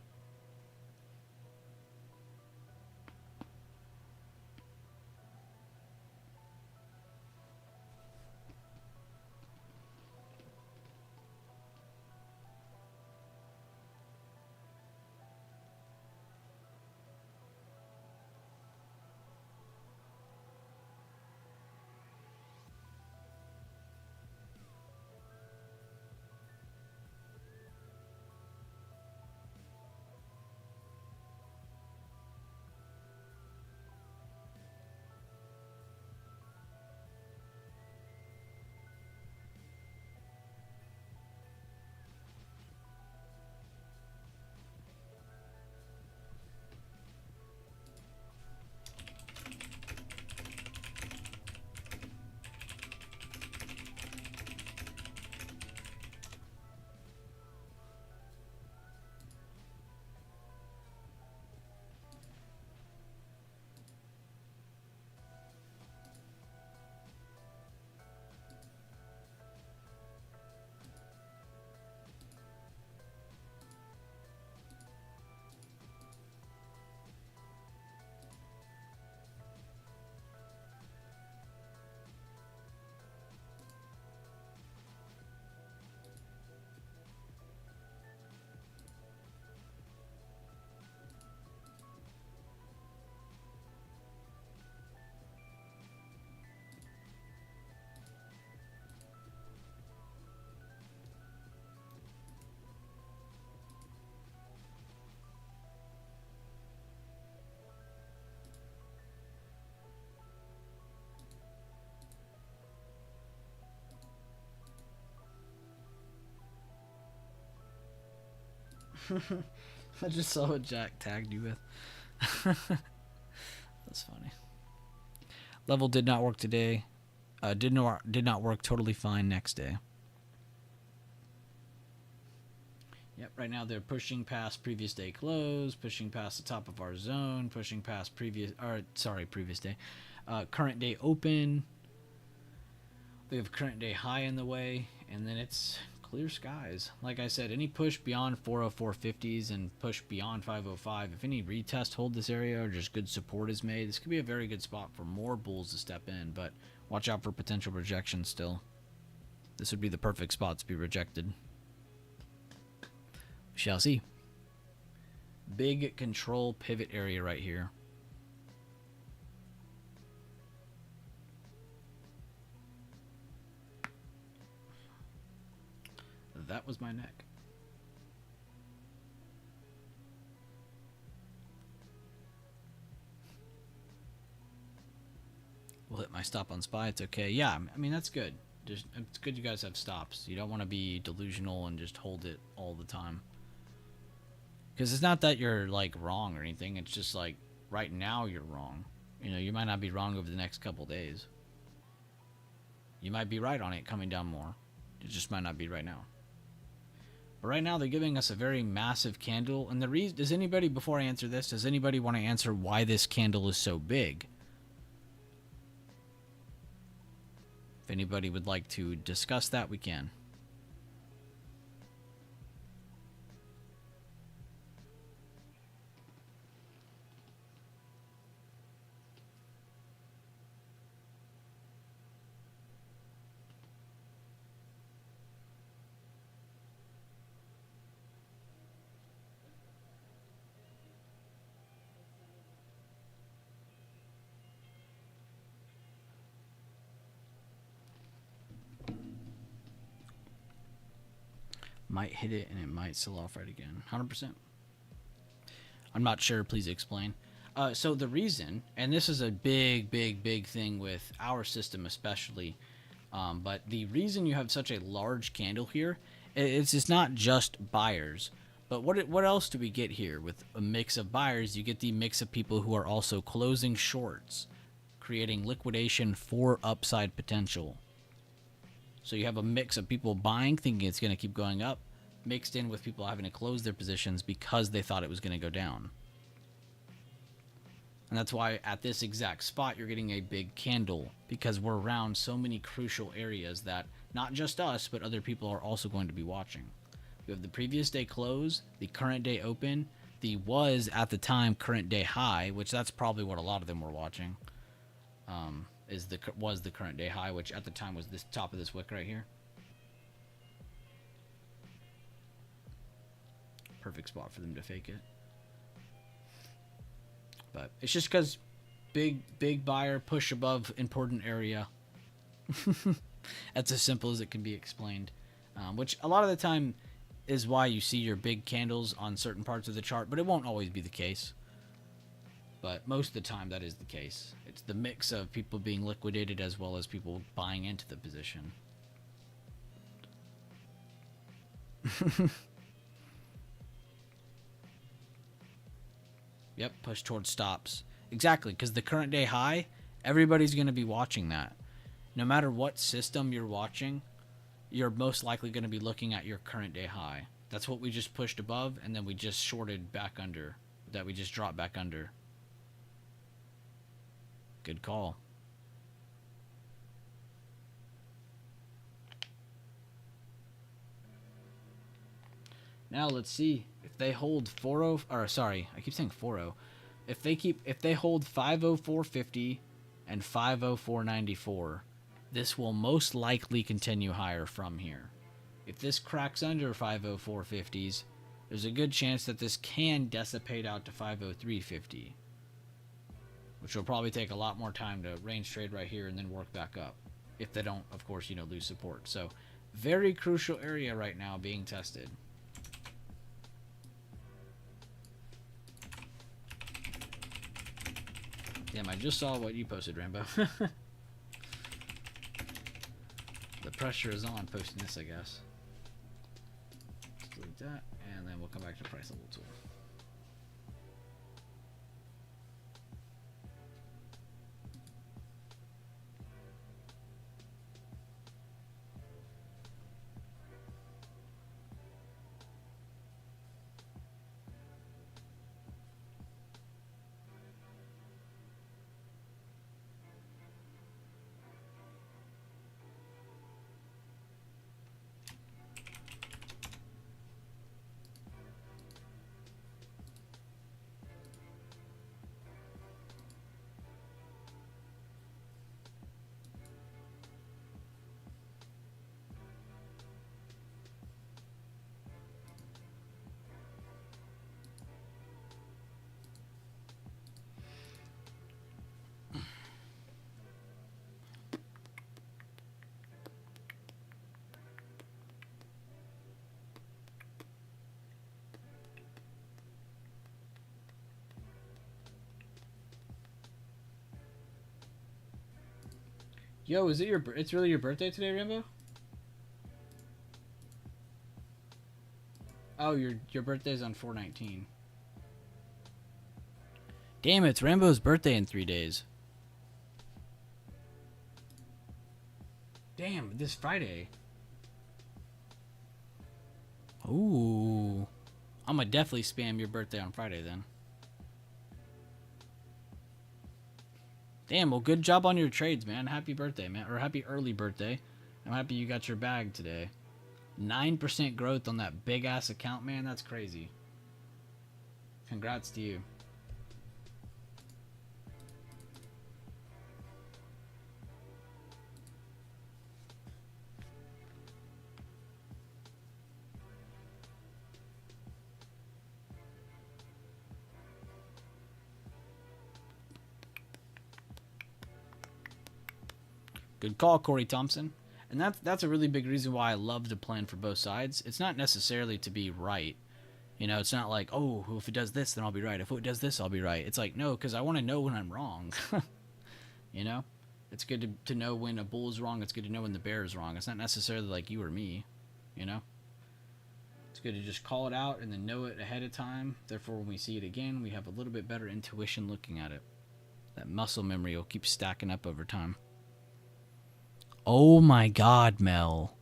I just saw what Jack tagged you with. That's funny. Level did not work today. Did not work totally fine next day. Yep, right now they're pushing past previous day close, pushing past the top of our zone, pushing past previous day. Current day open. We have current day high in the way, and then it's clear skies. Like I said, any push beyond 404.50s and push beyond 505, if any retest hold this area or just good support is made, this could be a very good spot for more bulls to step in, but watch out for potential rejection still. This would be the perfect spot to be rejected. We shall see. Big control pivot area right here. That was my neck. We'll hit my stop on SPY. It's okay. Yeah, I mean, that's good. It's good you guys have stops. You don't want to be delusional and just hold it all the time. Because it's not that you're, like, wrong or anything. It's just, like, right now you're wrong. You know, you might not be wrong over the next couple days. You might be right on it coming down more. It just might not be right now. But right now they're giving us a very massive candle. And the reason, does anybody, before I answer this, does anybody want to answer why this candle is so big? If anybody would like to discuss that, we can. Might hit it and it might sell off right again. 100%. I'm not sure. Please explain. So the reason, and this is a big thing with our system especially, but the reason you have such a large candle here, it's not just buyers. But what else do we get here? With a mix of buyers, you get the mix of people who are also closing shorts, creating liquidation for upside potential. So you have a mix of people buying, thinking it's going to keep going up, mixed in with people having to close their positions because they thought it was going to go down. And that's why at this exact spot, you're getting a big candle, because we're around so many crucial areas that not just us, but other people are also going to be watching. We have the previous day close, the current day open, the was at the time current day high, which that's probably what a lot of them were watching. Was the current day high, which at the time was this top of this wick right here. Perfect spot for them to fake it. But it's just because big buyer push above important area. That's as simple as it can be explained. Which a lot of the time is why you see your big candles on certain parts of the chart, but it won't always be the case. But most of the time that is the case. It's the mix of people being liquidated as well as people buying into the position. Yep, push towards stops. Exactly, because the current day high, everybody's going to be watching that. No matter what system you're watching, you're most likely going to be looking at your current day high. That's what we just pushed above, and then we just shorted back under. That we just dropped back under. Good call. Now let's see if they hold 40, or sorry, I keep saying 40. If they hold 504.50 and 504.94, this will most likely continue higher from here. If this cracks under 504.50s, there's a good chance that this can dissipate out to 503.50, which will probably take a lot more time to range trade right here and then work back up. If they don't, of course, lose support. So, very crucial area right now being tested. Damn, I just saw what you posted, Rambo. The pressure is on posting this, I guess. Let's delete that, and then we'll come back to price level tool. Yo, is it your? It's really your birthday today, Rambo? Oh, your birthday's on 4/19. Damn, it's Rambo's birthday in 3 days. Damn, this Friday. Ooh. I'm gonna definitely spam your birthday on Friday then. Damn, well, good job on your trades, man. Happy birthday, man. Or happy early birthday. I'm happy you got your bag today. 9% growth on that big-ass account, man. That's crazy. Congrats to you. Good call, Corey Thompson. And that's a really big reason why I love to plan for both sides. It's not necessarily to be right. You know, it's not like, oh, if it does this, then I'll be right. If it does this, I'll be right. It's like, no, because I want to know when I'm wrong. You know? It's good to know when a bull is wrong. It's good to know when the bear is wrong. It's not necessarily like you or me. You know? It's good to just call it out and then know it ahead of time. Therefore, when we see it again, we have a little bit better intuition looking at it. That muscle memory will keep stacking up over time. Oh my god, Mel.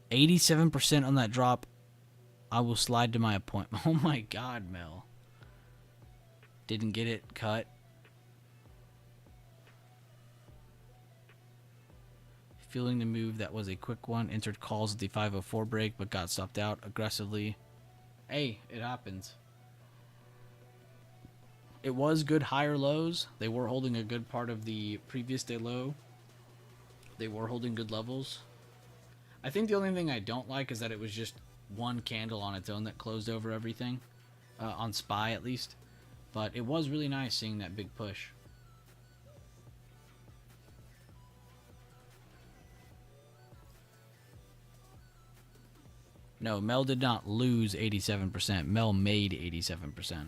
87% on that drop. I will slide to my appointment. Oh my god, Mel. Didn't get it cut. Feeling the move, that was a quick one. Entered calls at the 504 break, but got stopped out aggressively. Hey, it happens. It was good higher lows. They were holding a good part of the previous day low. They were holding good levels. I think the only thing I don't like is that it was just one candle on its own that closed over everything. On SPY at least. But it was really nice seeing that big push. No, Mel did not lose 87%. Mel made 87%.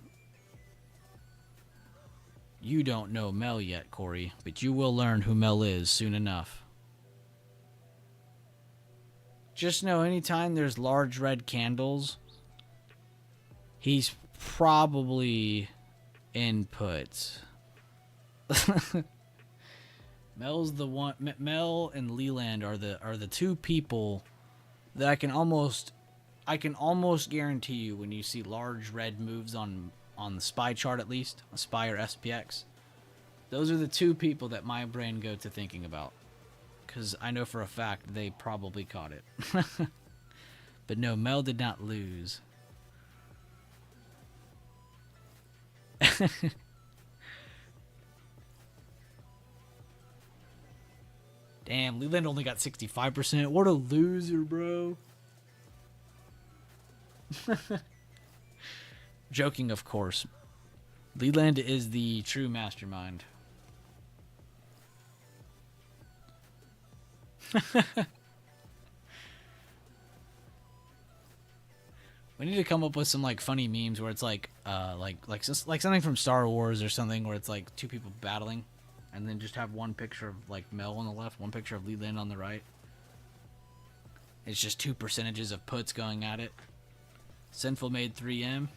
You don't know Mel yet, Corey, but you will learn who Mel is soon enough. Just know anytime there's large red candles, he's probably in puts. Mel's the one. Mel and Leland are the two people that I can almost guarantee you when you see large red moves on the SPY chart, at least on SPY or SPX. Those are the two people that my brain go to thinking about, because I know for a fact they probably caught it. But no, Mel did not lose. Damn, Leland only got 65%. What a loser, bro. Joking, of course. Leland is the true mastermind. We need to come up with some like funny memes where it's like something from Star Wars or something where it's like two people battling, and then just have one picture of like Mel on the left, one picture of Leland on the right. It's just two percentages of puts going at it. Sinful made 3M.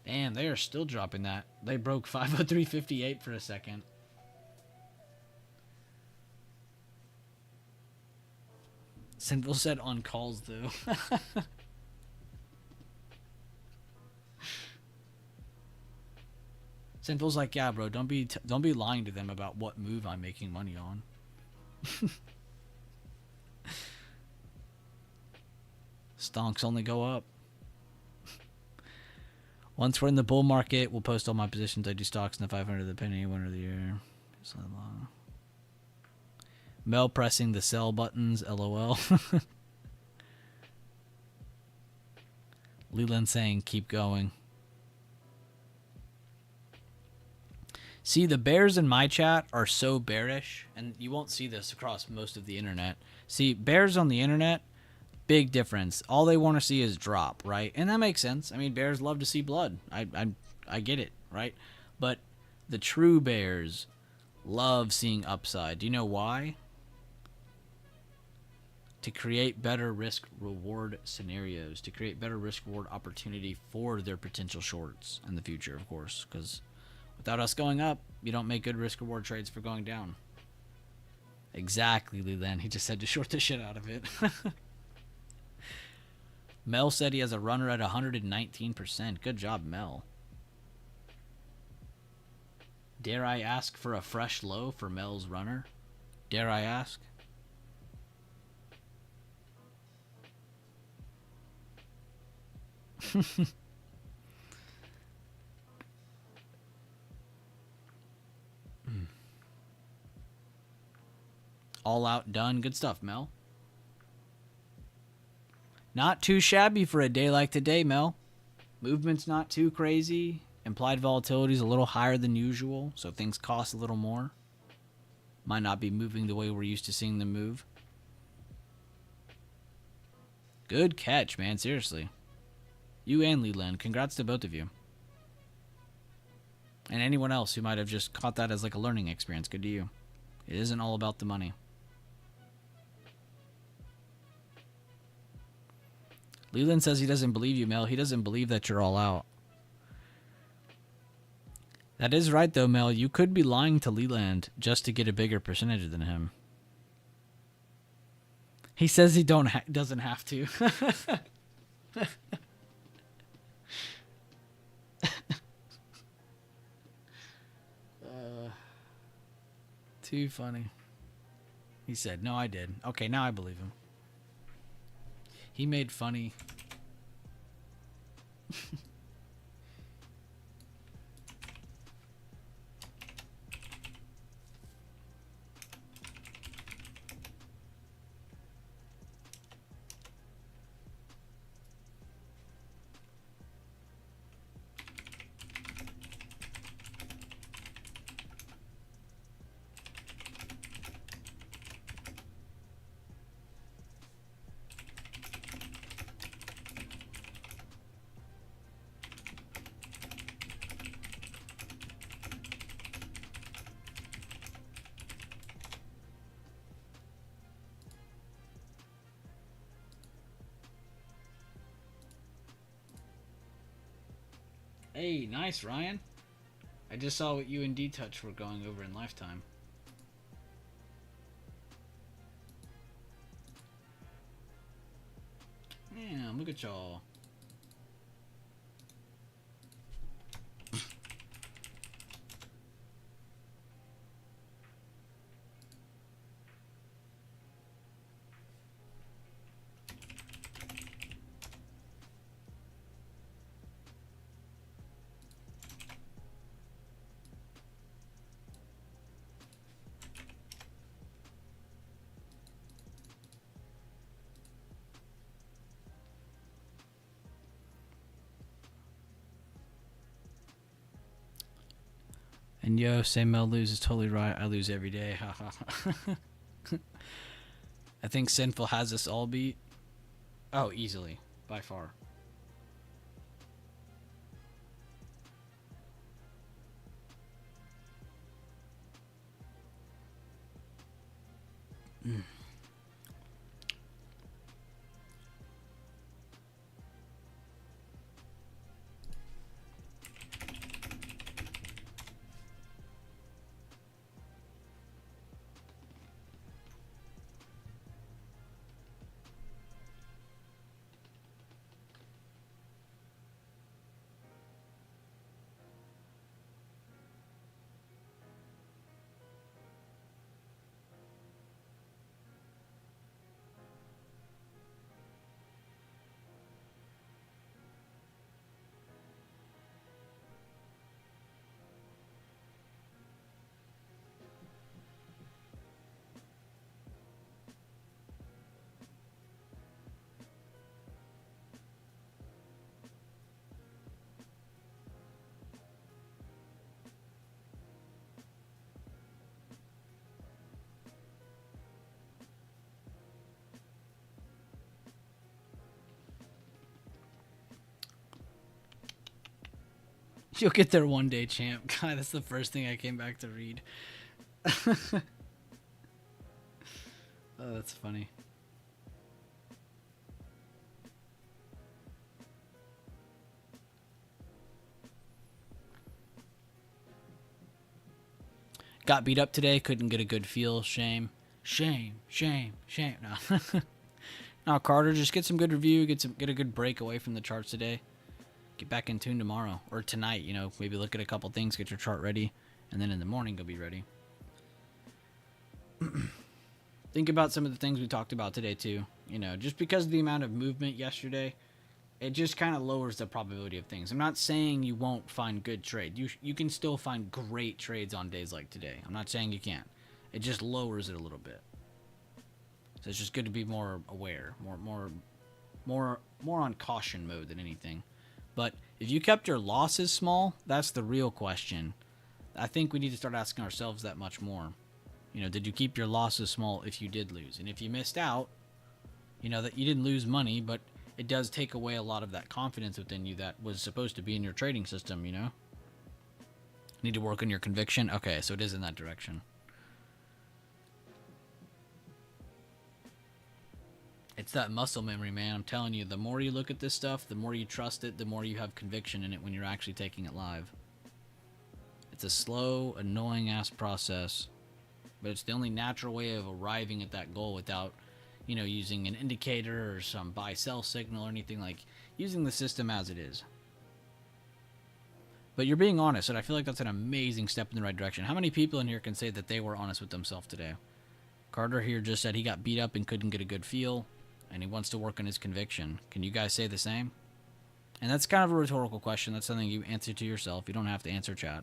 Damn, they are still dropping that. They broke 503.58 for a second. Sinful said on calls though. Sinful's like, yeah, bro, don't be lying to them about what move I'm making money on. Stonks only go up. Once we're in the bull market, we'll post all my positions. I do stocks in the 500 of the penny, winner of the year. Mel pressing the sell buttons, LOL. Leland saying, keep going. See, the bears in my chat are so bearish, and you won't see this across most of the internet. See, bears on the internet, big difference. All they want to see is drop, right? And that makes sense. I mean, bears love to see blood. I get it, right? But The true bears love seeing upside. Do you know why? To create better risk reward scenarios, to create better risk reward opportunity for their potential shorts in the future, of course, because without us going up, you don't make good risk reward trades for going down. Exactly, Leland. He just said to short the shit out of it. Mel said he has a runner at 119%. Good job, Mel. Dare I ask for a fresh low for Mel's runner? Dare I ask? All out done. Good stuff, Mel. Not too shabby for a day like today, Mel. Movement's not too crazy. Implied volatility is a little higher than usual, so things cost a little more. Might not be moving the way we're used to seeing them move. Good catch, man. Seriously. You and Leland. Congrats to both of you. And anyone else who might have just caught that as like a learning experience. Good to you. It isn't all about the money. Leland says he doesn't believe you, Mel. He doesn't believe that you're all out. That is right, though, Mel. You could be lying to Leland just to get a bigger percentage than him. He says he doesn't have to. Too funny. He said, no, I did. Okay, now I believe him. He made funny. Hey, nice, Ryan. I just saw what you and D-Touch were going over in Lifetime. Damn, look at y'all. And yo, say Mel loses, totally right. I lose every day. I think Sinful has us all beat. Oh, easily. By far. You'll get there one day, champ. God, that's the first thing I came back to read. Oh, that's funny. Got beat up today. Couldn't get a good feel. Shame. Shame. Shame. Shame. No. No, Carter, just get some good review. Get a good break away from the charts today. Get back in tune tomorrow. Or tonight, you know. Maybe look at a couple things. Get your chart ready. And then in the morning, go be ready. Think about some of the things we talked about today, too. You know, just because of the amount of movement yesterday, it just kind of lowers the probability of things. I'm not saying you won't find good trade. You can still find great trades on days like today. I'm not saying you can't. It just lowers it a little bit. So it's just good to be more aware, more on caution mode than anything. But if you kept your losses small, that's the real question. I think we need to start asking ourselves that much more. You know, did you keep your losses small if you did lose? And if you missed out, you know, that you didn't lose money, but it does take away a lot of that confidence within you that was supposed to be in your trading system, you know? Need to work on your conviction? Okay, so it is in that direction. It's that muscle memory, man. I'm telling you, the more you look at this stuff, the more you trust it, the more you have conviction in it when you're actually taking it live. It's a slow, annoying-ass process, but it's the only natural way of arriving at that goal without, you know, using an indicator or some buy-sell signal or anything, like using the system as it is. But you're being honest, and I feel like that's an amazing step in the right direction. How many people in here can say that they were honest with themselves today? Carter here just said he got beat up and couldn't get a good feel, and he wants to work on his conviction. Can you guys say the same? And that's kind of a rhetorical question. That's something you answer to yourself. You don't have to answer chat.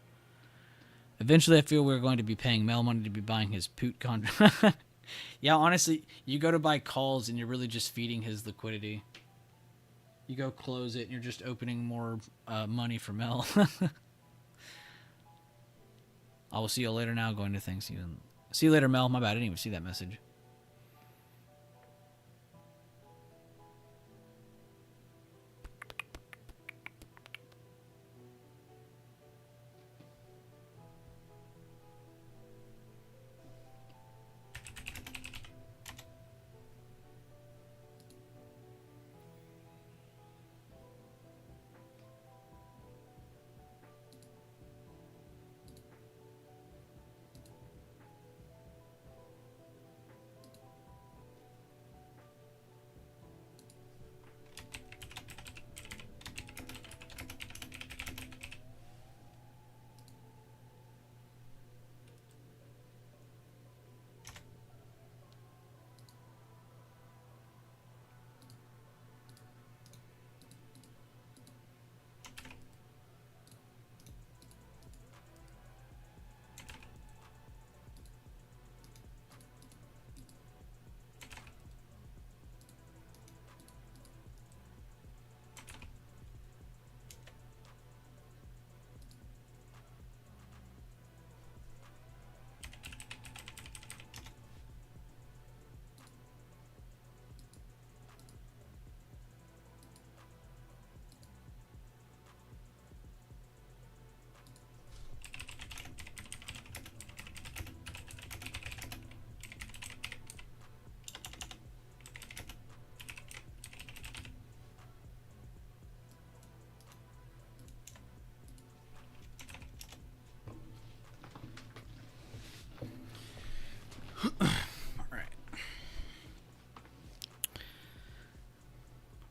Eventually, I feel we're going to be paying Mel money to be buying his Poot contract. Yeah, honestly, you go to buy calls and you're really just feeding his liquidity. You go close it and you're just opening more money for Mel. I will see you later now. Going to things. See you later, Mel. My bad. I didn't even see that message.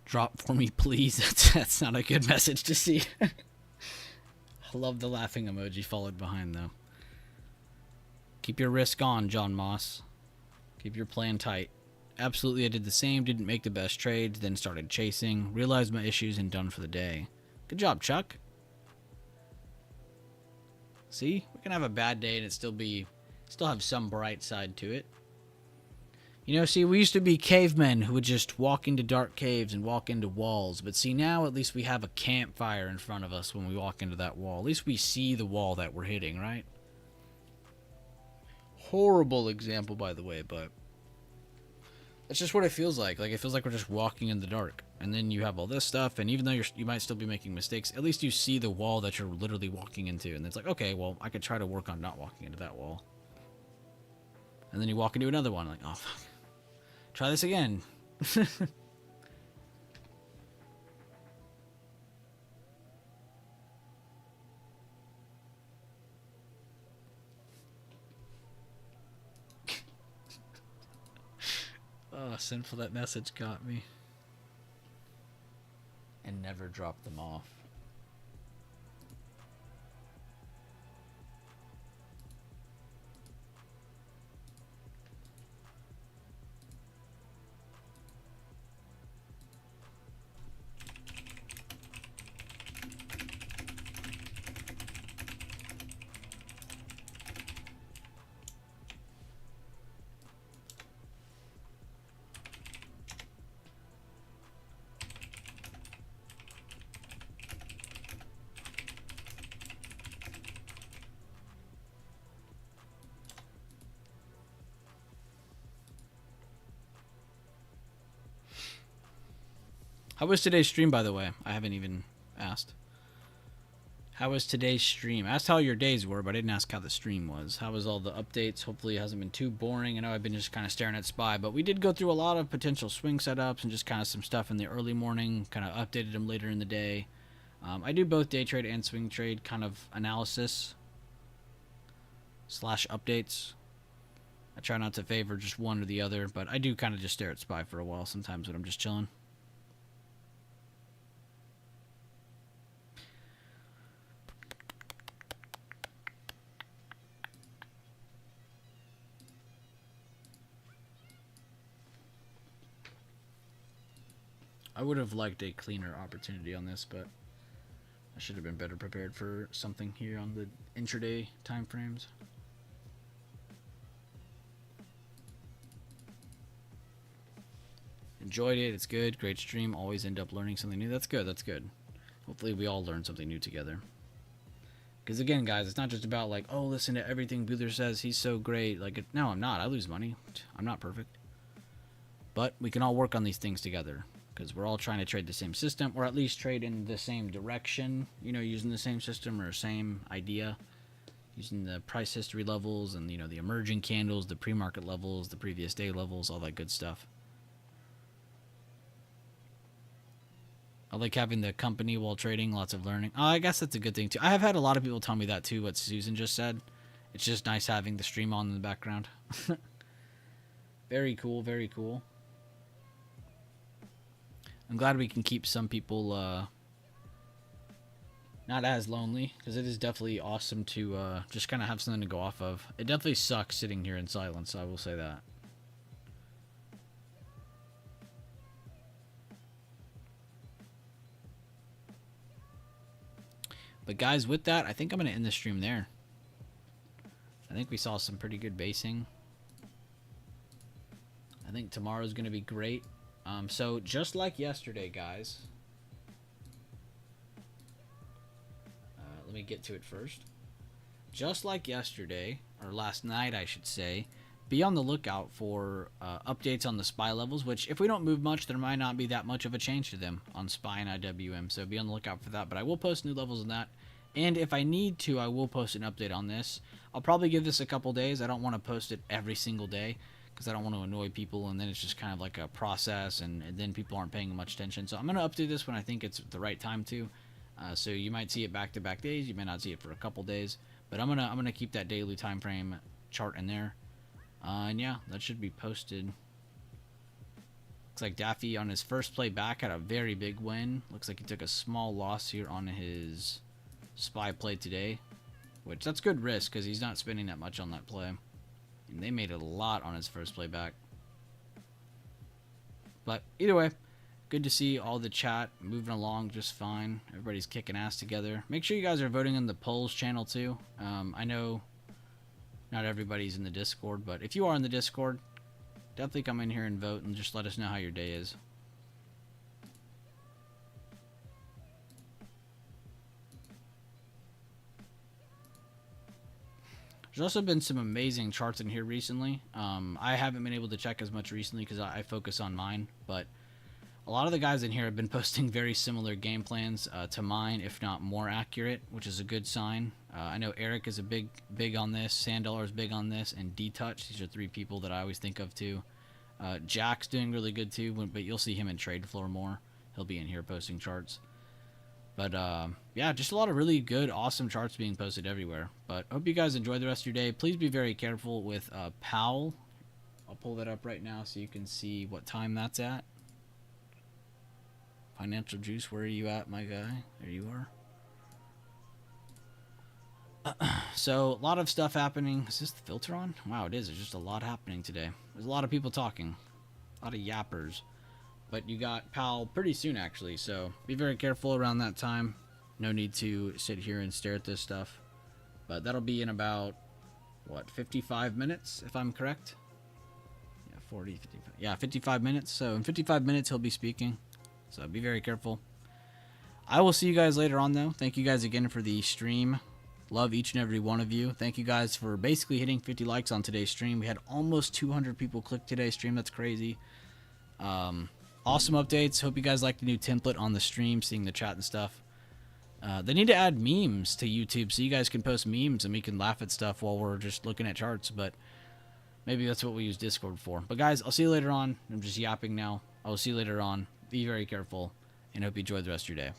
Drop for me, please. That's not a good message to see. I love the laughing emoji followed behind, though. Keep your risk on, John Moss. Keep your plan tight. Absolutely, I did the same. Didn't make the best trades, then started chasing. Realized my issues and done for the day. Good job, Chuck. See? We can have a bad day and it still have some bright side to it. You know, see, we used to be cavemen who would just walk into dark caves and walk into walls. But see, now at least we have a campfire in front of us when we walk into that wall. At least we see the wall that we're hitting, right? Horrible example, by the way, but It's just what it feels like. Like, it feels like we're just walking in the dark. And then you have all this stuff, and even though you might still be making mistakes, at least you see the wall that you're literally walking into. And it's like, okay, well, I could try to work on not walking into that wall. And then you walk into another one, like, oh, fuck. Try this again. Oh, sinful, that message got me. And never drop them off. How was today's stream, by the way? I haven't even asked. How was today's stream? I asked how your days were, but I didn't ask how the stream was. How was all the updates? Hopefully it hasn't been too boring. I know I've been just kind of staring at SPY, but we did go through a lot of potential swing setups and just kind of some stuff in the early morning, kind of updated them later in the day. I do both day trade and swing trade kind of analysis / updates. I try not to favor just one or the other, but I do kind of just stare at SPY for a while sometimes when I'm just chilling. I would have liked a cleaner opportunity on this, but I should have been better prepared for something here on the intraday time frames. Enjoyed it. It's good. Great stream. Always end up learning something new. That's good. That's good. Hopefully we all learn something new together. Because again, guys, it's not just about like, oh, listen to everything Buther says. He's so great. Like, no, I'm not. I lose money. I'm not perfect. But we can all work on these things together. Because we're all trying to trade the same system, or at least trade in the same direction, you know, using the same system or same idea, using the price history levels and, you know, the emerging candles, the pre-market levels, the previous day levels, all that good stuff. I like having the company while trading, lots of learning. Oh, I guess that's a good thing too. I have had a lot of people tell me that too, what Susan just said. It's just nice having the stream on in the background. Very cool, very cool. I'm glad we can keep some people not as lonely, because it is definitely awesome to just kind of have something to go off of. It definitely sucks sitting here in silence, I will say that. But guys, with that, I think I'm going to end the stream there. I think we saw some pretty good basing. I think tomorrow's going to be great. So just like yesterday, guys, let me get to it first. Just like yesterday, or last night, I should say, be on the lookout for updates on the SPY levels, which if we don't move much, there might not be that much of a change to them on SPY and IWM. So be on the lookout for that. But I will post new levels on that. And if I need to, I will post an update on this. I'll probably give this a couple days. I don't want to post it every single day, because I don't want to annoy people, and then it's just kind of like a process, and then people aren't paying much attention. So I'm going to update this when I think it's the right time to. So you might see it back-to-back days. You may not see it for a couple days, but I'm gonna keep that daily time frame chart in there. And yeah, that should be posted. Looks like Daffy on his first play back had a very big win. Looks like he took a small loss here on his SPY play today, which that's good risk because he's not spending that much on that play. And they made a lot on his first play back. But either way, good to see all the chat moving along just fine. Everybody's kicking ass together. Make sure you guys are voting in the polls channel too. I know not everybody's in the Discord, but if you are in the Discord, definitely come in here and vote and just let us know how your day is. There's also been some amazing charts in here recently. I haven't been able to check as much recently because I focus on mine, but a lot of the guys in here have been posting very similar game plans to mine, if not more accurate, which is a good sign. I know Eric is a big on this, Sandollar is big on this, and D-Touch. These are 3 people that I always think of too. Jack's doing really good too, but you'll see him in Trade Floor more. He'll be in here posting charts. But yeah, just a lot of really good, awesome charts being posted everywhere. But hope you guys enjoy the rest of your day. Please be very careful with Powell. I'll pull that up right now so you can see what time that's at. Financial Juice, where are you at, my guy? There you are. So, a lot of stuff happening. Is this the filter on? Wow, it is. There's just a lot happening today. There's a lot of people talking. A lot of yappers. But you got Powell pretty soon, actually. So, be very careful around that time. No need to sit here and stare at this stuff. But that'll be in about, what, 55 minutes, if I'm correct? Yeah, 40, 55. Yeah, 55 minutes. So, in 55 minutes, he'll be speaking. So, be very careful. I will see you guys later on, though. Thank you guys again for the stream. Love each and every one of you. Thank you guys for basically hitting 50 likes on today's stream. We had almost 200 people click today's stream. That's crazy. Awesome updates. Hope you guys like the new template on the stream, seeing the chat and stuff. They need to add memes to YouTube so you guys can post memes and we can laugh at stuff while we're just looking at charts. But maybe that's what we use Discord for. But guys, I'll see you later on. I'm just yapping now. I will see you later on. Be very careful and hope you enjoy the rest of your day.